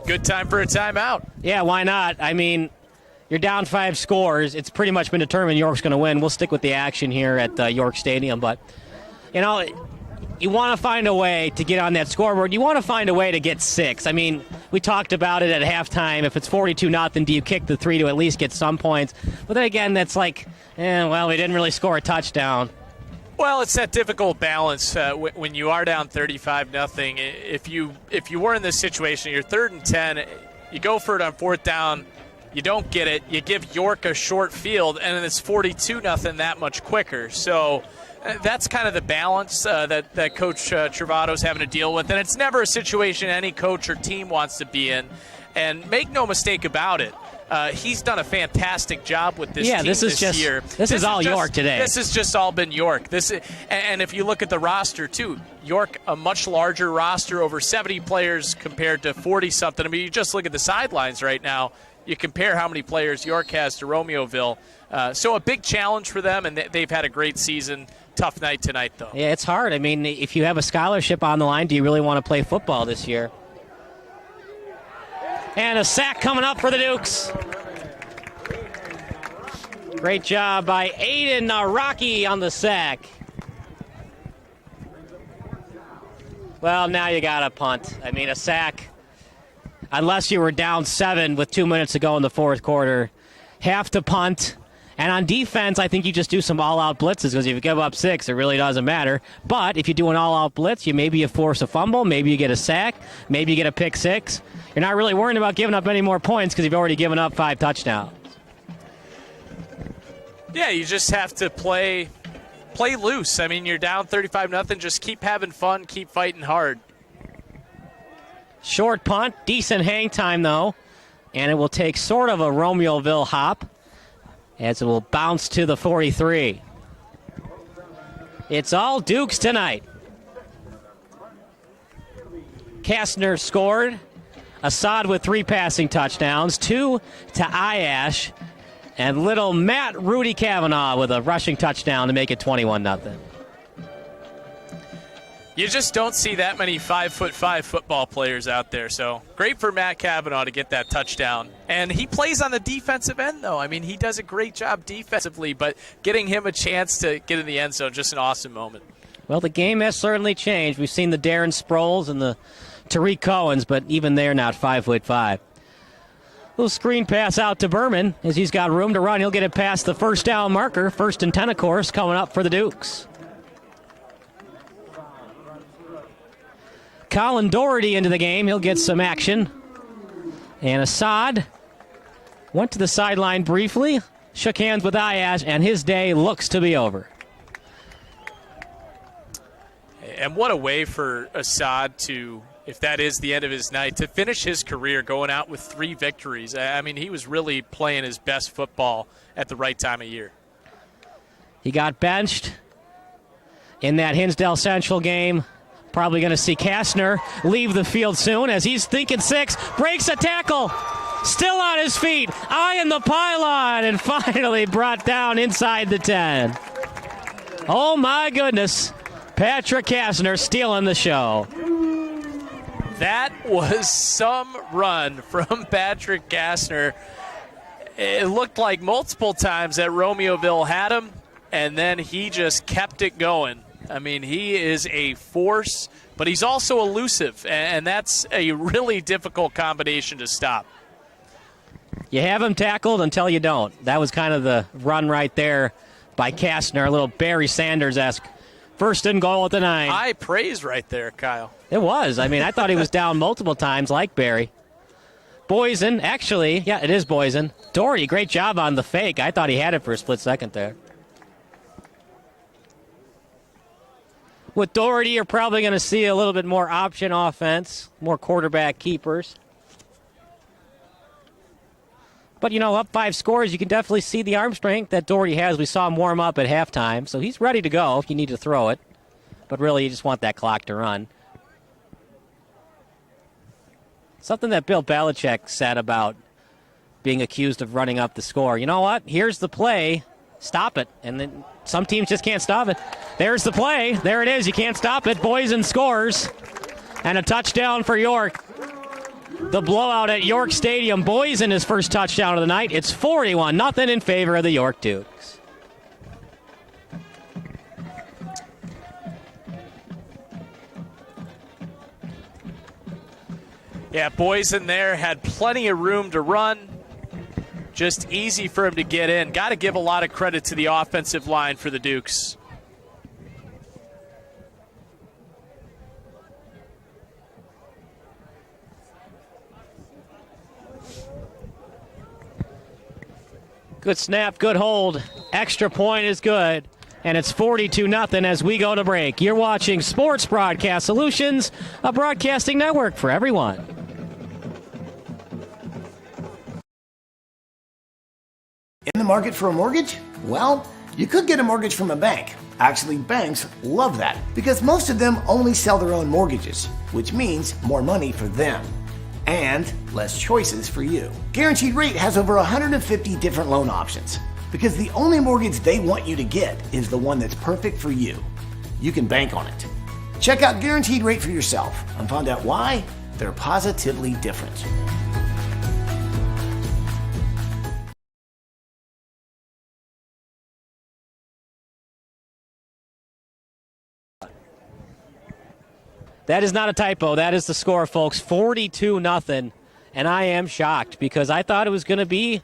Good time for a timeout. Yeah, why not? I mean, you're down 5 scores. It's pretty much been determined York's going to win. We'll stick with the action here at York Stadium. But, you know, you want to find a way to get on that scoreboard. You want to find a way to get 6. I mean, we talked about it at halftime. If it's 42-0, do you kick the 3 to at least get some points? But then again, that's like, well, we didn't really score a touchdown. Well, it's that difficult balance when you are down 35-0. If you were in this situation, you're 3rd and 10, you go for it on 4th down, you don't get it, you give York a short field, and then it's 42-0 that much quicker. So that's kind of the balance that Coach Travato's having to deal with, and it's never a situation any coach or team wants to be in. And make no mistake about it, he's done a fantastic job with this team this year. This is all York today. This has just all been York. And if you look at the roster, too, York, a much larger roster, over 70 players compared to 40-something. I mean, you just look at the sidelines right now. You compare how many players York has to Romeoville. So a big challenge for them, and they've had a great season. Tough night tonight, though. Yeah, it's hard. I mean, if you have a scholarship on the line, do you really want to play football this year? And a sack coming up for the Dukes. Great job by Aiden Rocky on the sack. Well, now you got to punt. I mean, a sack, unless you were down 7 with 2 minutes to go in the 4th quarter, have to punt. And on defense, I think you just do some all-out blitzes, because if you give up 6, it really doesn't matter. But if you do an all-out blitz, maybe you force a fumble, maybe you get a sack, maybe you get a pick 6. You're not really worrying about giving up any more points because you've already given up 5 touchdowns. Yeah, you just have to play loose. I mean, you're down 35-0. Just keep having fun, keep fighting hard. Short punt, decent hang time, though. And it will take sort of a Romeoville hop, as it will bounce to the 43. It's all Dukes tonight. Kastner scored. Assad with 3 passing touchdowns, 2 to Iash, and little Matt Rudy Kavanaugh with a rushing touchdown to make it 21-0. You just don't see that many 5'5" football players out there. So great for Matt Kavanaugh to get that touchdown. And he plays on the defensive end, though. I mean, he does a great job defensively, but getting him a chance to get in the end zone, just an awesome moment. Well, the game has certainly changed. We've seen the Darren Sproles and the Tariq Cohens, but even they're not 5'5". Little screen pass out to Berman as he's got room to run. He'll get it past the 1st down marker. 1st and 10, of course, coming up for the Dukes. Colin Doherty into the game. He'll get some action. And Assad went to the sideline briefly, shook hands with Ayash, and his day looks to be over. And what a way for Assad to, if that is the end of his night, to finish his career going out with 3 victories. I mean, he was really playing his best football at the right time of year. He got benched in that Hinsdale Central game. Probably going to see Kastner leave the field soon as he's thinking 6, breaks a tackle, still on his feet, eyeing the pylon, and finally brought down inside the 10. Oh my goodness, Patrick Kastner stealing the show. That was some run from Patrick Kastner. It looked like multiple times that Romeoville had him, and then he just kept it going. I mean, he is a force, but he's also elusive, and that's a really difficult combination to stop. You have him tackled until you don't. That was kind of the run right there by Kastner, a little Barry Sanders-esque. 1st and goal at the 9. High praise right there, Kyle. It was. I mean, I thought he was down multiple times like Barry. Boysen, actually, yeah, it is Boysen. Doherty, great job on the fake. I thought he had it for a split second there. With Doherty, you're probably going to see a little bit more option offense, more quarterback keepers. But, up 5 scores, you can definitely see the arm strength that Doherty has. We saw him warm up at halftime, so he's ready to go if you need to throw it. But really, you just want that clock to run. Something that Bill Belichick said about being accused of running up the score. You know what? Here's the play. Stop it. And then some teams just can't stop it. There's the play. There it is. You can't stop it. Boysen scores. And a touchdown for York. The blowout at York Stadium. Boysen, his first touchdown of the night. It's 41-0 in favor of the York Dukes. Yeah, Boysen there had plenty of room to run. Just easy for him to get in. Got to give a lot of credit to the offensive line for the Dukes. Good snap, good hold. Extra point is good. And it's 42-0 as we go to break. You're watching Sports Broadcast Solutions, a broadcasting network for everyone. In the market for a mortgage? Well, you could get a mortgage from a bank. Actually, banks love that because most of them only sell their own mortgages, which means more money for them and less choices for you. Guaranteed Rate has over 150 different loan options because the only mortgage they want you to get is the one that's perfect for you. You can bank on it. Check out Guaranteed Rate for yourself and find out why they're positively different. That is not a typo. That is the score, folks. 42-0. And I am shocked because I thought it was going to be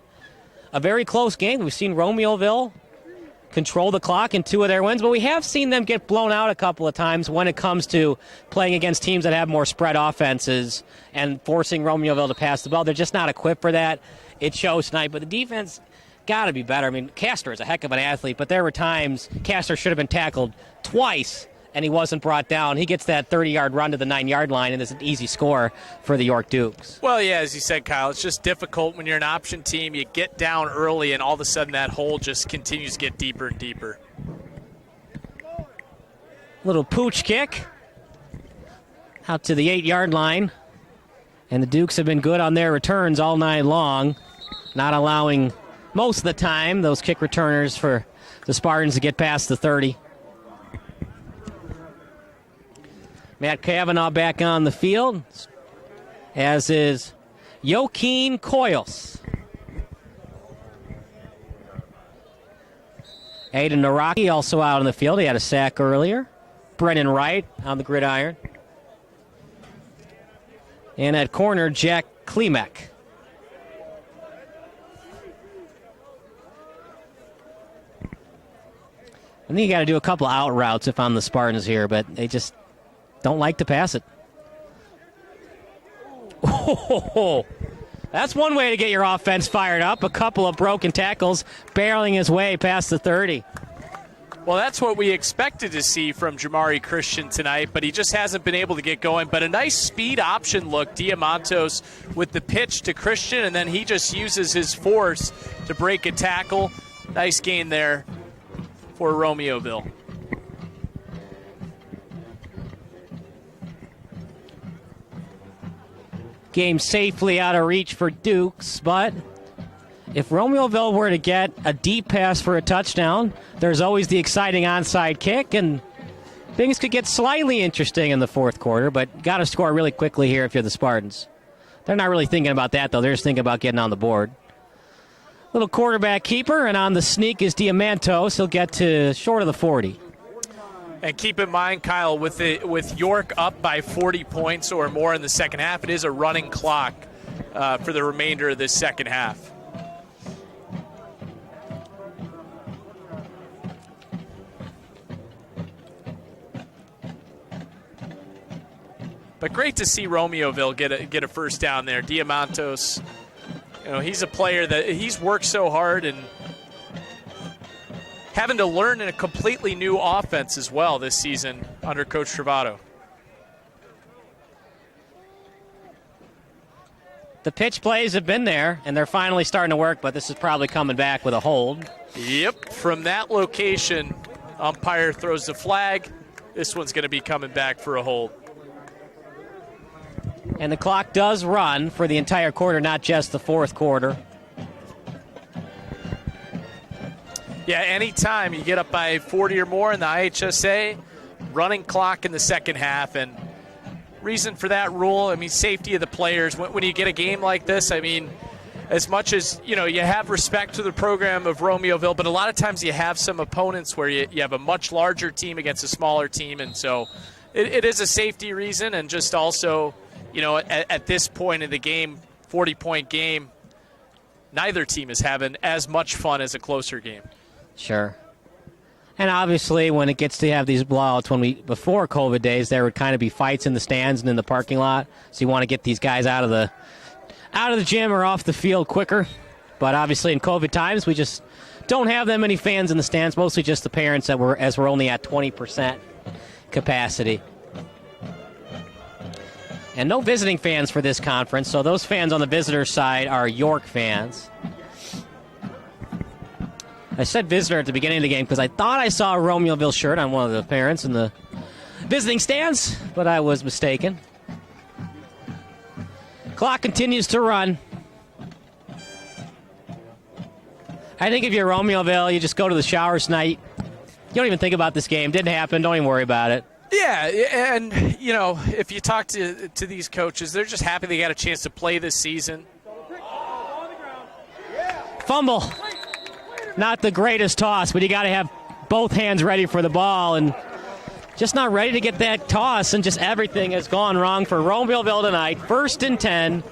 a very close game. We've seen Romeoville control the clock in 2 of their wins, but we have seen them get blown out a couple of times when it comes to playing against teams that have more spread offenses and forcing Romeoville to pass the ball. They're just not equipped for that. It shows tonight, but the defense got to be better. I mean, Castor is a heck of an athlete, but there were times Castor should have been tackled twice and he wasn't brought down. He gets that 30-yard run to the 9-yard line, and it's an easy score for the York Dukes. Well, yeah, as you said, Kyle, it's just difficult when you're an option team. You get down early, and all of a sudden that hole just continues to get deeper and deeper. Little pooch kick out to the 8-yard line, and the Dukes have been good on their returns all night long, not allowing most of the time those kick returners for the Spartans to get past the 30. Matt Cavanaugh back on the field, as is Joaquin Coyles. Aiden Naraki also out on the field. He had a sack earlier. Brennan Wright on the gridiron. And at corner, Jack Klimek. I think you got to do a couple of out routes if I'm the Spartans here, but they just don't like to pass it. Oh, that's one way to get your offense fired up. A couple of broken tackles, barreling his way past the 30. Well, that's what we expected to see from Jamari Christian tonight, but he just hasn't been able to get going. But a nice speed option look, Diamantos with the pitch to Christian, and then he just uses his force to break a tackle. Nice gain there for Romeoville. Game safely out of reach for Dukes, but if Romeoville were to get a deep pass for a touchdown, there's always the exciting onside kick, and things could get slightly interesting in the fourth quarter, but got to score really quickly here if you're the Spartans. They're not really thinking about that, though. They're just thinking about getting on the board. Little quarterback keeper, and on the sneak is Diamantos. He'll get to short of the 40. And keep in mind, Kyle, with York up by 40 points or more in the second half, it is a running clock for the remainder of this second half. But great to see Romeoville get a first down there. Diamantos, he's a player that he's worked so hard and having to learn in a completely new offense as well this season. under Coach Travato. The pitch plays have been there, and they're finally starting to work, but this is probably coming back with a hold. Yep, from that location, umpire throws the flag. This one's going to be coming back for a hold. And the clock does run for the entire quarter, not just the fourth quarter. Yeah, anytime you get up by 40 or more in the IHSA, running clock in the second half. And reason for that rule, I mean, safety of the players. When you get a game like this, I mean, as much as, you have respect to the program of Romeoville, but a lot of times you have some opponents where you have a much larger team against a smaller team. And so it is a safety reason, and just also, at this point in the game, 40-point game, neither team is having as much fun as a closer game. Sure. And obviously, when it gets to have these blowouts, before COVID days, there would kind of be fights in the stands and in the parking lot. So you want to get these guys out of the gym or off the field quicker. But obviously, in COVID times, we just don't have that many fans in the stands. Mostly just the parents as we're only at 20% capacity. And no visiting fans for this conference, so those fans on the visitor side are York fans. I said visitor at the beginning of the game because I thought I saw a Romeoville shirt on one of the parents in the visiting stands, but I was mistaken. Clock continues to run. I think if you're Romeoville, you just go to the showers tonight. You don't even think about this game. Didn't happen. Don't even worry about it. Yeah, and, if you talk to these coaches, they're just happy they got a chance to play this season. Fumble. Not the greatest toss, but you got to have both hands ready for the ball, and just not ready to get that toss, and just everything has gone wrong for Romeoville tonight. 1st and 10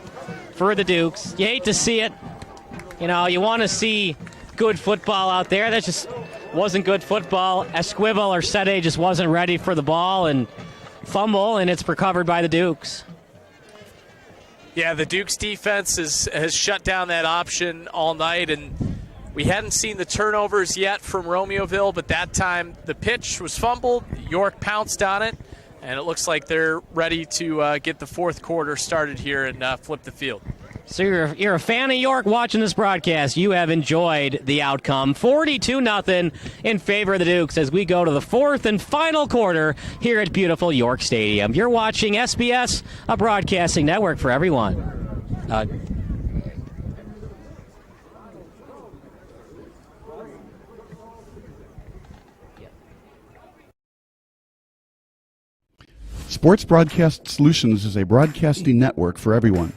for the Dukes. You hate to see it. You want to see good football out there. That just wasn't good football. Esquivel or Sede just wasn't ready for the ball, and fumble, and it's recovered by the Dukes. Yeah, the Dukes defense has shut down that option all night, and we hadn't seen the turnovers yet from Romeoville, but that time the pitch was fumbled. York pounced on it, and it looks like they're ready to get the fourth quarter started here and flip the field. So you're a fan of York watching this broadcast. You have enjoyed the outcome. 42-0 in favor of the Dukes as we go to the fourth and final quarter here at beautiful York Stadium. You're watching SBS, a broadcasting network for everyone. Sports Broadcast Solutions is a broadcasting network for everyone.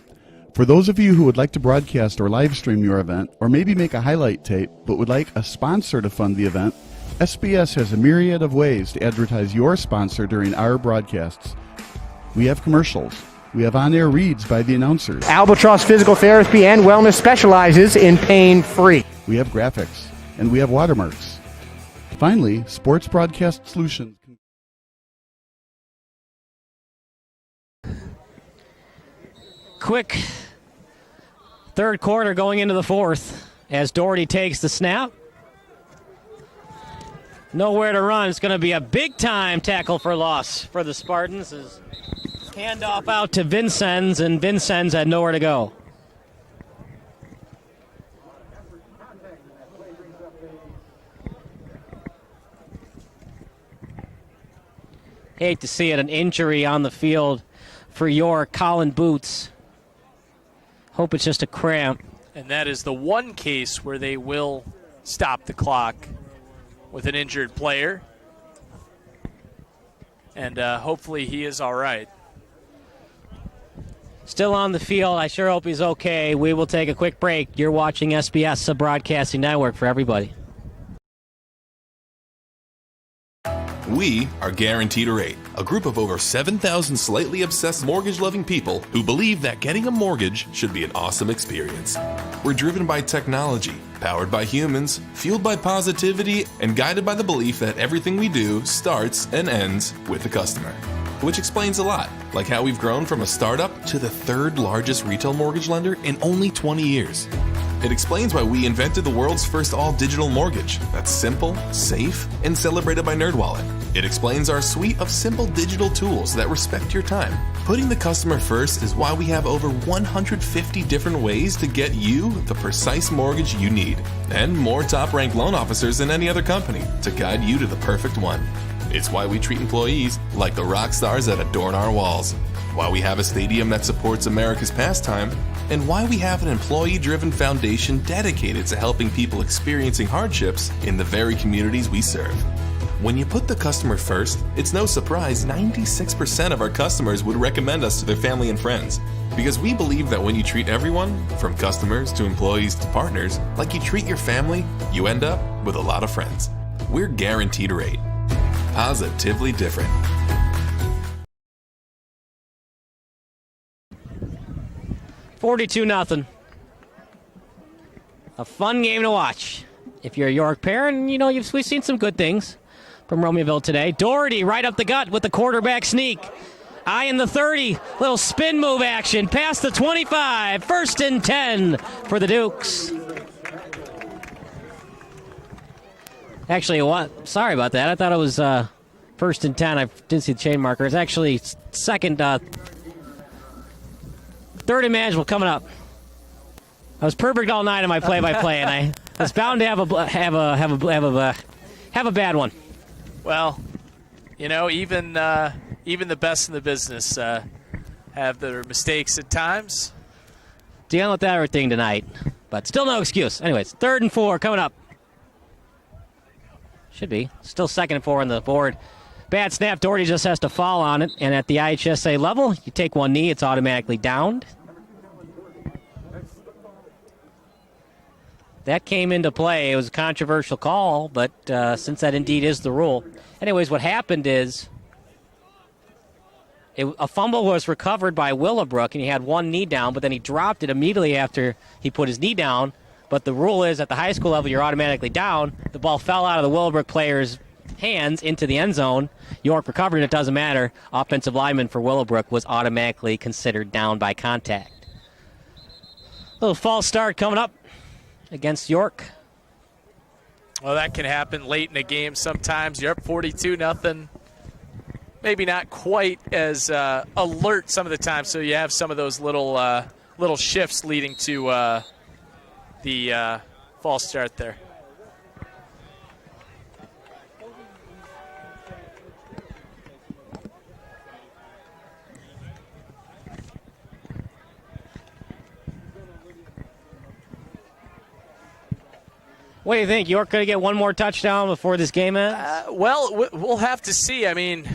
For those of you who would like to broadcast or live stream your event, or maybe make a highlight tape but would like a sponsor to fund the event, SBS has a myriad of ways to advertise your sponsor during our broadcasts. We have commercials. We have on-air reads by the announcers. Albatross Physical Therapy and Wellness specializes in pain-free. We have graphics. And we have watermarks. Finally, Sports Broadcast Solutions. Quick third quarter going into the fourth as Doherty takes the snap. Nowhere to run. It's going to be a big-time tackle for loss for the Spartans. As handoff out to Vincennes, and Vincennes had nowhere to go. Hate to see it, an injury on the field for York. Colin Boots. Hope it's just a cramp. And that is the one case where they will stop the clock with an injured player. And hopefully he is all right. Still on the field. I sure hope he's okay. We will take a quick break. You're watching SBS, a broadcasting network for everybody. We are Guaranteed a Rate, a group of over 7,000 slightly obsessed mortgage-loving people who believe that getting a mortgage should be an awesome experience. We're driven by technology, powered by humans, fueled by positivity, and guided by the belief that everything we do starts and ends with the customer. Which explains a lot, like how we've grown from a startup to the third largest retail mortgage lender in only 20 years. It explains why we invented the world's first all-digital mortgage that's simple, safe, and celebrated by NerdWallet. It explains our suite of simple digital tools that respect your time. Putting the customer first is why we have over 150 different ways to get you the precise mortgage you need, and more top-ranked loan officers than any other company to guide you to the perfect one. It's why we treat employees like the rock stars that adorn our walls, why we have a stadium that supports America's pastime, and why we have an employee-driven foundation dedicated to helping people experiencing hardships in the very communities we serve. When you put the customer first, it's no surprise 96% of our customers would recommend us to their family and friends. Because we believe that when you treat everyone, from customers to employees to partners, like you treat your family, you end up with a lot of friends. We're Guaranteed Rate. Positively different. $42-0. A fun game to watch. If you're a York parent, we've seen some good things from Romeoville today. Doherty right up the gut with the quarterback sneak. Eye in the 30. Little spin move action. Past the 25. 1st and 10 for the Dukes. Actually, what? Sorry about that. I thought it was 1st and 10. I didn't see the chain marker. It's actually second. Third and manageable coming up. I was perfect all night in my play-by-play, and I was bound to have a bad one. Well, even the best in the business have their mistakes at times. Dealing with everything tonight, but still no excuse. Anyways, 3rd and 4 coming up. Should be still 2nd and 4 on the board. Bad snap. Doherty just has to fall on it, and at the IHSA level, you take one knee, it's automatically downed. That came into play. It was a controversial call, but since that indeed is the rule. Anyways, what happened is a fumble was recovered by Willowbrook, and he had one knee down, but then he dropped it immediately after he put his knee down. But the rule is at the high school level, you're automatically down. The ball fell out of the Willowbrook player's hands into the end zone. York recovered, and it doesn't matter. Offensive lineman for Willowbrook was automatically considered down by contact. Little false start coming up against York. Well, that can happen late in a game sometimes. You're up 42-0. Maybe not quite as alert some of the time, so you have some of those little shifts leading to the false start there. What do you think? York going to get one more touchdown before this game ends? Well, we'll have to see. I mean,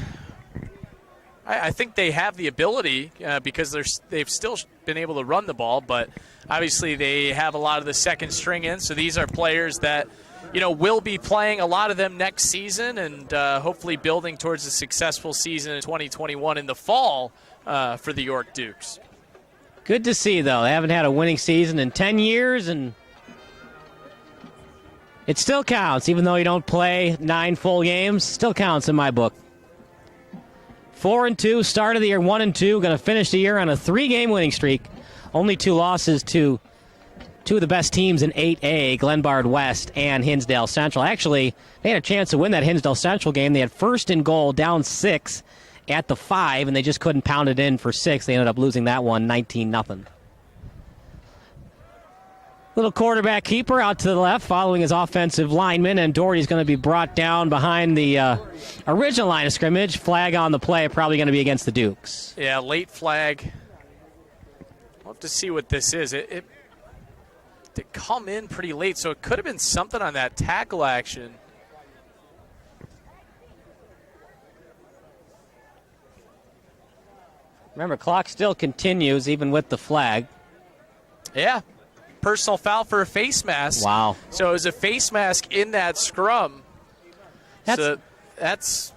I think they have the ability because they've still been able to run the ball, but obviously they have a lot of the second string in. So these are players that, will be playing a lot of them next season and hopefully building towards a successful season in 2021 in the fall for the York Dukes. Good to see, though. They haven't had a winning season in 10 years, and it still counts, even though you don't play 9 full games. Still counts in my book. 4-2, start of the year 1-2. Going to finish the year on a 3-game winning streak. Only 2 losses to 2 of the best teams in 8A, Glenbard West and Hinsdale Central. Actually, they had a chance to win that Hinsdale Central game. They had 1st and goal, down 6 at the 5, and they just couldn't pound it in for 6. They ended up losing that one 19-0. Little quarterback keeper out to the left following his offensive lineman, and Doherty's going to be brought down behind the original line of scrimmage. Flag on the play, probably going to be against the Dukes. Yeah, late flag. We'll have to see what this is. It did come in pretty late, so it could have been something on that tackle action. Remember, clock still continues even with the flag. Yeah. Personal foul for a face mask. Wow. So it was a face mask in that scrum. That's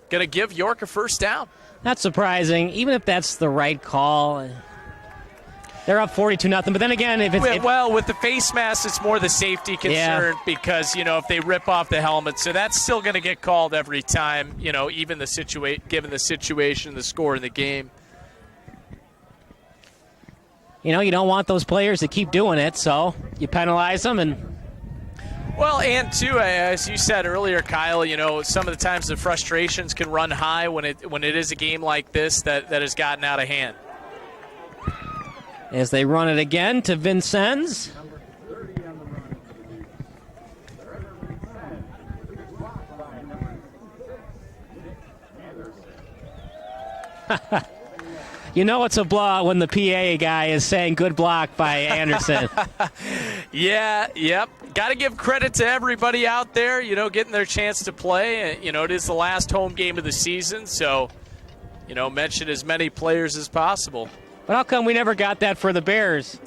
going to give York a first down. Not surprising, even if that's the right call. They're up 42-0, but then again, with the face mask, it's more the safety concern because, if they rip off the helmet, so that's still going to get called every time, even given the situation, the score in the game. you don't want those players to keep doing it, so you penalize them. And well, and too, as you said earlier, Kyle, some of the times the frustrations can run high when it is a game like this that has gotten out of hand. As they run it again to Vincennes. It's a blowout when the PA guy is saying good block by Anderson. Yeah, yep. Got to give credit to everybody out there, getting their chance to play. It is the last home game of the season, so, mention as many players as possible. But how come we never got that for the Bears?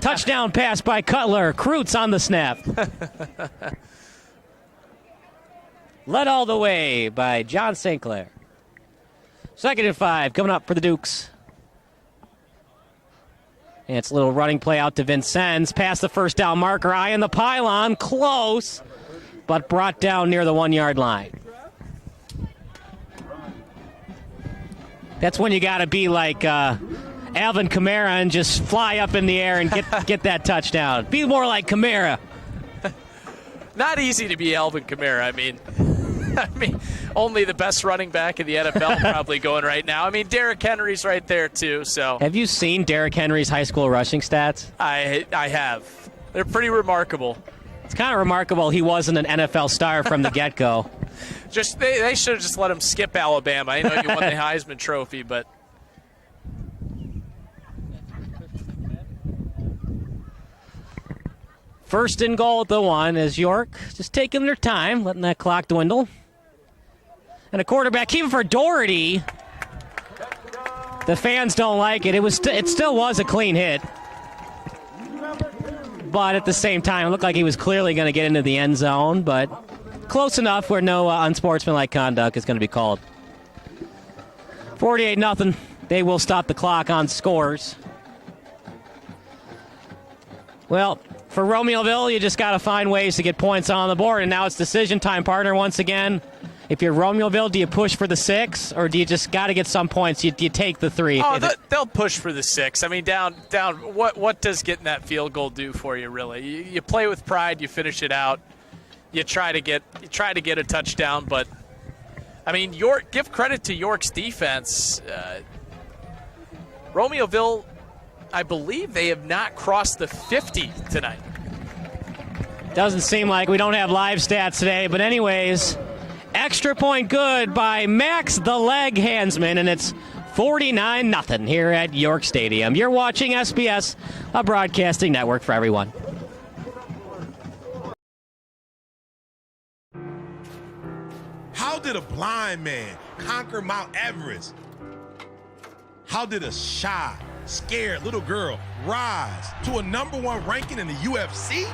Touchdown pass by Cutler. Kreutz on the snap. Led all the way by John St. Clair. 2nd and 5 coming up for the Dukes. And it's a little running play out to Vincennes. Past the first down marker. Eye in the pylon. Close. But brought down near the 1-yard line. That's when you got to be like Alvin Kamara and just fly up in the air and get that touchdown. Be more like Kamara. Not easy to be Alvin Kamara. I mean, only the best running back in the NFL probably going right now. I mean, Derrick Henry's right there too. So, have you seen Derrick Henry's high school rushing stats? I have. They're pretty remarkable. It's kind of remarkable he wasn't an NFL star from the get-go. They should have just let him skip Alabama. I know he won the Heisman Trophy, but. First and goal at the 1 is York just taking their time, letting that clock dwindle. And a quarterback, even for Doherty. The fans don't like it. It still was a clean hit. But at the same time, it looked like he was clearly going to get into the end zone, but close enough where no unsportsmanlike conduct is going to be called. 48-0. They will stop the clock on scores. Well, for Romeoville, you just got to find ways to get points on the board, and now it's decision time, partner, once again. If you're Romeoville, do you push for the 6, or do you just got to get some points? Do you take the 3? Oh, they'll push for the 6. I mean, down. What does getting that field goal do for you, really? You play with pride, you finish it out, you try to get a touchdown. But I mean, give credit to York's defense. Romeoville, I believe they have not crossed the 50 tonight. Doesn't seem like we don't have live stats today, but anyways. Extra point good by Max the Leg Handsman, and it's 49-0 here at York Stadium. You're watching SBS, a broadcasting network for everyone. How did a blind man conquer Mount Everest? How did a shy, scared little girl rise to a #1 ranking in the UFC?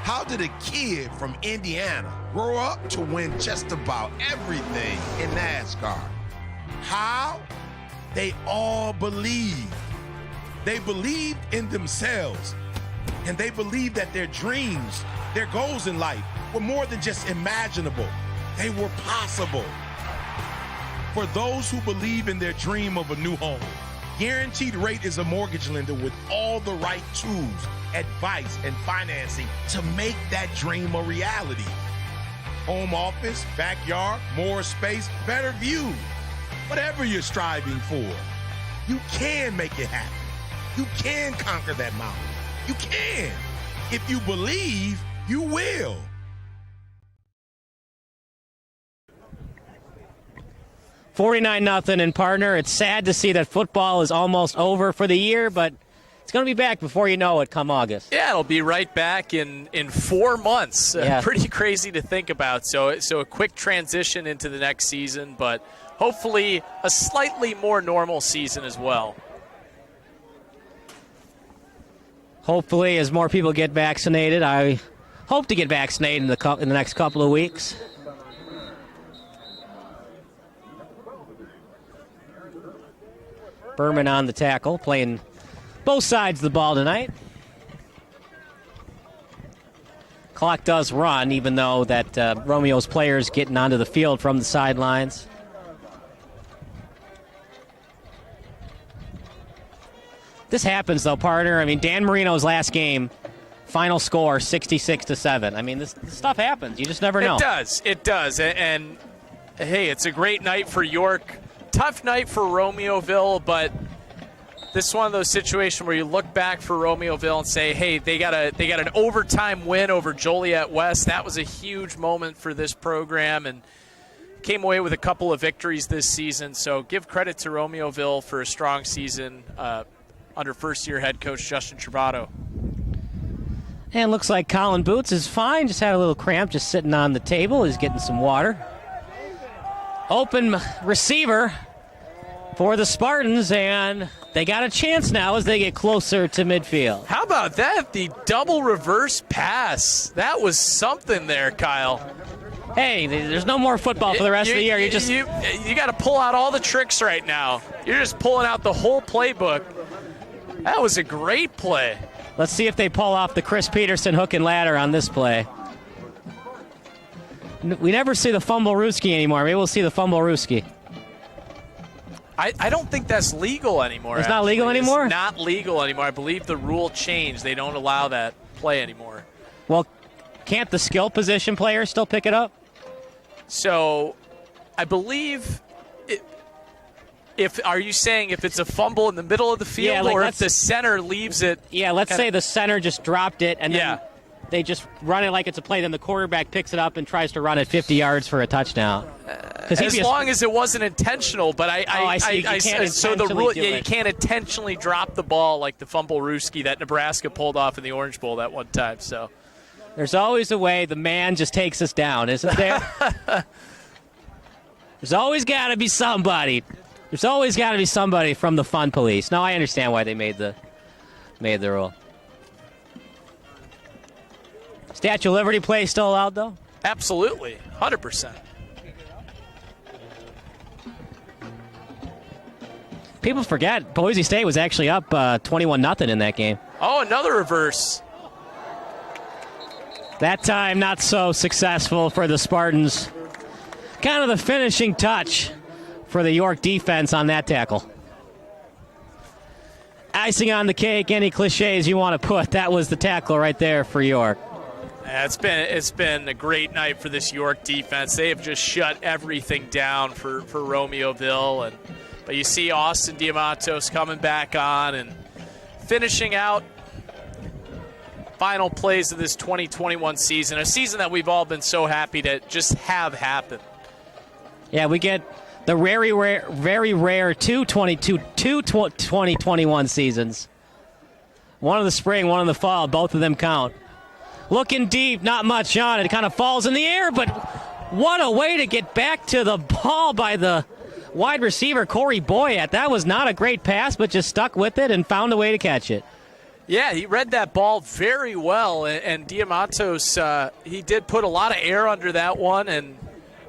How did a kid from Indiana grow up to win just about everything in NASCAR? How? They all believed. They believed in themselves, and they believed that their dreams, their goals in life were more than just imaginable. They were possible. For those who believe in their dream of a new home, Guaranteed Rate is a mortgage lender with all the right tools, advice, and financing to make that dream a reality. Home office, backyard, more space, better view. Whatever you're striving for, you can make it happen. You can conquer that mountain. You can. If you believe, you will. $49-0 in partner. It's sad to see that football is almost over for the year, but it's going to be back before you know it come August. Yeah, it'll be right back in 4 months. Yeah. Pretty crazy to think about. So a quick transition into the next season, but hopefully a slightly more normal season as well. Hopefully, as more people get vaccinated, I hope to get vaccinated in the next couple of weeks. Berman on the tackle, playing both sides of the ball tonight. Clock does run, even though that Romeo's players getting onto the field from the This happens, though, partner. I mean, Dan Marino's last game, final score 66-7. I mean, this stuff happens. You just never know. It does. And hey, it's a great night for York. Tough night for Romeoville, but this is one of those situations where you look back for Romeoville and say, hey, they got an overtime win over Joliet West. That was a huge moment for this program, and came away with a couple of victories this season. So give credit to Romeoville for a strong season under first-year head coach Justin Travato. And looks like Colin Boots is fine. Just had a little cramp just sitting on the table. He's getting some water. Open receiver for the Spartans, and they got a chance now as they get closer to midfield. How about that? The double reverse pass. That was something there, Kyle. Hey, there's no more football for the rest of the year. You got to pull out all the tricks right now. You're just pulling out the whole playbook. That was a great play. Let's see if they pull off the Chris Peterson hook and ladder on this play. We never see the fumble-rooski anymore. Maybe we'll see the fumble-rooski. I don't think that's legal anymore. It's not legal anymore? It's not legal anymore. I believe the rule changed. They don't allow that play anymore. Well, can't the skill position player still pick it up? So, I believe, are you saying if it's a fumble in the middle of the field, or if the center leaves it? Yeah, let's say the center just dropped it, and then they just run it like it's a play, then the quarterback picks it up and tries to run it 50 yards for a touchdown. As long as it wasn't intentional, but I see. So the rule, you can't intentionally drop the ball like the fumble-rooski that Nebraska pulled off in the Orange Bowl that one time. So there's always a way. The man just takes us down, isn't there? There's always got to be somebody. There's always got to be somebody from the fun police. Now I understand why they made the rule. Statue of Liberty play still allowed, though? Absolutely, 100%. People forget Boise State was actually up 21-0 in that game. Oh, another reverse. That time not so successful for the Spartans. Kind of the finishing touch for the York defense on that tackle. Icing on the cake, any cliches you want to put, that was the tackle right there for York. Yeah, it's been a great night for this York defense. They have just shut everything down for Romeoville, but you see Austin Diamantos coming back on and finishing out final plays of this 2021 season, a season that we've all been so happy to just have happen. Yeah, we get the very rare two 2021 seasons. One in the spring, one in the fall. Both of them count. Looking deep, not much on it. It kind of falls in the air, but what a way to get back to the ball by the wide receiver, Corey Boyett. That was not a great pass, but just stuck with it and found a way to catch it. Yeah, he read that ball very well, and Diamantos, he did put a lot of air under that one, and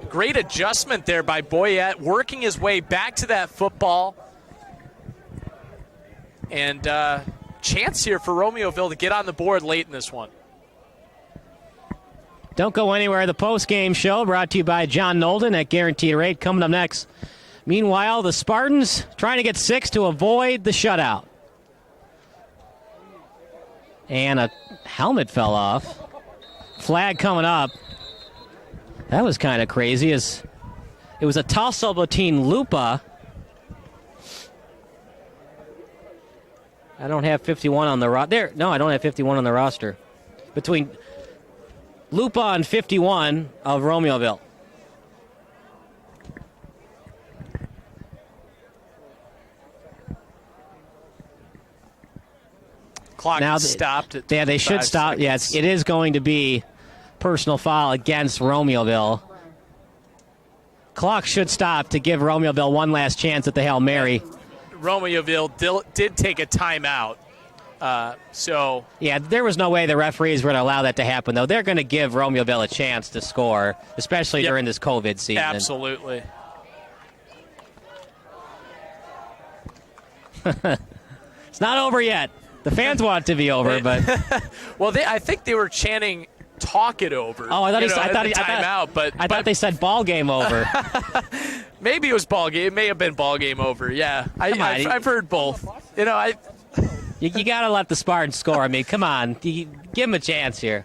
great adjustment there by Boyett, working his way back to that football. And chance here for Romeoville to get on the board late in this one. Don't go anywhere. The post-game show brought to you by John Nolden at Guaranteed Rate. Coming up next. Meanwhile, the Spartans trying to get 6 to avoid the shutout. And a helmet fell off. Flag coming up. That was kind of crazy. It was a tussle between Lupa. I don't have 51 on the roster. No, I don't have 51 on the roster. Between Lupa and 51 of Romeoville. Clock stopped at they should stop. Seconds. Yes, it is going to be personal foul against Romeoville. Clock should stop to give Romeoville one last chance at the Hail Mary. Romeoville did take a timeout. Yeah, there was no way the referees were going to allow that to happen, though. They're going to give Romeoville a chance to score, especially during this COVID season. Absolutely. It's not over yet. The fans want it to be over, but well, I think they were chanting "talk it over." Oh, I thought they said "ball game over." Maybe it was ball game. It may have been ball game over. Yeah, I've heard both. You got to let the Spartans score. I mean, come on. Give them a chance here.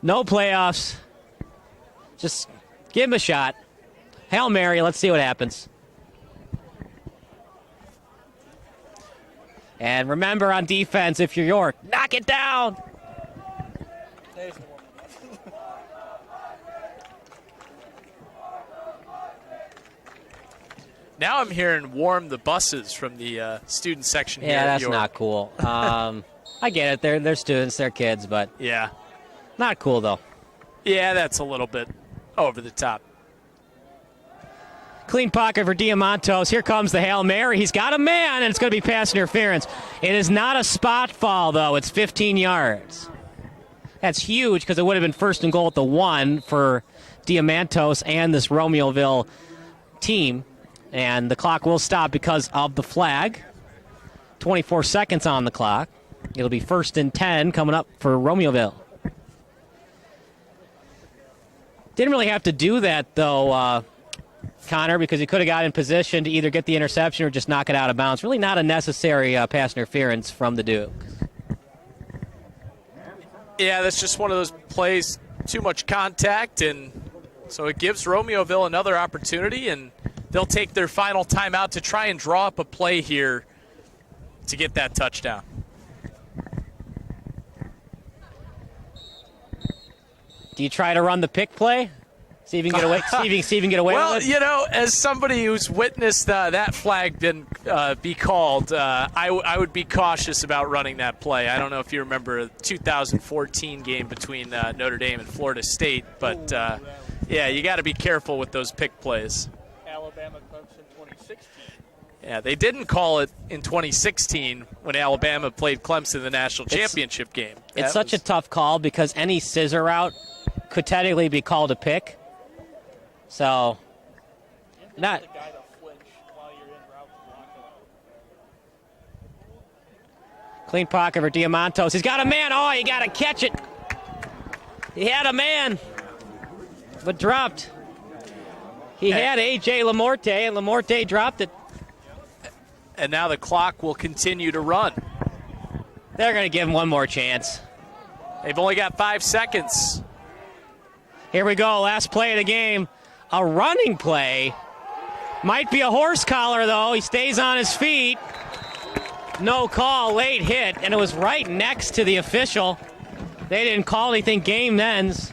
No playoffs. Just give them a shot. Hail Mary. Let's see what happens. And remember on defense, if you're York, knock it down. Now I'm hearing warm the buses from the student section here. Yeah, at that's York. not cool. I get it. They're students. They're kids, but Yeah. not cool, though. Yeah, that's a little bit over the top. Clean pocket for Diamantos. Here comes the Hail Mary. He's got a man, and it's going to be pass interference. It is not a spot foul, though. It's 15 yards. That's huge because it would have been first and goal at the 1 for Diamantos and this Romeoville team. And the clock will stop because of the flag. 24 seconds on the clock. It'll be 1st and 10 coming up for Romeoville. Didn't really have to do that, though, Connor, because he could have got in position to either get the interception or just knock it out of bounds. Really not a necessary pass interference from the Dukes. Yeah, that's just one of those plays, too much contact, and so it gives Romeoville another opportunity, and they'll take their final timeout to try and draw up a play here to get that touchdown. Do you try to run the pick play? See if you can get away. See if you can get away Well, with it. you know, as somebody who's witnessed that flag be called, I would be cautious about running that play. I don't know if you remember the 2014 game between Notre Dame and Florida State, but yeah, you got to be careful with those pick plays. Alabama Clemson 2016. Yeah, they didn't call it in 2016 when Alabama played Clemson in the national championship game. It's such a tough call because any scissor route could technically be called a pick. So, not. Clean pocket for Diamantos. He's got a man. Oh, you got to catch it. He had a man, but dropped. He had A.J. Lamorte, and Lamorte dropped it. And now the clock will continue to run. They're going to give him one more chance. They've only got 5 seconds. Here we go. Last play of the game. A running play. Might be a horse collar, though. He stays on his feet. No call. Late hit. And it was right next to the official. They didn't call anything. Game ends.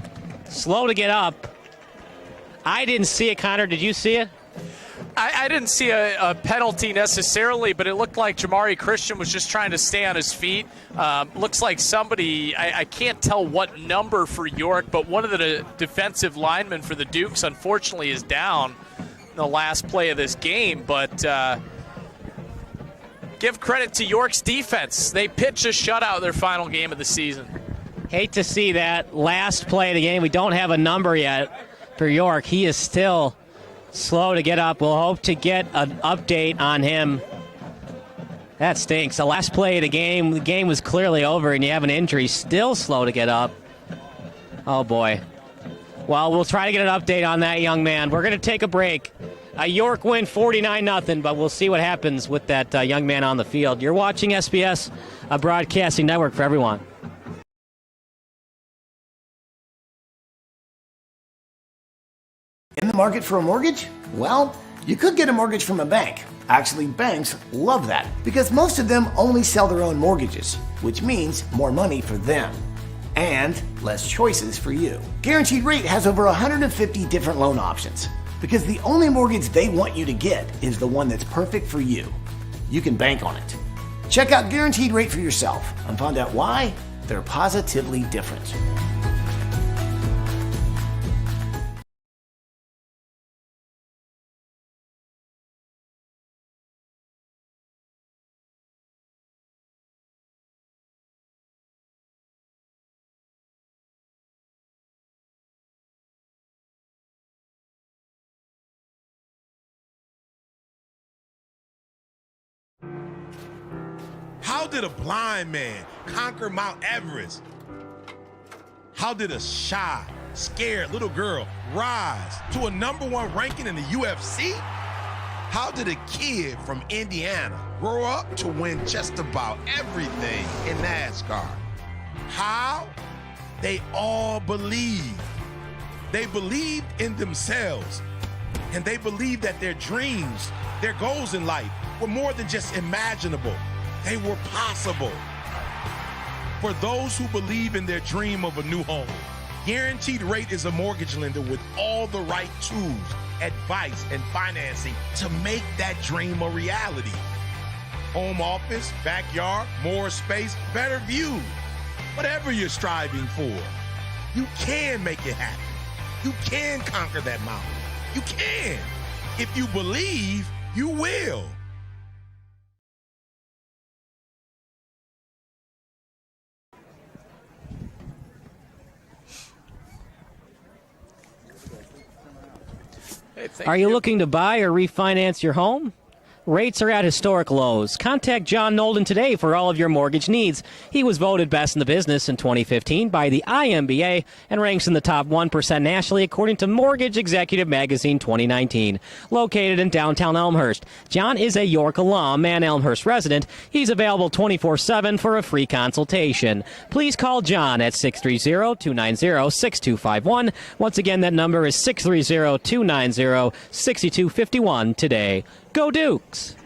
Slow to get up. I didn't see it, Connor. Did you see it? I didn't see a penalty necessarily, but it looked like Jamari Christian was just trying to stay on his feet. Looks like somebody, I can't tell what number for York, but one of the defensive linemen for the Dukes, unfortunately, is down in the last play of this game. But give credit to York's defense. They pitched a shutout their final game of the season. Hate to see that last play of the game. We don't have a number yet for York. He is still slow to get up. We'll hope to get an update on him. That stinks. The last play of the game was clearly over, and you have an injury. Still slow to get up. Oh, boy. Well, we'll try to get an update on that young man. We're going to take a break. A York win 49-0, but we'll see what happens with that young man on the field. You're watching SBS, a broadcasting network for everyone. In the market for a mortgage? Well, you could get a mortgage from a bank. Actually, banks love that because most of them only sell their own mortgages, which means more money for them and less choices for you. Guaranteed Rate has over 150 different loan options because the only mortgage they want you to get is the one that's perfect for you. You can bank on it. Check out Guaranteed Rate for yourself and find out why they're positively different. How did a blind man conquer Mount Everest? How did a shy, scared little girl rise to a #1 ranking in the UFC? How did a kid from Indiana grow up to win just about everything in NASCAR? How? They all believed. They believed in themselves, and they believed that their dreams, their goals in life were more than just imaginable. They were possible. For those who believe in their dream of a new home, Guaranteed Rate is a mortgage lender with all the right tools, advice, and financing to make that dream a reality. Home office, backyard, more space, better view. Whatever you're striving for, you can make it happen. You can conquer that mountain. You can. If you believe, you will. Are you looking to buy or refinance your home? Rates are at historic lows. Contact John Nolden today for all of your mortgage needs. He was voted best in the business in 2015 by the IMBA and ranks in the top 1% nationally according to Mortgage Executive Magazine 2019. Located in downtown Elmhurst, John is a York alum and Elmhurst resident. He's available 24/7 for a free consultation. Please call John at 630-290-6251. Once again, that number is 630-290-6251 today. Go Dukes!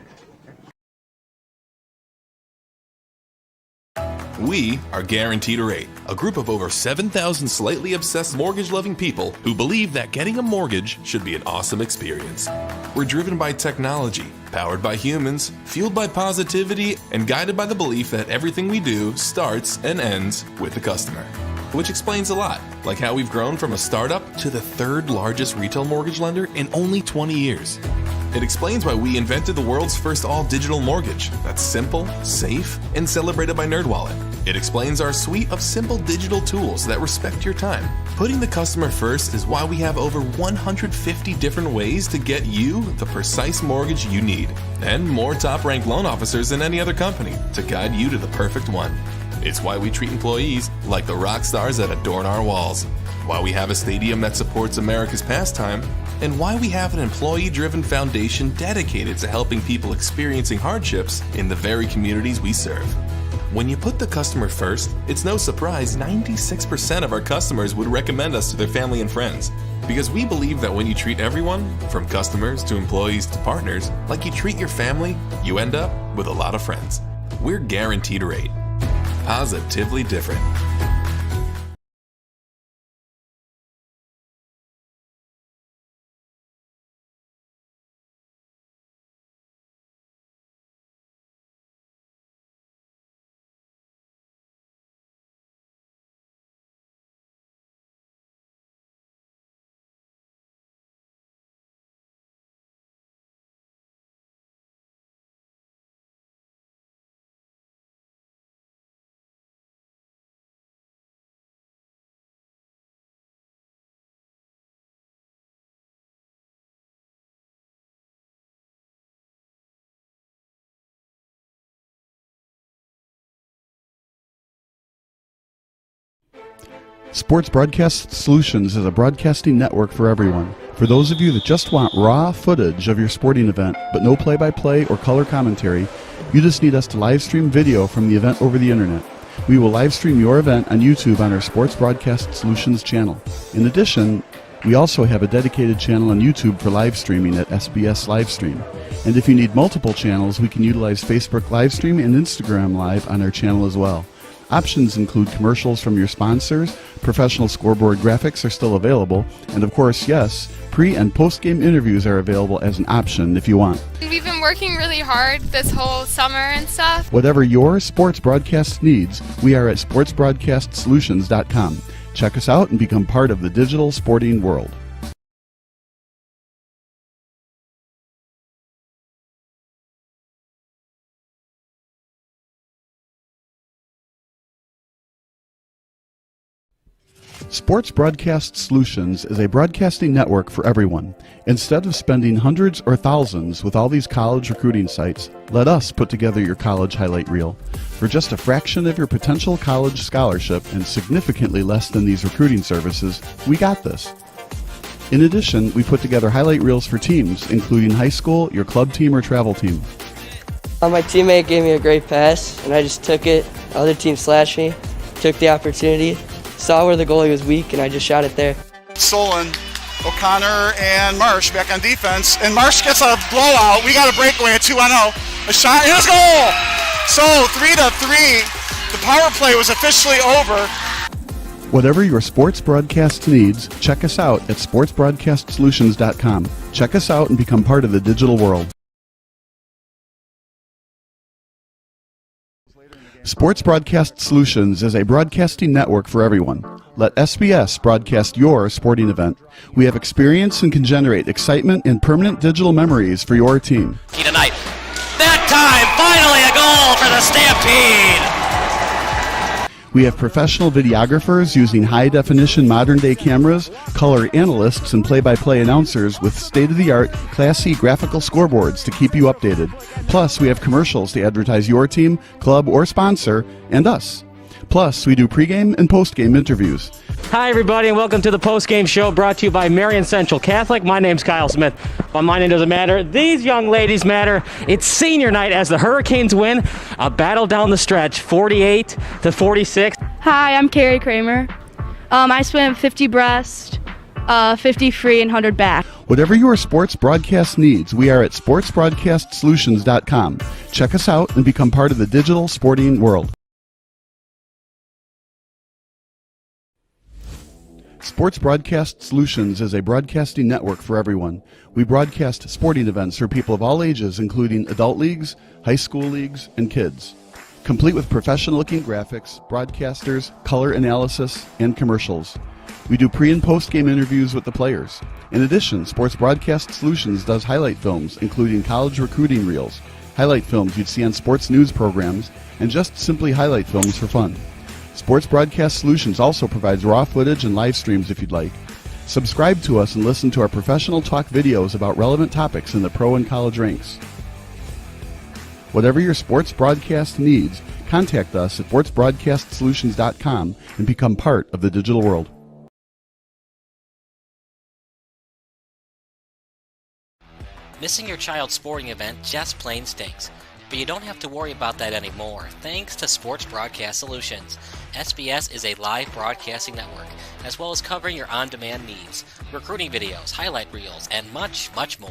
We are Guaranteed Rate, a group of over 7,000 slightly obsessed mortgage-loving people who believe that getting a mortgage should be an awesome experience. We're driven by technology, powered by humans, fueled by positivity, and guided by the belief that everything we do starts and ends with the customer. Which explains a lot, like how we've grown from a startup to the third largest retail mortgage lender in only 20 years. It explains why we invented the world's first all-digital mortgage that's simple, safe, and celebrated by NerdWallet. It explains our suite of simple digital tools that respect your time. Putting the customer first is why we have over 150 different ways to get you the precise mortgage you need, and more top-ranked loan officers than any other company to guide you to the perfect one. It's why we treat employees like the rock stars that adorn our walls, why we have a stadium that supports America's pastime, and why we have an employee-driven foundation dedicated to helping people experiencing hardships in the very communities we serve. When you put the customer first, it's no surprise 96% of our customers would recommend us to their family and friends. Because we believe that when you treat everyone, from customers to employees to partners, like you treat your family, you end up with a lot of friends. We're Guaranteed Rate. Positively different. Sports Broadcast Solutions is a broadcasting network for everyone. For those of you that just want raw footage of your sporting event, but no play-by-play or color commentary, you just need us to live stream video from the event over the internet. We will live stream your event on YouTube on our Sports Broadcast Solutions channel. In addition, we also have a dedicated channel on YouTube for live streaming at SBS Livestream. And if you need multiple channels, we can utilize Facebook Livestream and Instagram Live on our channel as well. Options include commercials from your sponsors, professional scoreboard graphics are still available, and of course, yes, pre- and post-game interviews are available as an option if you want. We've been working really hard this whole summer and stuff. Whatever your sports broadcast needs, we are at sportsbroadcastsolutions.com. Check us out and become part of the digital sporting world. Sports Broadcast Solutions is a broadcasting network for everyone. Instead of spending hundreds or thousands with all these college recruiting sites, let us put together your college highlight reel. For just a fraction of your potential college scholarship and significantly less than these recruiting services, we got this. In addition, we put together highlight reels for teams, including high school, your club team, or travel team. My teammate gave me a great pass, and I just took it. Other team slashed me, took the opportunity, saw where the goalie was weak, and I just shot it there. Solon, O'Connor, and Marsh back on defense. And Marsh gets a blowout. We got a breakaway at 2-0. A shot, and it's goal! So 3-3. The power play was officially over. Whatever your sports broadcast needs, check us out at sportsbroadcastsolutions.com. Check us out and become part of the digital world. Sports Broadcast Solutions is a broadcasting network for everyone. Let SBS broadcast your sporting event. We have experience and can generate excitement and permanent digital memories for your team. Tonight. That time, finally a goal for the Stampede! We have professional videographers using high-definition modern-day cameras, color analysts, and play-by-play announcers with state-of-the-art, classy graphical scoreboards to keep you updated. Plus, we have commercials to advertise your team, club, or sponsor, and us. Plus, we do pregame and postgame interviews. Hi, everybody, and welcome to the Postgame Show brought to you by Marion Central Catholic. My name's Kyle Smith, but my name doesn't matter. These young ladies matter. It's senior night as the Hurricanes win a battle down the stretch, 48-46. Hi, I'm Carrie Kramer. I swim 50 breast, 50 free, and 100 back. Whatever your sports broadcast needs, we are at sportsbroadcastsolutions.com. Check us out and become part of the digital sporting world. Sports Broadcast Solutions is a broadcasting network for everyone. We broadcast sporting events for people of all ages, including adult leagues, high school leagues, and kids. Complete with professional-looking graphics, broadcasters, color analysis, and commercials. We do pre- and post-game interviews with the players. In addition, Sports Broadcast Solutions does highlight films, including college recruiting reels, highlight films you'd see on sports news programs, and just simply highlight films for fun. Sports Broadcast Solutions also provides raw footage and live streams if you'd like. Subscribe to us and listen to our professional talk videos about relevant topics in the pro and college ranks. Whatever your sports broadcast needs, contact us at sportsbroadcastsolutions.com and become part of the digital world. Missing your child's sporting event just plain stinks. But you don't have to worry about that anymore, thanks to Sports Broadcast Solutions. SBS is a live broadcasting network, as well as covering your on-demand needs, recruiting videos, highlight reels, and much, much more.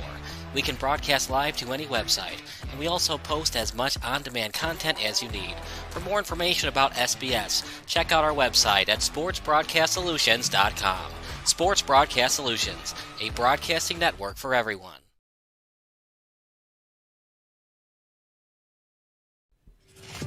We can broadcast live to any website, and we also post as much on-demand content as you need. For more information about SBS, check out our website at sportsbroadcastsolutions.com. Sports Broadcast Solutions, a broadcasting network for everyone.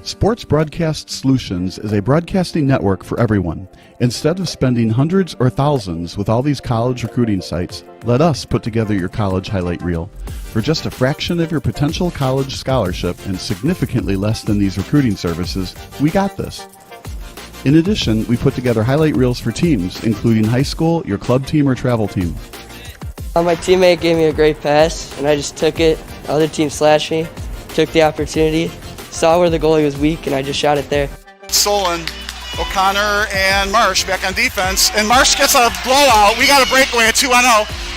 Sports Broadcast Solutions is a broadcasting network for everyone. Instead of spending hundreds or thousands with all these college recruiting sites, let us put together your college highlight reel. For just a fraction of your potential college scholarship and significantly less than these recruiting services, we got this. In addition, we put together highlight reels for teams, including high school, your club team, or travel team. My teammate gave me a great pass, and I just took it. Other team slashed me, took the opportunity, saw where the goalie was weak, and I just shot it there. Solon, O'Connor, and Marsh back on defense. And Marsh gets a blowout. We got a breakaway at 2-0.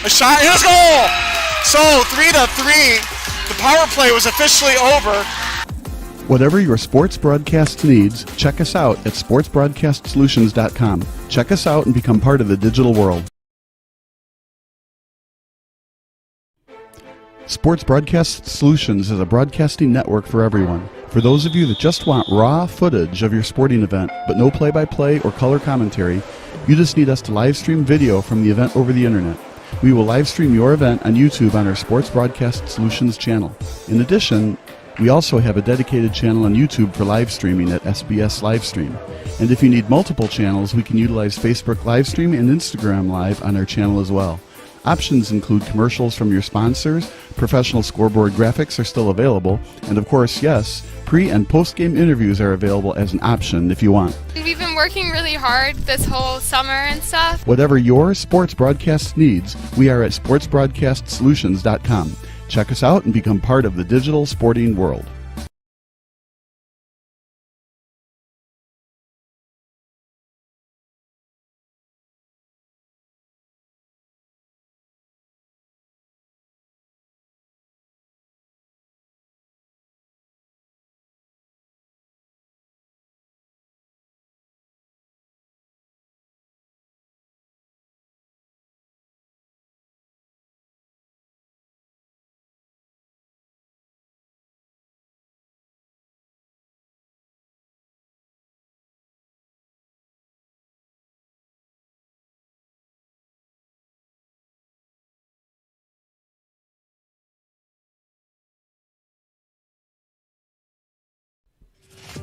A shot, and it's goal! So 3-3. The power play was officially over. Whatever your sports broadcast needs, check us out at sportsbroadcastsolutions.com. Check us out and become part of the digital world. Sports Broadcast Solutions is a broadcasting network for everyone. For those of you that just want raw footage of your sporting event, but no play-by-play or color commentary, you just need us to live stream video from the event over the internet. We will live stream your event on YouTube on our Sports Broadcast Solutions channel. In addition, we also have a dedicated channel on YouTube for live streaming at SBS Livestream. And if you need multiple channels, we can utilize Facebook Livestream and Instagram Live on our channel as well. Options include commercials from your sponsors, professional scoreboard graphics are still available, and of course, yes, pre- and post-game interviews are available as an option if you want. We've been working really hard this whole summer and stuff. Whatever your sports broadcast needs, we are at sportsbroadcastsolutions.com. Check us out and become part of the digital sporting world.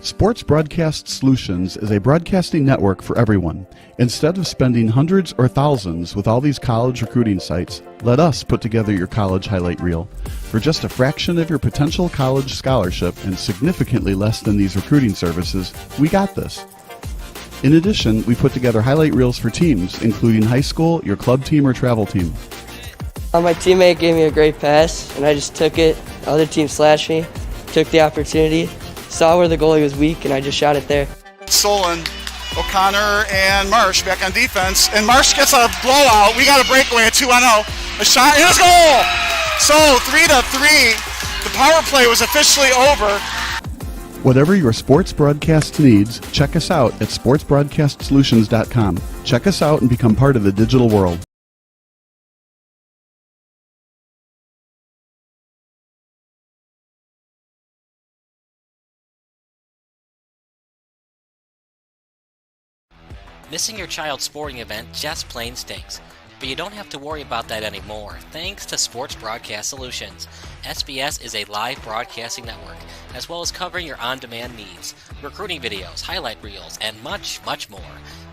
Sports Broadcast Solutions is a broadcasting network for everyone. Instead of spending hundreds or thousands with all these college recruiting sites, let us put together your college highlight reel. For just a fraction of your potential college scholarship and significantly less than these recruiting services, we got this. In addition, we put together highlight reels for teams, including high school, your club team, or travel team. My teammate gave me a great pass, and I just took it. The other team slashed me, took the opportunity, saw where the goalie was weak, and I just shot it there. Solon, O'Connor, and Marsh back on defense. And Marsh gets a blowout. We got a breakaway at 2-0. A shot, and it's goal! So 3-3. The power play was officially over. Whatever your sports broadcast needs, check us out at sportsbroadcastsolutions.com. Check us out and become part of the digital world. Missing your child's sporting event just plain stinks. But you don't have to worry about that anymore, thanks to Sports Broadcast Solutions. SBS is a live broadcasting network, as well as covering your on-demand needs, recruiting videos, highlight reels, and much, much more.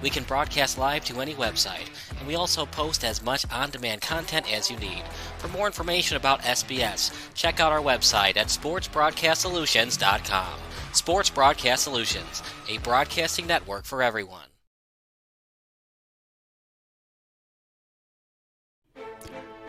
We can broadcast live to any website, and we also post as much on-demand content as you need. For more information about SBS, check out our website at sportsbroadcastsolutions.com. Sports Broadcast Solutions, a broadcasting network for everyone.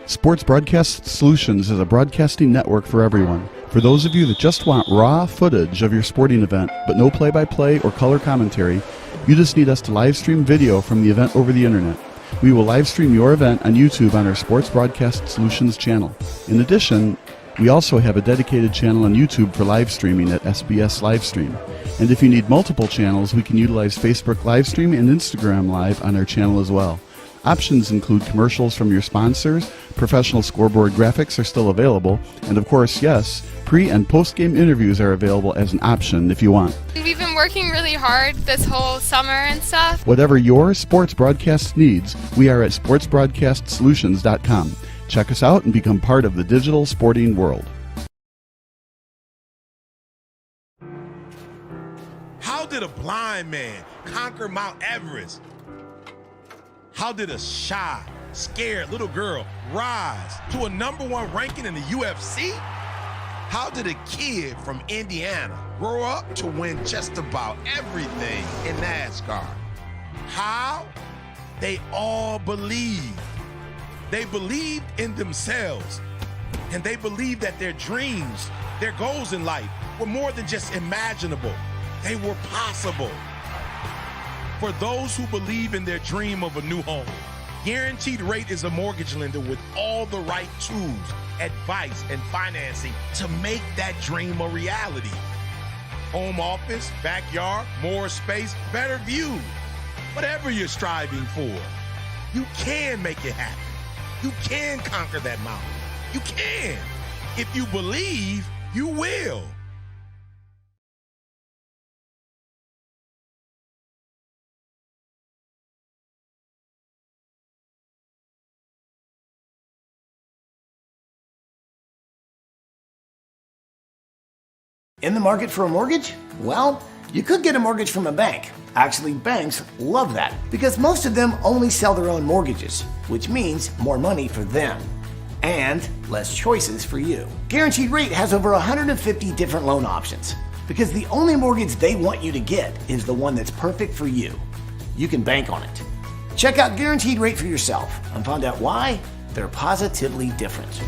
Sports Broadcast Solutions is a broadcasting network for everyone. For those of you that just want raw footage of your sporting event, but no play-by-play or color commentary, you just need us to live stream video from the event over the internet. We will live stream your event on YouTube on our Sports Broadcast Solutions channel. In addition, we also have a dedicated channel on YouTube for live streaming at SBS Livestream. And if you need multiple channels, we can utilize Facebook Livestream and Instagram Live on our channel as well. Options include commercials from your sponsors, professional scoreboard graphics are still available, and of course, yes, pre- and post-game interviews are available as an option if you want. We've been working really hard this whole summer and stuff. Whatever your sports broadcast needs, we are at sportsbroadcastsolutions.com. Check us out and become part of the digital sporting world. How did a blind man conquer Mount Everest? How did a shy, scared little girl rise to a #1 ranking in the UFC? How did a kid from Indiana grow up to win just about everything in NASCAR? How? They all believed. They believed in themselves, and they believed that their dreams, their goals in life were more than just imaginable. They were possible. For those who believe in their dream of a new home, Guaranteed Rate is a mortgage lender with all the right tools, advice, and financing to make that dream a reality. Home office, backyard, more space, better view. Whatever you're striving for, you can make it happen. You can conquer that mountain. You can. If you believe, you will. In the market for a mortgage? Well, you could get a mortgage from a bank. Actually, banks love that because most of them only sell their own mortgages, which means more money for them and less choices for you. Guaranteed Rate has over 150 different loan options because the only mortgage they want you to get is the one that's perfect for you. You can bank on it. Check out Guaranteed Rate for yourself and find out why they're positively different.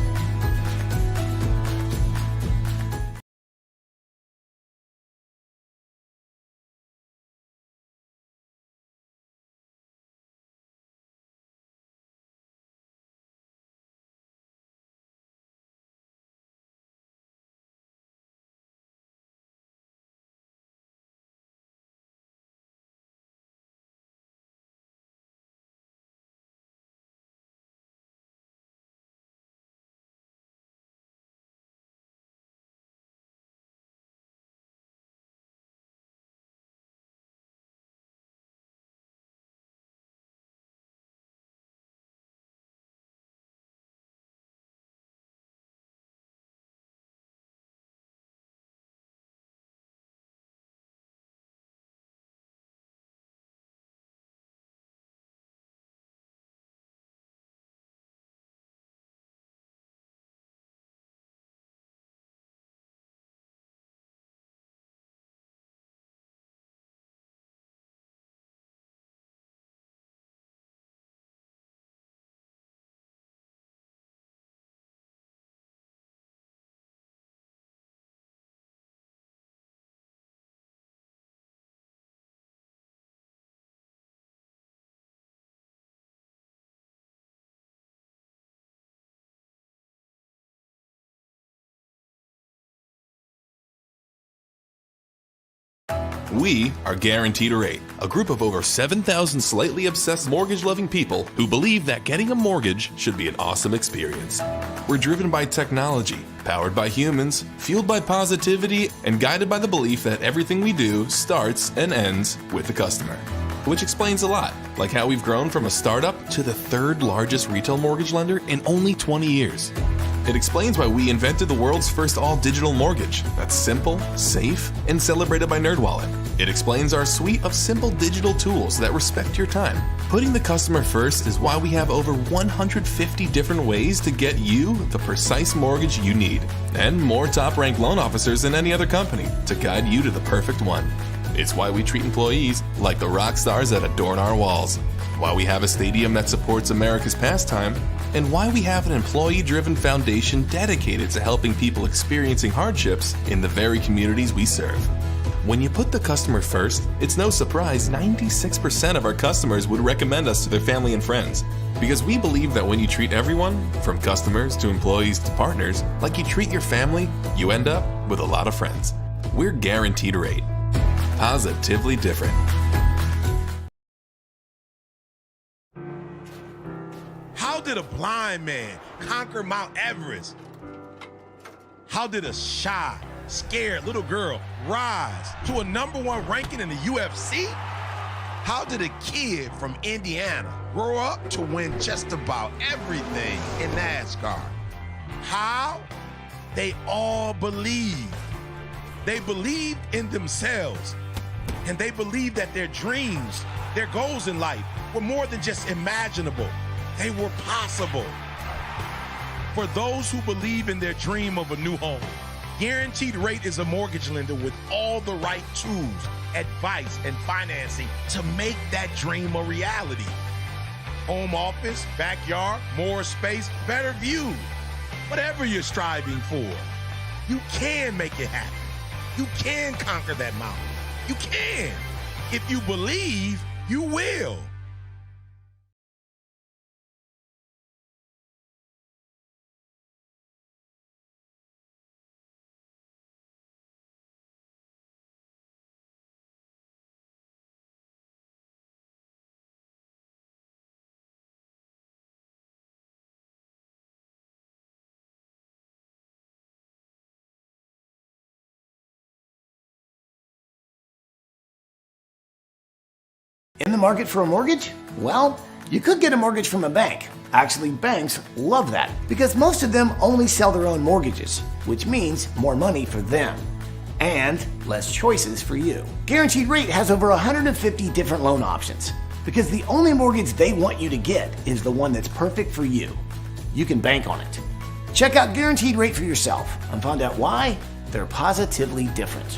We are Guaranteed a Rate, a group of over 7,000 slightly obsessed mortgage-loving people who believe that getting a mortgage should be an awesome experience. We're driven by technology, powered by humans, fueled by positivity, and guided by the belief that everything we do starts and ends with the customer. Which explains a lot, like how we've grown from a startup to the third largest retail mortgage lender in only 20 years. It explains why we invented the world's first all-digital mortgage that's simple, safe, and celebrated by NerdWallet. It explains our suite of simple digital tools that respect your time. Putting the customer first is why we have over 150 different ways to get you the precise mortgage you need, and more top-ranked loan officers than any other company to guide you to the perfect one. It's why we treat employees like the rock stars that adorn our walls, why we have a stadium that supports America's pastime, and why we have an employee-driven foundation dedicated to helping people experiencing hardships in the very communities we serve. When you put the customer first, it's no surprise 96% of our customers would recommend us to their family and friends. Because we believe that when you treat everyone, from customers to employees to partners, like you treat your family, you end up with a lot of friends. We're Guaranteed a Rate. Positively different. How did a blind man conquer Mount Everest? How did a shy, scared little girl rise to a #1 ranking in the UFC? How did a kid from Indiana grow up to win just about everything in NASCAR? How? They all believed. They believed in themselves, and they believed that their dreams, their goals in life were more than just imaginable. They were possible. For those who believe in their dream of a new home, Guaranteed Rate is a mortgage lender with all the right tools, advice, and financing to make that dream a reality. Home office, backyard, more space, better view. Whatever you're striving for, you can make it happen. You can conquer that mountain. You can. If you believe, you will. In the market for a mortgage? Well, you could get a mortgage from a bank. Actually, banks love that because most of them only sell their own mortgages, which means more money for them and less choices for you. Guaranteed Rate has over 150 different loan options because the only mortgage they want you to get is the one that's perfect for you. You can bank on it. Check out Guaranteed Rate for yourself and find out why they're positively different.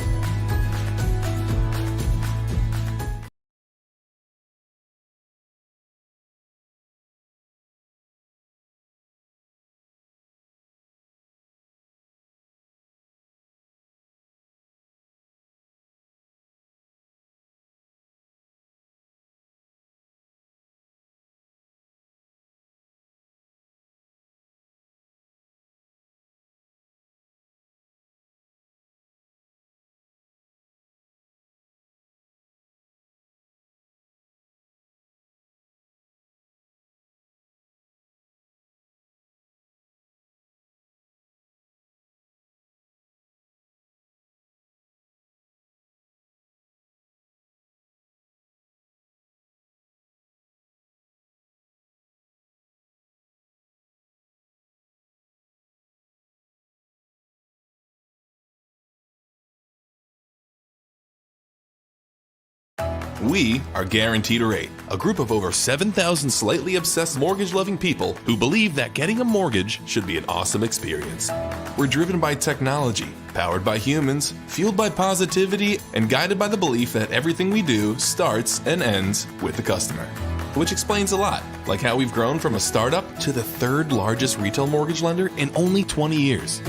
We are Guaranteed a Rate, a group of over 7,000 slightly obsessed mortgage-loving people who believe that getting a mortgage should be an awesome experience. We're driven by technology, powered by humans, fueled by positivity, and guided by the belief that everything we do starts and ends with the customer. Which explains a lot, like how we've grown from a startup to the third largest retail mortgage lender in only 20 years.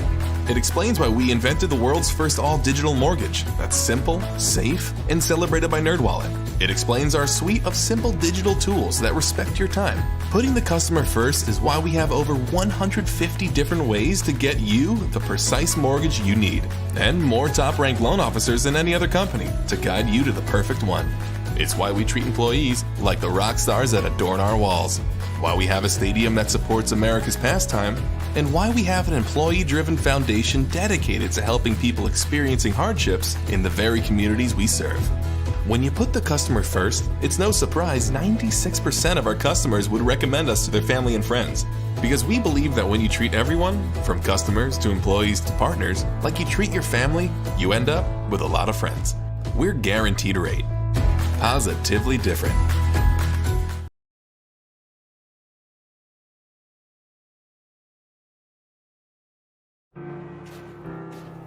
It explains why we invented the world's first all-digital mortgage that's simple, safe, and celebrated by NerdWallet. It explains our suite of simple digital tools that respect your time. Putting the customer first is why we have over 150 different ways to get you the precise mortgage you need, and more top-ranked loan officers than any other company to guide you to the perfect one. It's why we treat employees like the rock stars that adorn our walls, why we have a stadium that supports America's pastime, and why we have an employee-driven foundation dedicated to helping people experiencing hardships in the very communities we serve. When you put the customer first, it's no surprise 96% of our customers would recommend us to their family and friends. Because we believe that when you treat everyone, from customers to employees to partners, like you treat your family, you end up with a lot of friends. We're Guaranteed Rate. Positively different.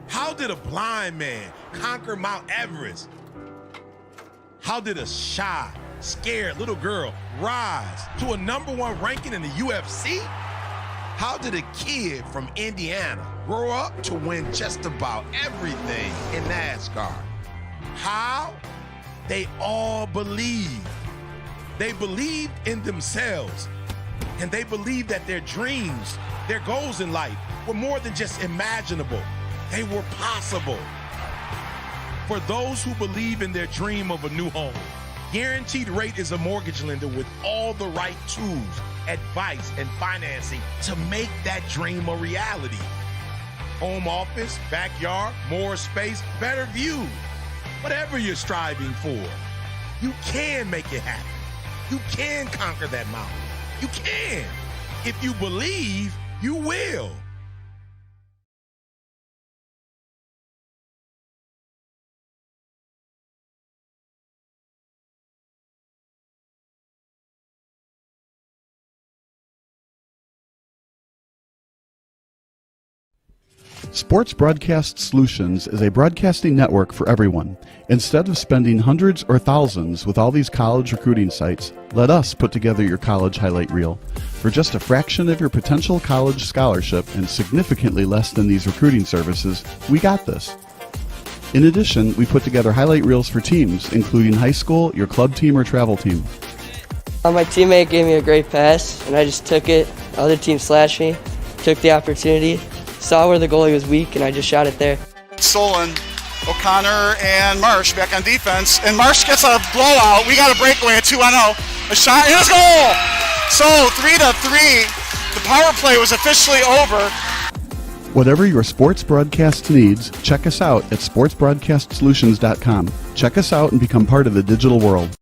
How did a blind man conquer Mount Everest? How did a shy, scared little girl rise to a #1 ranking in the UFC? How did a kid from Indiana grow up to win just about everything in NASCAR? How? They all believed. They believed in themselves, and they believed that their dreams, their goals in life were more than just imaginable. They were possible. For those who believe in their dream of a new home, Guaranteed Rate is a mortgage lender with all the right tools, advice, and financing to make that dream a reality. Home office, backyard, more space, better view. Whatever you're striving for, you can make it happen. You can conquer that mountain. You can. If you believe, you will. Sports Broadcast Solutions is a broadcasting network for everyone. Instead of spending hundreds or thousands with all these college recruiting sites, let us put together your college highlight reel. For just a fraction of your potential college scholarship and significantly less than these recruiting services, we got this. In addition, we put together highlight reels for teams, including high school, your club team, or travel team. My teammate gave me a great pass, and I just took it. The other team slashed me, took the opportunity, saw where the goalie was weak, and I just shot it there. Solon, O'Connor, and Marsh back on defense. And Marsh gets a blowout. We got a breakaway at 2-0. A shot, and a goal! So 3-3. The power play was officially over. Whatever your sports broadcast needs, check us out at sportsbroadcastsolutions.com. Check us out and become part of the digital world.